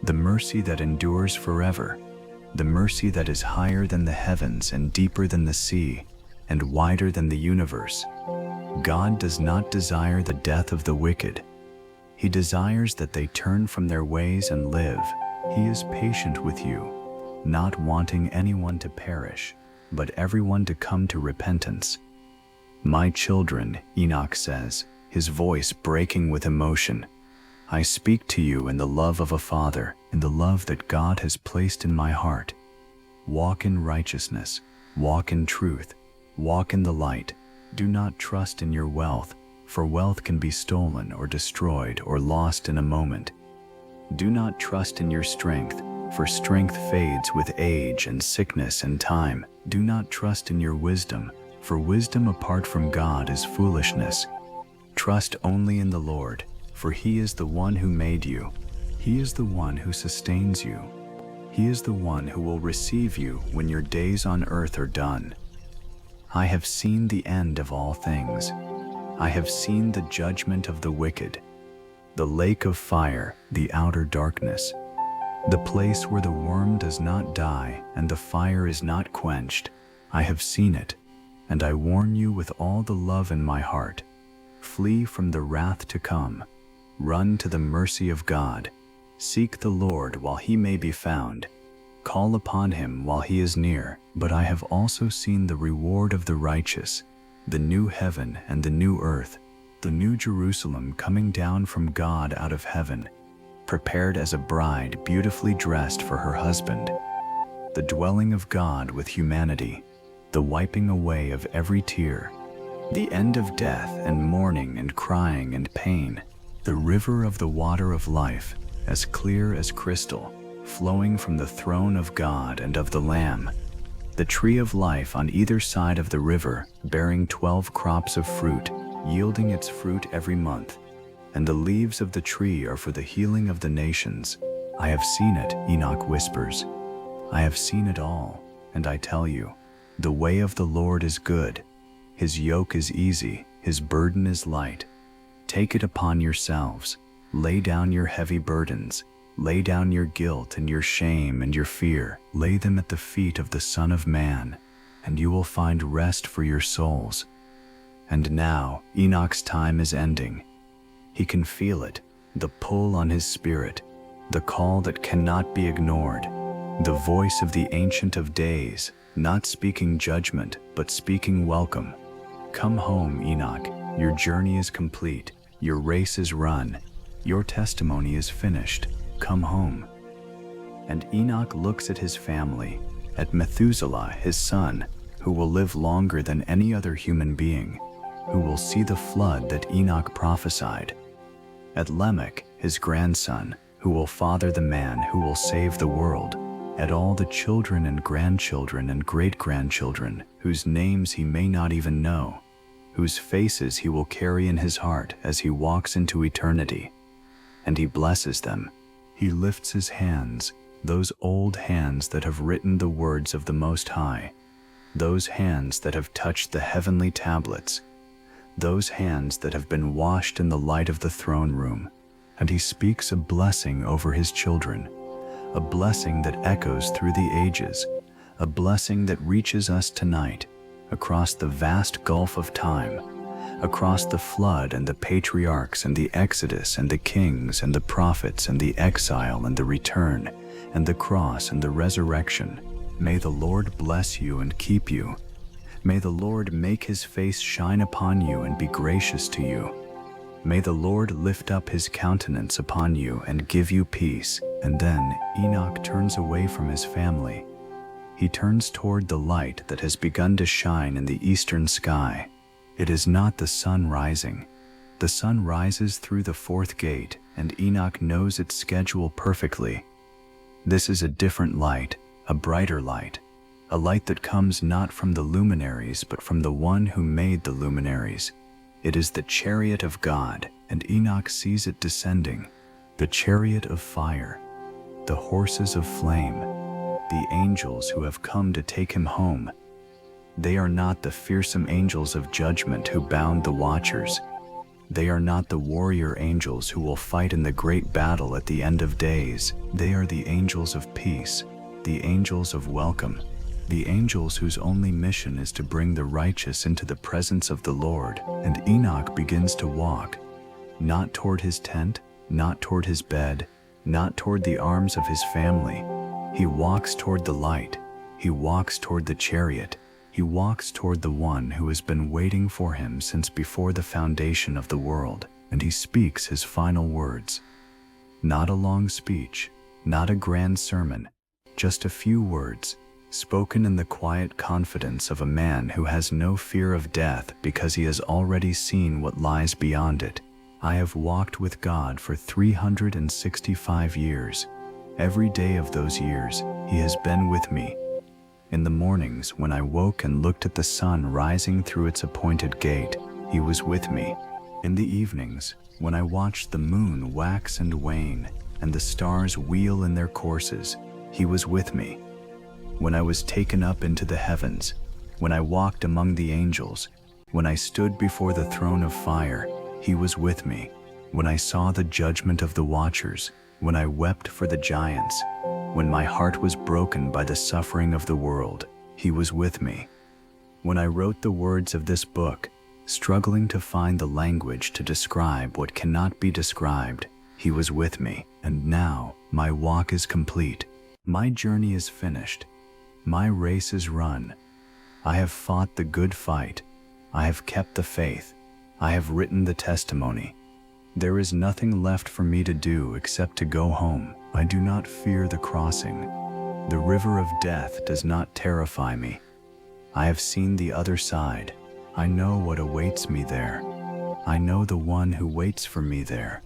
the mercy that endures forever, the mercy that is higher than the heavens and deeper than the sea and wider than the universe. God does not desire the death of the wicked. He desires that they turn from their ways and live. He is patient with you, not wanting anyone to perish, but everyone to come to repentance. My children, Enoch says, his voice breaking with emotion, I speak to you in the love of a father, in the love that God has placed in my heart. Walk in righteousness, walk in truth, walk in the light. Do not trust in your wealth, for wealth can be stolen or destroyed or lost in a moment. Do not trust in your strength, for strength fades with age and sickness and time. Do not trust in your wisdom, for wisdom apart from God is foolishness. Trust only in the Lord, for He is the one who made you. He is the one who sustains you. He is the one who will receive you when your days on earth are done. I have seen the end of all things. I have seen the judgment of the wicked, the lake of fire, the outer darkness, the place where the worm does not die and the fire is not quenched. I have seen it, and I warn you with all the love in my heart. Flee from the wrath to come. Run to the mercy of God. Seek the Lord while he may be found. Call upon him while he is near. But I have also seen the reward of the righteous, the new heaven and the new earth, the new Jerusalem coming down from God out of heaven, prepared as a bride beautifully dressed for her husband. The dwelling of God with humanity, the wiping away of every tear, the end of death and mourning and crying and pain, the river of the water of life, as clear as crystal, flowing from the throne of God and of the Lamb. The tree of life on either side of the river, bearing 12 crops of fruit, yielding its fruit every month. And the leaves of the tree are for the healing of the nations. I have seen it, Enoch whispers. I have seen it all, and I tell you, the way of the Lord is good. His yoke is easy, his burden is light. Take it upon yourselves. Lay down your heavy burdens. Lay down your guilt and your shame and your fear. Lay them at the feet of the Son of Man, and you will find rest for your souls. And now, Enoch's time is ending. He can feel it, the pull on his spirit, the call that cannot be ignored, the voice of the Ancient of Days, not speaking judgment, but speaking welcome. Come home, Enoch. Your journey is complete. Your race is run. Your testimony is finished. Come home. And Enoch looks at his family, at Methuselah, his son, who will live longer than any other human being, who will see the flood that Enoch prophesied. At Lamech, his grandson, who will father the man who will save the world. At all the children and grandchildren and great-grandchildren, whose names he may not even know, whose faces he will carry in his heart as he walks into eternity. And he blesses them. He lifts his hands, those old hands that have written the words of the Most High, those hands that have touched the heavenly tablets, those hands that have been washed in the light of the throne room, and he speaks a blessing over his children, a blessing that echoes through the ages, a blessing that reaches us tonight, across the vast gulf of time, across the flood and the patriarchs and the exodus and the kings and the prophets and the exile and the return and the cross and the resurrection. May the Lord bless you and keep you. May the Lord make his face shine upon you and be gracious to you. May the Lord lift up his countenance upon you and give you peace. And then Enoch turns away from his family. He turns toward the light that has begun to shine in the eastern sky. It is not the sun rising. The sun rises through the fourth gate, and Enoch knows its schedule perfectly. This is a different light, a brighter light, a light that comes not from the luminaries but from the one who made the luminaries. It is the chariot of God, and Enoch sees it descending, the chariot of fire, the horses of flame, the angels who have come to take him home. They are not the fearsome angels of judgment who bound the watchers. They are not the warrior angels who will fight in the great battle at the end of days. They are the angels of peace, the angels of welcome, the angels whose only mission is to bring the righteous into the presence of the Lord. And Enoch begins to walk, not toward his tent, not toward his bed, not toward the arms of his family. He walks toward the light. He walks toward the chariot. He walks toward the one who has been waiting for him since before the foundation of the world, and he speaks his final words. Not a long speech, not a grand sermon, just a few words, spoken in the quiet confidence of a man who has no fear of death because he has already seen what lies beyond it. I have walked with God for 365 years. Every day of those years, he has been with me. In the mornings when I woke and looked at the sun rising through its appointed gate, he was with me. In the evenings, when I watched the moon wax and wane and the stars wheel in their courses, he was with me. When I was taken up into the heavens, when I walked among the angels, when I stood before the throne of fire, he was with me. When I saw the judgment of the watchers, when I wept for the giants, when my heart was broken by the suffering of the world, he was with me. When I wrote the words of this book, struggling to find the language to describe what cannot be described. He was with me, and now my walk is complete. My journey is finished. My race is run. I have fought the good fight. I have kept the faith. I have written the testimony. There is nothing left for me to do except to go home. I do not fear the crossing. The river of death does not terrify me. I have seen the other side. I know what awaits me there. I know the one who waits for me there.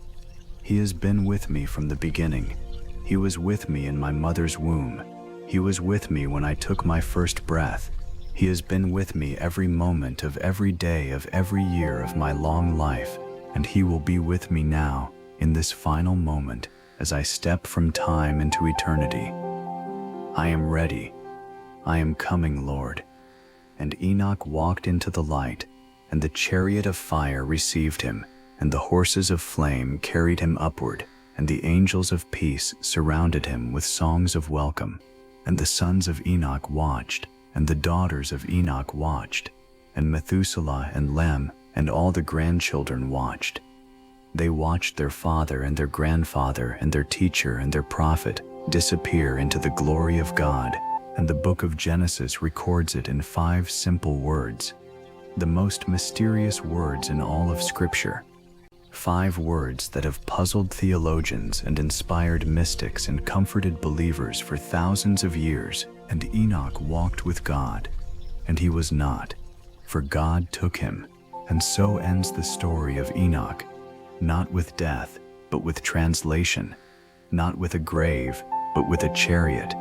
He has been with me from the beginning. He was with me in my mother's womb. He was with me when I took my first breath. He has been with me every moment of every day of every year of my long life, and He will be with me now, in this final moment, as I step from time into eternity. I am ready. I am coming, Lord. And Enoch walked into the light, and the chariot of fire received him, and the horses of flame carried him upward, and the angels of peace surrounded him with songs of welcome. And the sons of Enoch watched, and the daughters of Enoch watched, and Methuselah and Lem and all the grandchildren watched. They watched their father and their grandfather and their teacher and their prophet disappear into the glory of God, and the book of Genesis records it in 5 simple words, the most mysterious words in all of Scripture. 5 words that have puzzled theologians and inspired mystics and comforted believers for thousands of years. And Enoch walked with God, and he was not, for God took him. And so ends the story of Enoch, not with death, but with translation, not with a grave, but with a chariot,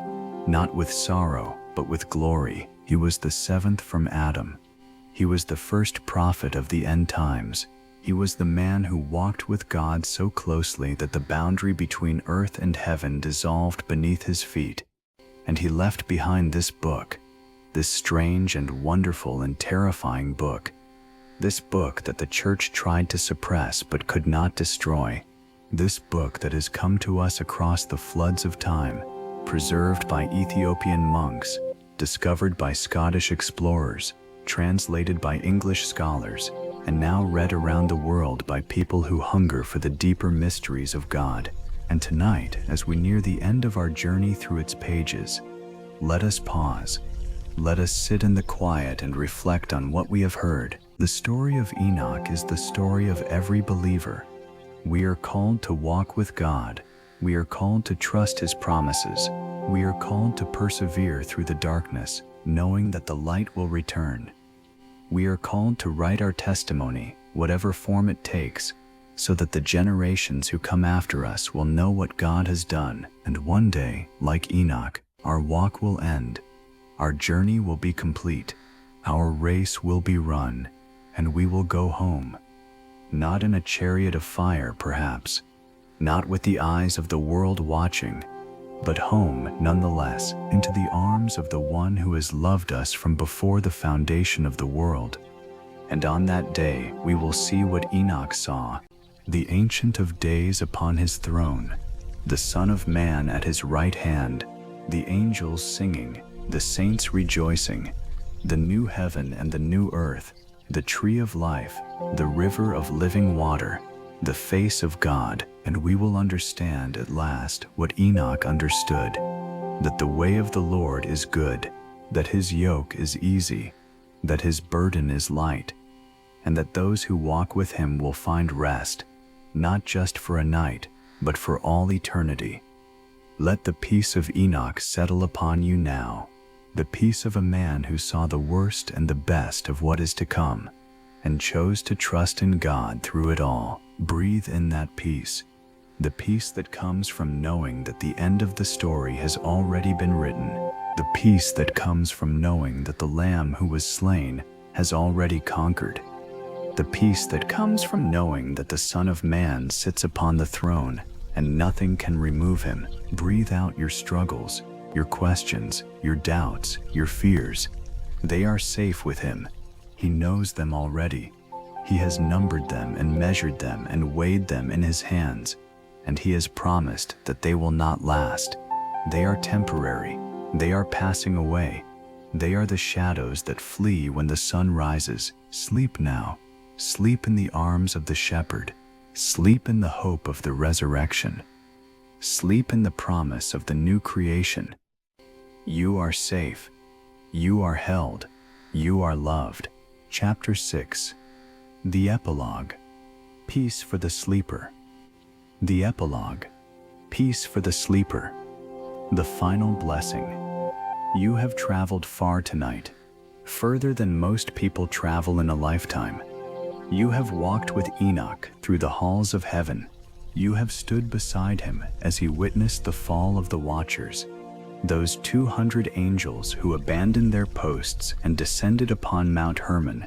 not with sorrow, but with glory. He was the 7th from Adam. He was the first prophet of the end times. He was the man who walked with God so closely that the boundary between earth and heaven dissolved beneath his feet. And he left behind this book, this strange and wonderful and terrifying book, this book that the church tried to suppress but could not destroy, this book that has come to us across the floods of time, preserved by Ethiopian monks, discovered by Scottish explorers, translated by English scholars, and now read around the world by people who hunger for the deeper mysteries of God. And tonight, as we near the end of our journey through its pages, let us pause. Let us sit in the quiet and reflect on what we have heard. The story of Enoch is the story of every believer. We are called to walk with God. We are called to trust His promises. We are called to persevere through the darkness, knowing that the light will return. We are called to write our testimony, whatever form it takes, so that the generations who come after us will know what God has done, and one day, like Enoch, our walk will end, our journey will be complete, our race will be run, and we will go home. Not in a chariot of fire, perhaps, not with the eyes of the world watching, but home nonetheless, into the arms of the one who has loved us from before the foundation of the world. And on that day we will see what Enoch saw, the Ancient of Days upon his throne, the Son of Man at his right hand, the angels singing, the saints rejoicing, the new heaven and the new earth, the tree of life, the river of living water, the face of God. And we will understand at last what Enoch understood, that the way of the Lord is good, that His yoke is easy, that His burden is light, and that those who walk with Him will find rest, not just for a night, but for all eternity. Let the peace of Enoch settle upon you now, the peace of a man who saw the worst and the best of what is to come, and chose to trust in God through it all. Breathe in that peace, the peace that comes from knowing that the end of the story has already been written, the peace that comes from knowing that the Lamb who was slain has already conquered, the peace that comes from knowing that the Son of Man sits upon the throne and nothing can remove Him. Breathe out your struggles, your questions, your doubts, your fears. They are safe with Him. He knows them already. He has numbered them and measured them and weighed them in His hands. And He has promised that they will not last. They are temporary. They are passing away. They are the shadows that flee when the sun rises. Sleep now. Sleep in the arms of the shepherd. Sleep in the hope of the resurrection. Sleep in the promise of the new creation. You are safe. You are held. You are loved. Chapter 6. The Epilogue. Peace for the sleeper. The Epilogue. Peace for the sleeper. The final blessing. You have traveled far tonight, further than most people travel in a lifetime. You have walked with Enoch through the halls of heaven. You have stood beside him as he witnessed the fall of the Watchers, those 200 angels who abandoned their posts and descended upon Mount Hermon.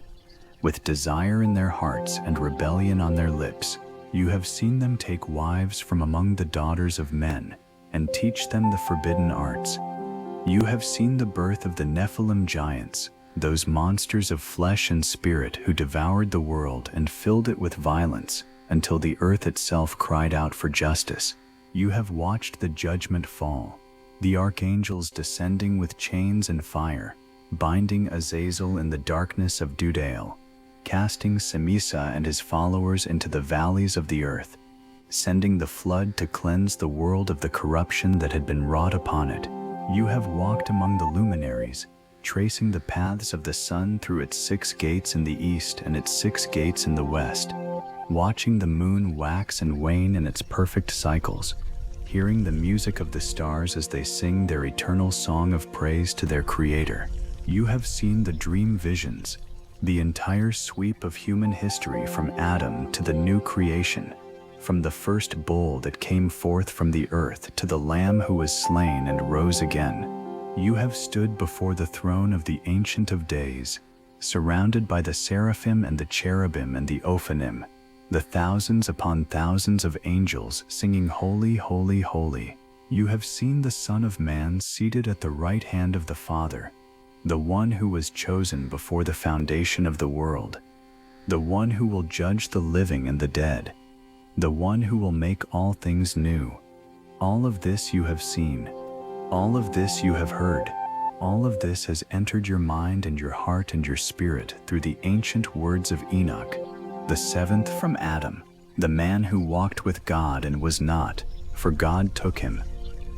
With desire in their hearts and rebellion on their lips, you have seen them take wives from among the daughters of men and teach them the forbidden arts. You have seen the birth of the Nephilim giants, those monsters of flesh and spirit who devoured the world and filled it with violence until the earth itself cried out for justice. You have watched the judgment fall, the archangels descending with chains and fire, binding Azazel in the darkness of Dudael, casting Semisa and his followers into the valleys of the earth, sending the flood to cleanse the world of the corruption that had been wrought upon it. You have walked among the luminaries, tracing the paths of the sun through its 6 gates in the east and its 6 gates in the west, watching the moon wax and wane in its perfect cycles, hearing the music of the stars as they sing their eternal song of praise to their Creator. You have seen the dream visions, the entire sweep of human history from Adam to the new creation, from the first bull that came forth from the earth to the Lamb who was slain and rose again. You have stood before the throne of the Ancient of Days, surrounded by the seraphim and the cherubim and the Ophanim, the thousands upon thousands of angels singing Holy, Holy, Holy. You have seen the Son of Man seated at the right hand of the Father, the one who was chosen before the foundation of the world, the one who will judge the living and the dead, the one who will make all things new. All of this you have seen. All of this you have heard. All of this has entered your mind and your heart and your spirit through the ancient words of Enoch, the 7th from Adam, the man who walked with God and was not, for God took him.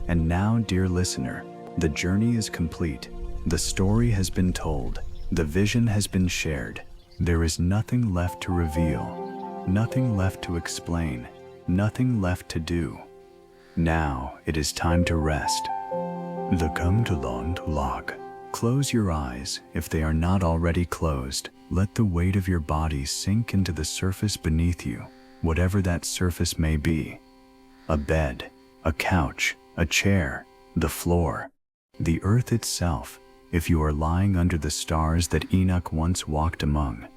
And now, dear listener, the journey is complete. The story has been told. The vision has been shared. There is nothing left to reveal, nothing left to explain, nothing left to do. Now it is time to rest. The come to learn to log. Close your eyes if they are not already closed. Let the weight of your body sink into the surface beneath you, whatever that surface may be. A bed, a couch, a chair, the floor, the earth itself, if you are lying under the stars that Enoch once walked among.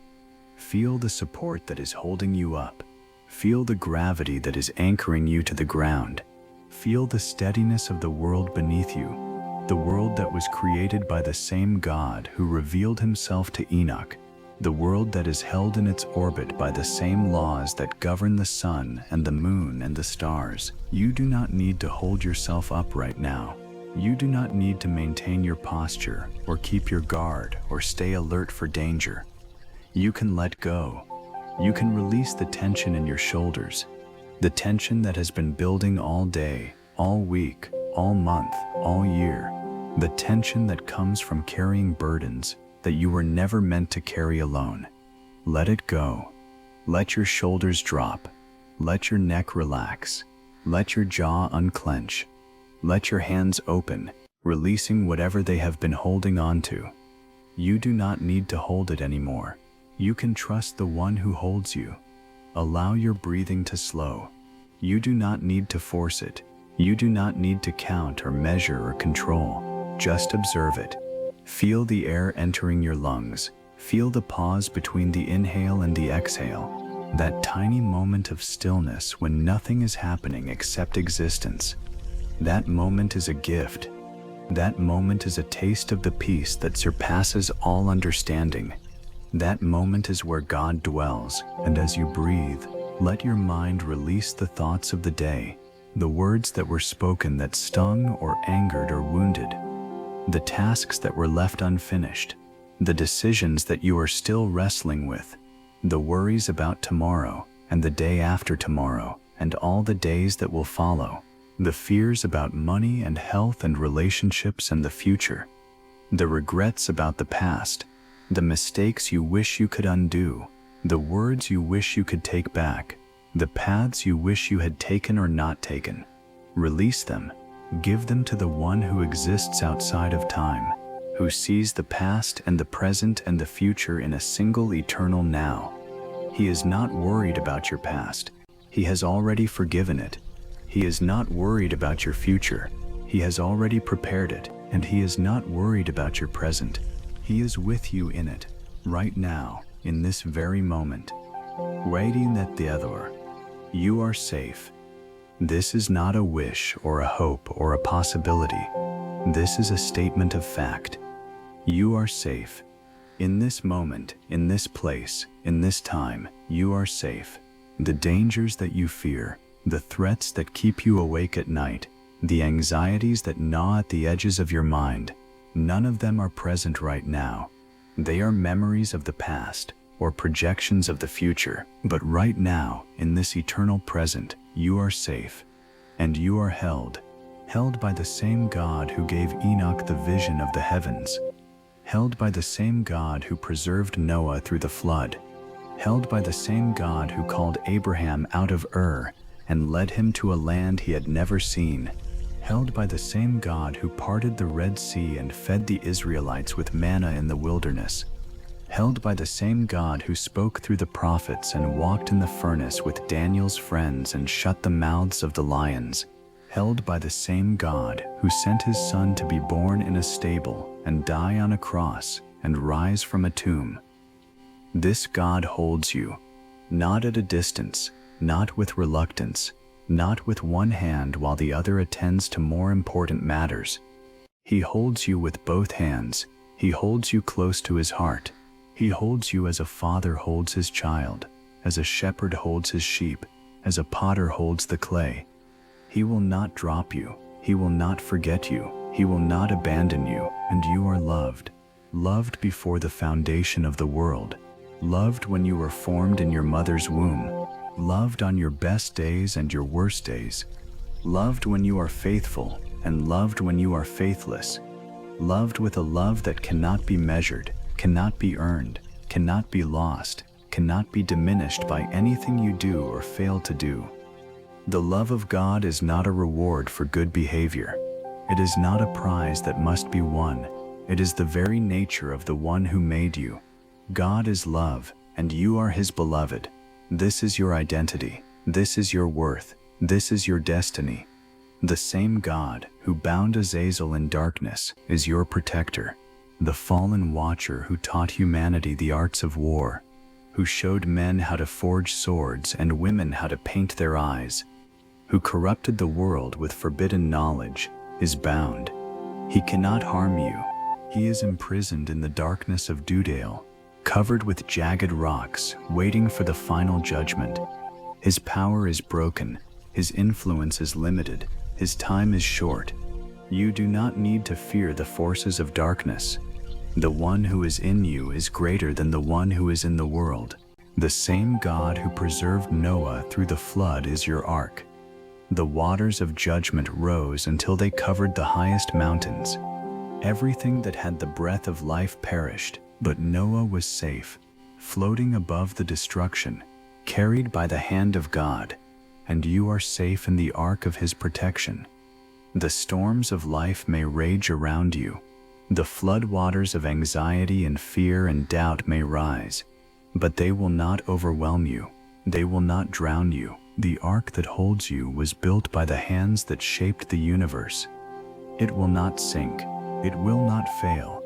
Feel the support that is holding you up. Feel the gravity that is anchoring you to the ground. Feel the steadiness of the world beneath you, the world that was created by the same God who revealed himself to Enoch, the world that is held in its orbit by the same laws that govern the sun and the moon and the stars. You do not need to hold yourself up right now. You do not need to maintain your posture or keep your guard or stay alert for danger. You can let go. You can release the tension in your shoulders, the tension that has been building all day, all week, all month, all year, the tension that comes from carrying burdens that you were never meant to carry alone. Let it go. Let your shoulders drop. Let your neck relax. Let your jaw unclench. Let your hands open, releasing whatever they have been holding on to. You do not need to hold it anymore. You can trust the one who holds you. Allow your breathing to slow. You do not need to force it. You do not need to count or measure or control. Just observe it. Feel the air entering your lungs. Feel the pause between the inhale and the exhale. That tiny moment of stillness when nothing is happening except existence. That moment is a gift. That moment is a taste of the peace that surpasses all understanding. That moment is where God dwells, and as you breathe, let your mind release the thoughts of the day, the words that were spoken that stung or angered or wounded, the tasks that were left unfinished, the decisions that you are still wrestling with. the worries about tomorrow and the day after tomorrow and all the days that will follow, the fears about money and health and relationships and the future, the regrets about the past, the mistakes you wish you could undo, the words you wish you could take back, the paths you wish you had taken or not taken. Release them. Give them to the one who exists outside of time, who sees the past and the present and the future in a single eternal now. He is not worried about your past. He has already forgiven it. He is not worried about your future. He has already prepared it, and he is not worried about your present. He is with you in it, right now, in this very moment. Waiting at the other. You are safe. This is not a wish or a hope or a possibility. This is a statement of fact. You are safe. In this moment, in this place, in this time, you are safe. The dangers that you fear, the threats that keep you awake at night, the anxieties that gnaw at the edges of your mind, none of them are present right now. They are memories of the past or projections of the future. But right now, in this eternal present, you are safe. And you are held by the same God who gave Enoch the vision of the heavens, held by the same God who preserved Noah through the flood, held by the same God who called Abraham out of Ur and led him to a land he had never seen, held by the same God who parted the Red Sea and fed the Israelites with manna in the wilderness, held by the same God who spoke through the prophets and walked in the furnace with Daniel's friends and shut the mouths of the lions, held by the same God who sent his Son to be born in a stable and die on a cross and rise from a tomb. This God holds you, not at a distance, not with reluctance, not with one hand while the other attends to more important matters. He holds you with both hands. He holds you close to his heart. He holds you as a father holds his child, as a shepherd holds his sheep, as a potter holds the clay. He will not drop you. He will not forget you. He will not abandon you, and you are loved. Loved before the foundation of the world. Loved when you were formed in your mother's womb. Loved on your best days and your worst days. Loved when you are faithful, and loved when you are faithless. Loved with a love that cannot be measured, cannot be earned, cannot be lost, cannot be diminished by anything you do or fail to do. The love of God is not a reward for good behavior. It is not a prize that must be won. It is the very nature of the one who made you. God is love, and you are his beloved. This is your identity. This is your worth. This is your destiny. The same God who bound Azazel in darkness is your protector. The fallen watcher who taught humanity the arts of war, who showed men how to forge swords and women how to paint their eyes, who corrupted the world with forbidden knowledge, is bound. He cannot harm you. He is imprisoned in the darkness of Dewdale, covered with jagged rocks, waiting for the final judgment. His power is broken. His influence is limited. His time is short. You do not need to fear the forces of darkness. The one who is in you is greater than the one who is in the world. The same God who preserved Noah through the flood is your ark. The waters of judgment rose until they covered the highest mountains. Everything that had the breath of life perished, but Noah was safe, floating above the destruction, carried by the hand of God, and you are safe in the ark of his protection. The storms of life may rage around you. The flood waters of anxiety and fear and doubt may rise, but they will not overwhelm you. They will not drown you. The ark that holds you was built by the hands that shaped the universe. It will not sink. It will not fail.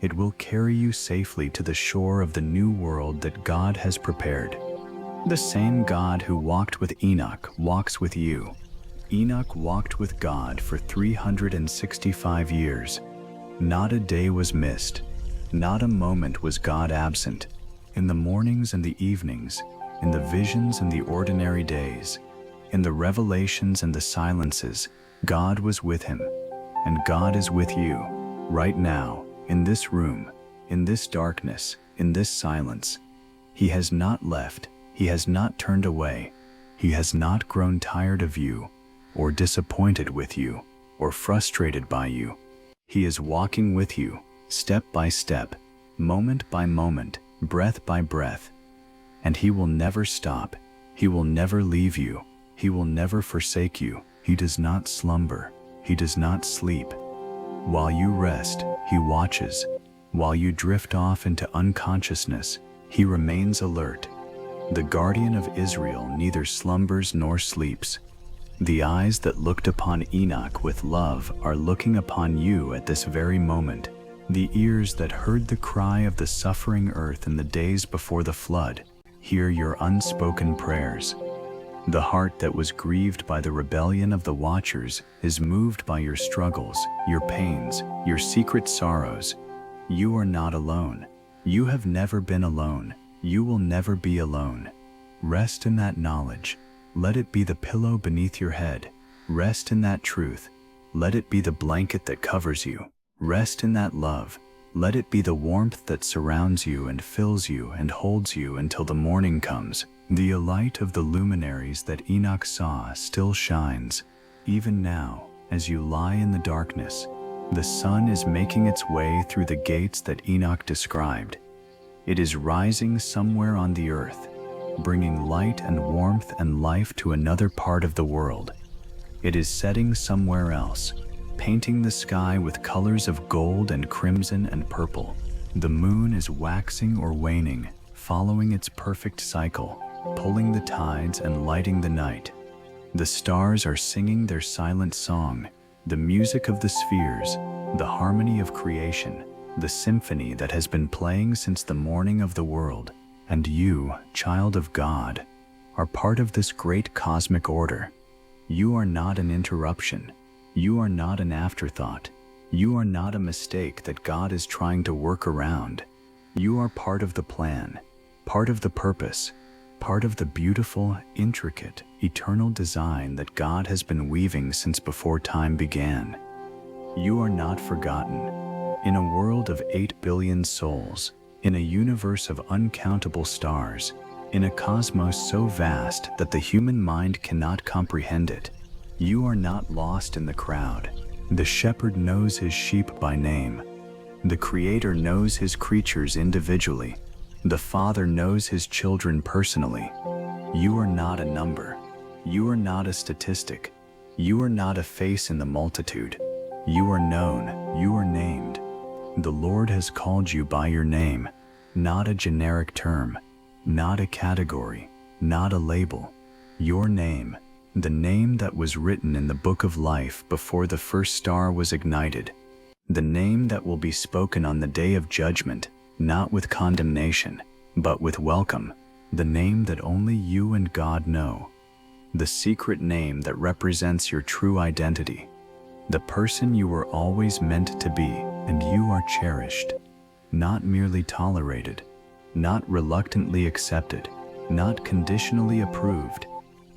It will carry you safely to the shore of the new world that God has prepared. The same God who walked with Enoch walks with you. Enoch walked with God for 365 years. Not a day was missed. Not a moment was God absent. In the mornings and the evenings, in the visions and the ordinary days, in the revelations and the silences, God was with him. And God is with you, right now, in this room, in this darkness, in this silence. He has not left, he has not turned away, he has not grown tired of you, or disappointed with you, or frustrated by you. He is walking with you, step by step, moment by moment, breath by breath. And he will never stop, he will never leave you, he will never forsake you. He does not slumber, he does not sleep. While you rest, he watches. While you drift off into unconsciousness, he remains alert. The guardian of Israel neither slumbers nor sleeps. The eyes that looked upon Enoch with love are looking upon you at this very moment. The ears that heard the cry of the suffering earth in the days before the flood hear your unspoken prayers. The heart that was grieved by the rebellion of the watchers is moved by your struggles, your pains, your secret sorrows. You are not alone. You have never been alone. You will never be alone. Rest in that knowledge. Let it be the pillow beneath your head. Rest in that truth. Let it be the blanket that covers you. Rest in that love. Let it be the warmth that surrounds you and fills you and holds you until the morning comes. The light of the luminaries that Enoch saw still shines. Even now, as you lie in the darkness, the sun is making its way through the gates that Enoch described. It is rising somewhere on the earth, bringing light and warmth and life to another part of the world. It is setting somewhere else, painting the sky with colors of gold and crimson and purple. The moon is waxing or waning, following its perfect cycle, pulling the tides and lighting the night. The stars are singing their silent song, the music of the spheres, the harmony of creation, the symphony that has been playing since the morning of the world. And you, child of God, are part of this great cosmic order. You are not an interruption. You are not an afterthought. You are not a mistake that God is trying to work around. You are part of the plan, part of the purpose, part of the beautiful, intricate, eternal design that God has been weaving since before time began. You are not forgotten. In a world of 8 billion souls, in a universe of uncountable stars, in a cosmos so vast that the human mind cannot comprehend it, you are not lost in the crowd. The shepherd knows his sheep by name. The Creator knows his creatures individually. The Father knows his children personally. You are not a number. You are not a statistic. You are not a face in the multitude. You are known. You are named. The Lord has called you by your name, not a generic term, not a category, not a label. Your name, the name that was written in the book of life before the first star was ignited, the name that will be spoken on the day of judgment, not with condemnation, but with welcome, the name that only you and God know, the secret name that represents your true identity, the person you were always meant to be, and you are cherished, not merely tolerated, not reluctantly accepted, not conditionally approved,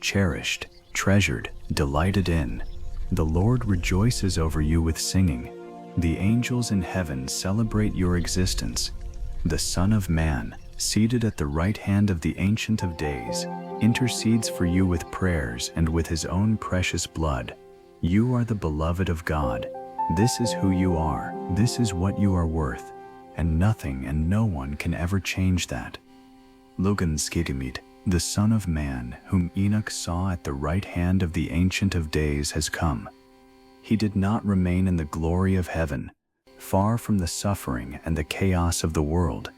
cherished, treasured, delighted in. The Lord rejoices over you with singing. The angels in heaven celebrate your existence. The Son of Man, seated at the right hand of the Ancient of Days, intercedes for you with prayers and with his own precious blood. You are the beloved of God. This is who you are. This is what you are worth. And nothing and no one can ever change that. Logan Skidimit, the Son of Man, whom Enoch saw at the right hand of the Ancient of Days, has come. He did not remain in the glory of heaven, far from the suffering and the chaos of the world.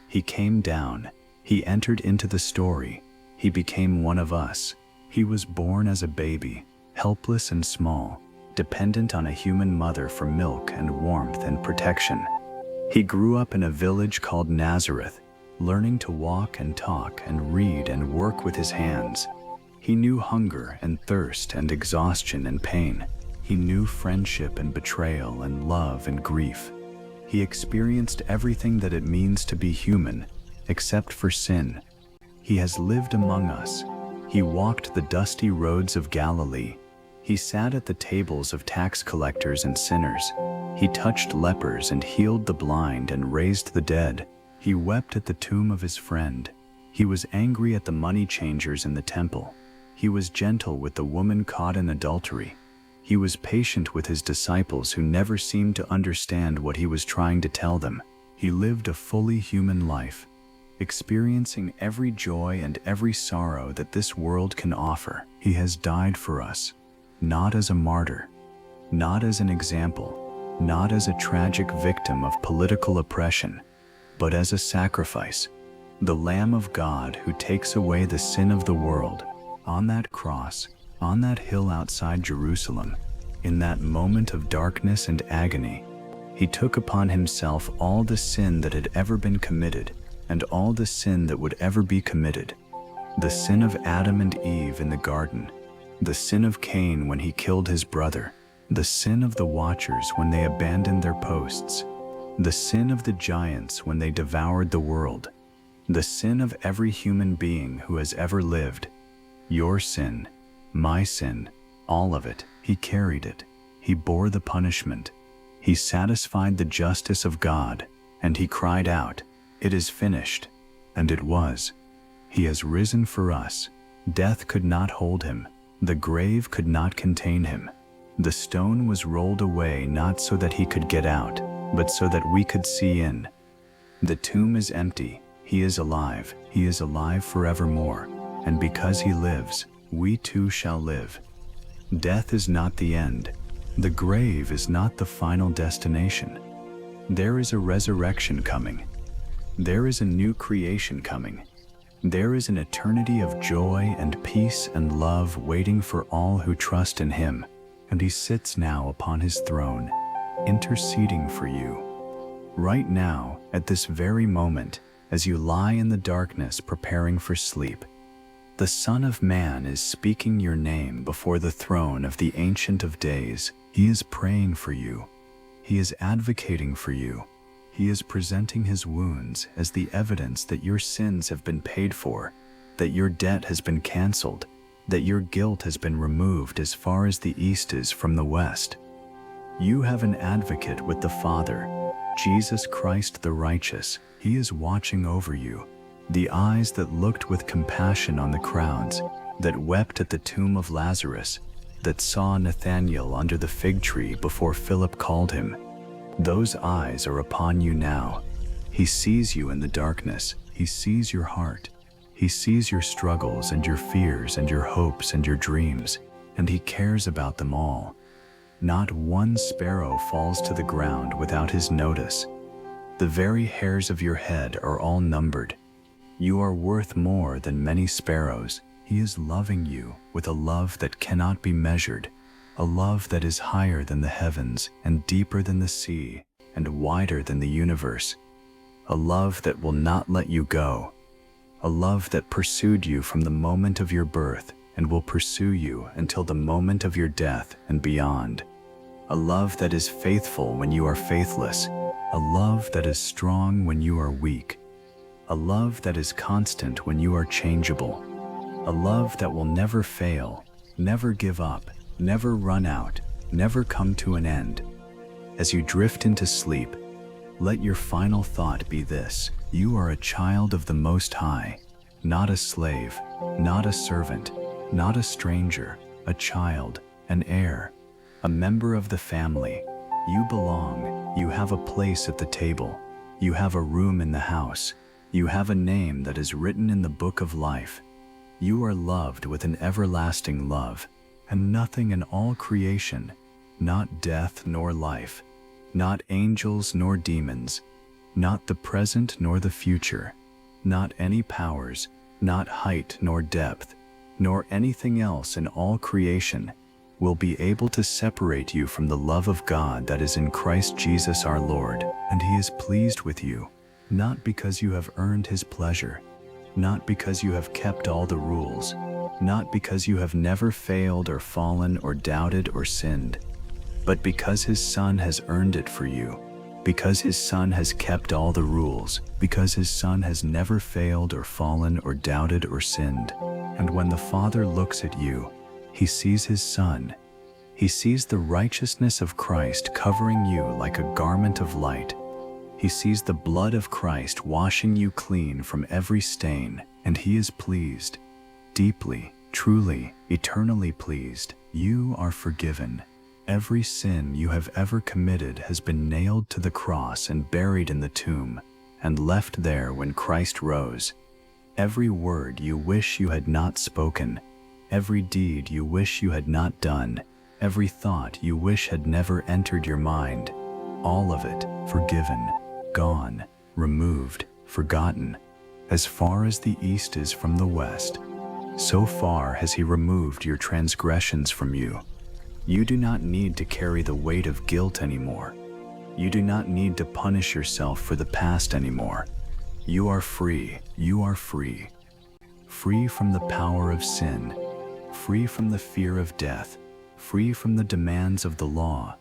He came down. He entered into the story. He became one of us. He was born as a baby, helpless and small, dependent on a human mother for milk and warmth and protection. He grew up in a village called Nazareth, learning to walk and talk and read and work with his hands. He knew hunger and thirst and exhaustion and pain. He knew friendship and betrayal and love and grief. He experienced everything that it means to be human, except for sin. He has lived among us. He walked the dusty roads of Galilee. He sat at the tables of tax collectors and sinners. He touched lepers and healed the blind and raised the dead. He wept at the tomb of his friend. He was angry at the money changers in the temple. He was gentle with the woman caught in adultery. He was patient with his disciples who never seemed to understand what he was trying to tell them. He lived a fully human life, experiencing every joy and every sorrow that this world can offer. He has died for us, not as a martyr, not as an example, not as a tragic victim of political oppression, but as a sacrifice, the Lamb of God who takes away the sin of the world. On that cross, on that hill outside Jerusalem, in that moment of darkness and agony, he took upon himself all the sin that had ever been committed and all the sin that would ever be committed. The sin of Adam and Eve in the garden, the sin of Cain when he killed his brother, the sin of the watchers when they abandoned their posts, the sin of the giants when they devoured the world, the sin of every human being who has ever lived. Your sin, my sin, all of it. He carried it. He bore the punishment. He satisfied the justice of God, and he cried out, "It is finished." And it was. He has risen for us. Death could not hold him. The grave could not contain him. The stone was rolled away not so that he could get out, but so that we could see in. The tomb is empty. He is alive. He is alive forevermore. And because he lives, we too shall live. Death is not the end. The grave is not the final destination. There is a resurrection coming. There is a new creation coming. There is an eternity of joy and peace and love waiting for all who trust in him. And he sits now upon his throne, interceding for you. Right now, at this very moment, as you lie in the darkness preparing for sleep, the Son of Man is speaking your name before the throne of the Ancient of Days. He is praying for you. He is advocating for you. He is presenting his wounds as the evidence that your sins have been paid for, that your debt has been canceled, that your guilt has been removed as far as the east is from the west. You have an advocate with the Father, Jesus Christ the righteous. He is watching over you. The eyes that looked with compassion on the crowds, that wept at the tomb of Lazarus, that saw Nathanael under the fig tree before Philip called him, those eyes are upon you now. He sees you in the darkness. He sees your heart. He sees your struggles and your fears and your hopes and your dreams, and he cares about them all. Not one sparrow falls to the ground without his notice. The very hairs of your head are all numbered. You are worth more than many sparrows. He is loving you with a love that cannot be measured, a love that is higher than the heavens and deeper than the sea and wider than the universe, a love that will not let you go, a love that pursued you from the moment of your birth and will pursue you until the moment of your death and beyond, a love that is faithful when you are faithless, a love that is strong when you are weak, a love that is constant when you are changeable, a love that will never fail, never give up, never run out, never come to an end. As you drift into sleep, let your final thought be this: you are a child of the Most High, not a slave, not a servant, not a stranger, a child, an heir, a member of the family. You belong. You have a place at the table. You have a room in the house. You have a name that is written in the book of life. You are loved with an everlasting love, and nothing in all creation, not death nor life, not angels nor demons, not the present nor the future, not any powers, not height nor depth, nor anything else in all creation, will be able to separate you from the love of God that is in Christ Jesus our Lord. And he is pleased with you, not because you have earned his pleasure, not because you have kept all the rules, not because you have never failed or fallen or doubted or sinned, but because his Son has earned it for you, because his Son has kept all the rules, because his Son has never failed or fallen or doubted or sinned. And when the Father looks at you, he sees his Son. He sees the righteousness of Christ covering you like a garment of light. He sees the blood of Christ washing you clean from every stain, and he is pleased. Deeply, truly, eternally pleased. You are forgiven. Every sin you have ever committed has been nailed to the cross and buried in the tomb, and left there when Christ rose. Every word you wish you had not spoken, every deed you wish you had not done, every thought you wish had never entered your mind, all of it forgiven, gone, removed, forgotten. As far as the east is from the west, so far has he removed your transgressions from you. You do not need to carry the weight of guilt anymore. You do not need to punish yourself for the past anymore. You are free. You are free. Free from the power of sin, free from the fear of death, free from the demands of the law,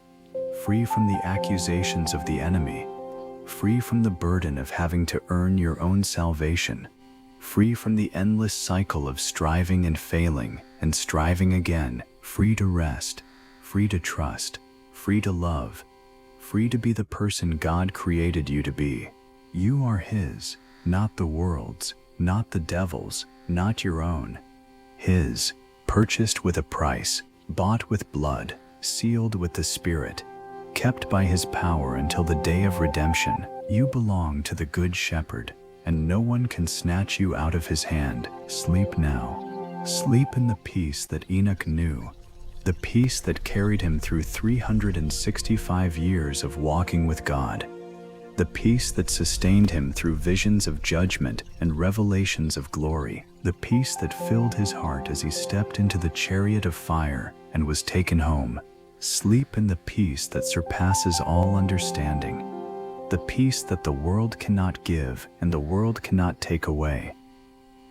free from the accusations of the enemy, free from the burden of having to earn your own salvation, free from the endless cycle of striving and failing and striving again, free to rest, free to trust, free to love, free to be the person God created you to be. You are his, not the world's, not the devil's, not your own. His, purchased with a price, bought with blood, sealed with the Spirit, kept by his power until the day of redemption. You belong to the Good Shepherd, and no one can snatch you out of his hand. Sleep now. Sleep in the peace that Enoch knew, the peace that carried him through 365 years of walking with God, the peace that sustained him through visions of judgment and revelations of glory, the peace that filled his heart as he stepped into the chariot of fire and was taken home. Sleep in the peace that surpasses all understanding, the peace that the world cannot give and the world cannot take away,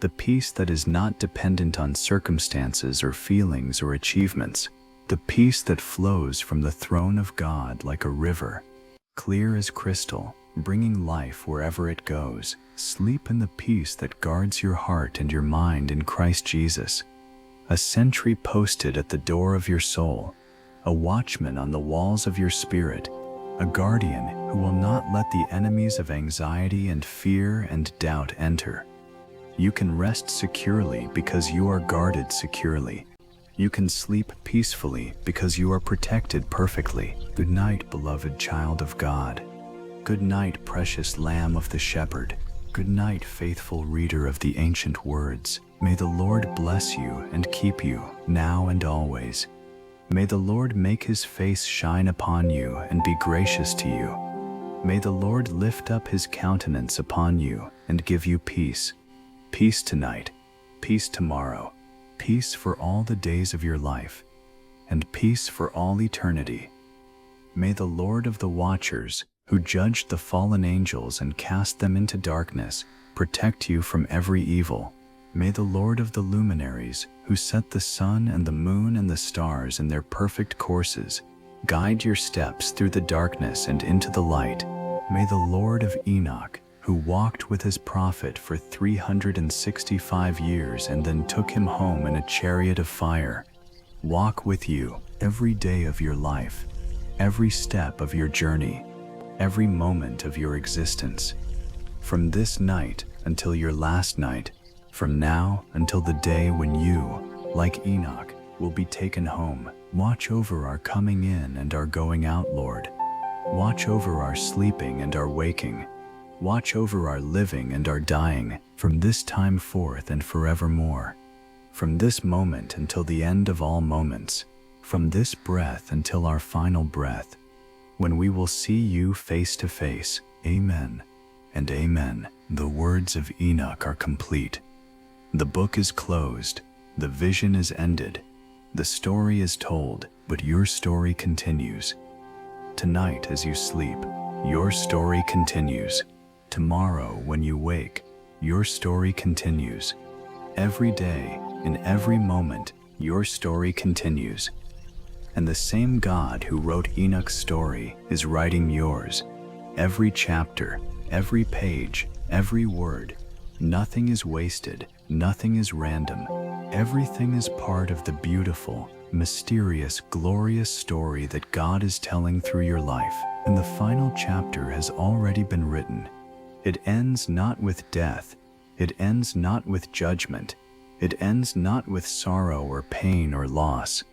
the peace that is not dependent on circumstances or feelings or achievements, the peace that flows from the throne of God like a river, clear as crystal, bringing life wherever it goes. Sleep in the peace that guards your heart and your mind in Christ Jesus. A sentry posted at the door of your soul, a watchman on the walls of your spirit, a guardian who will not let the enemies of anxiety and fear and doubt enter. You can rest securely because you are guarded securely. You can sleep peacefully because you are protected perfectly. Good night, beloved child of God. Good night, precious Lamb of the Shepherd. Good night, faithful reader of the ancient words. May the Lord bless you and keep you, now and always. May the Lord make his face shine upon you and be gracious to you. May the Lord lift up his countenance upon you and give you peace. Peace tonight, peace tomorrow, peace for all the days of your life, and peace for all eternity. May the Lord of the Watchers, who judged the fallen angels and cast them into darkness, protect you from every evil. May the Lord of the Luminaries, who set the sun and the moon and the stars in their perfect courses, guide your steps through the darkness and into the light. May the Lord of Enoch, who walked with his prophet for 365 years and then took him home in a chariot of fire, walk with you every day of your life, every step of your journey, every moment of your existence. From this night until your last night, from now until the day when you, like Enoch, will be taken home. Watch over our coming in and our going out, Lord. Watch over our sleeping and our waking. Watch over our living and our dying, from this time forth and forevermore. From this moment until the end of all moments, from this breath until our final breath, when we will see you face to face. Amen and amen. The words of Enoch are complete. The book is closed. The vision is ended. The story is told, but your story continues. Tonight as you sleep, your story continues. Tomorrow when you wake, your story continues. Every day, in every moment, your story continues. And the same God who wrote Enoch's story is writing yours. Every chapter, every page, every word, nothing is wasted, nothing is random. Everything is part of the beautiful, mysterious, glorious story that God is telling through your life, and the final chapter has already been written. It ends not with death, it ends not with judgment, it ends not with sorrow or pain or loss.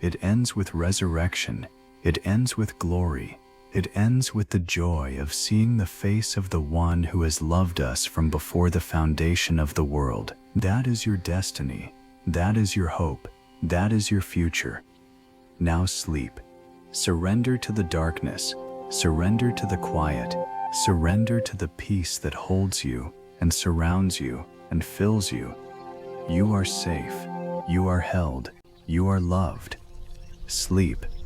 It ends with resurrection, it ends with glory, it ends with the joy of seeing the face of the one who has loved us from before the foundation of the world. That is your destiny, that is your hope, that is your future. Now sleep. Surrender to the darkness, surrender to the quiet, surrender to the peace that holds you and surrounds you and fills you. You are safe, you are held, you are loved. Sleep.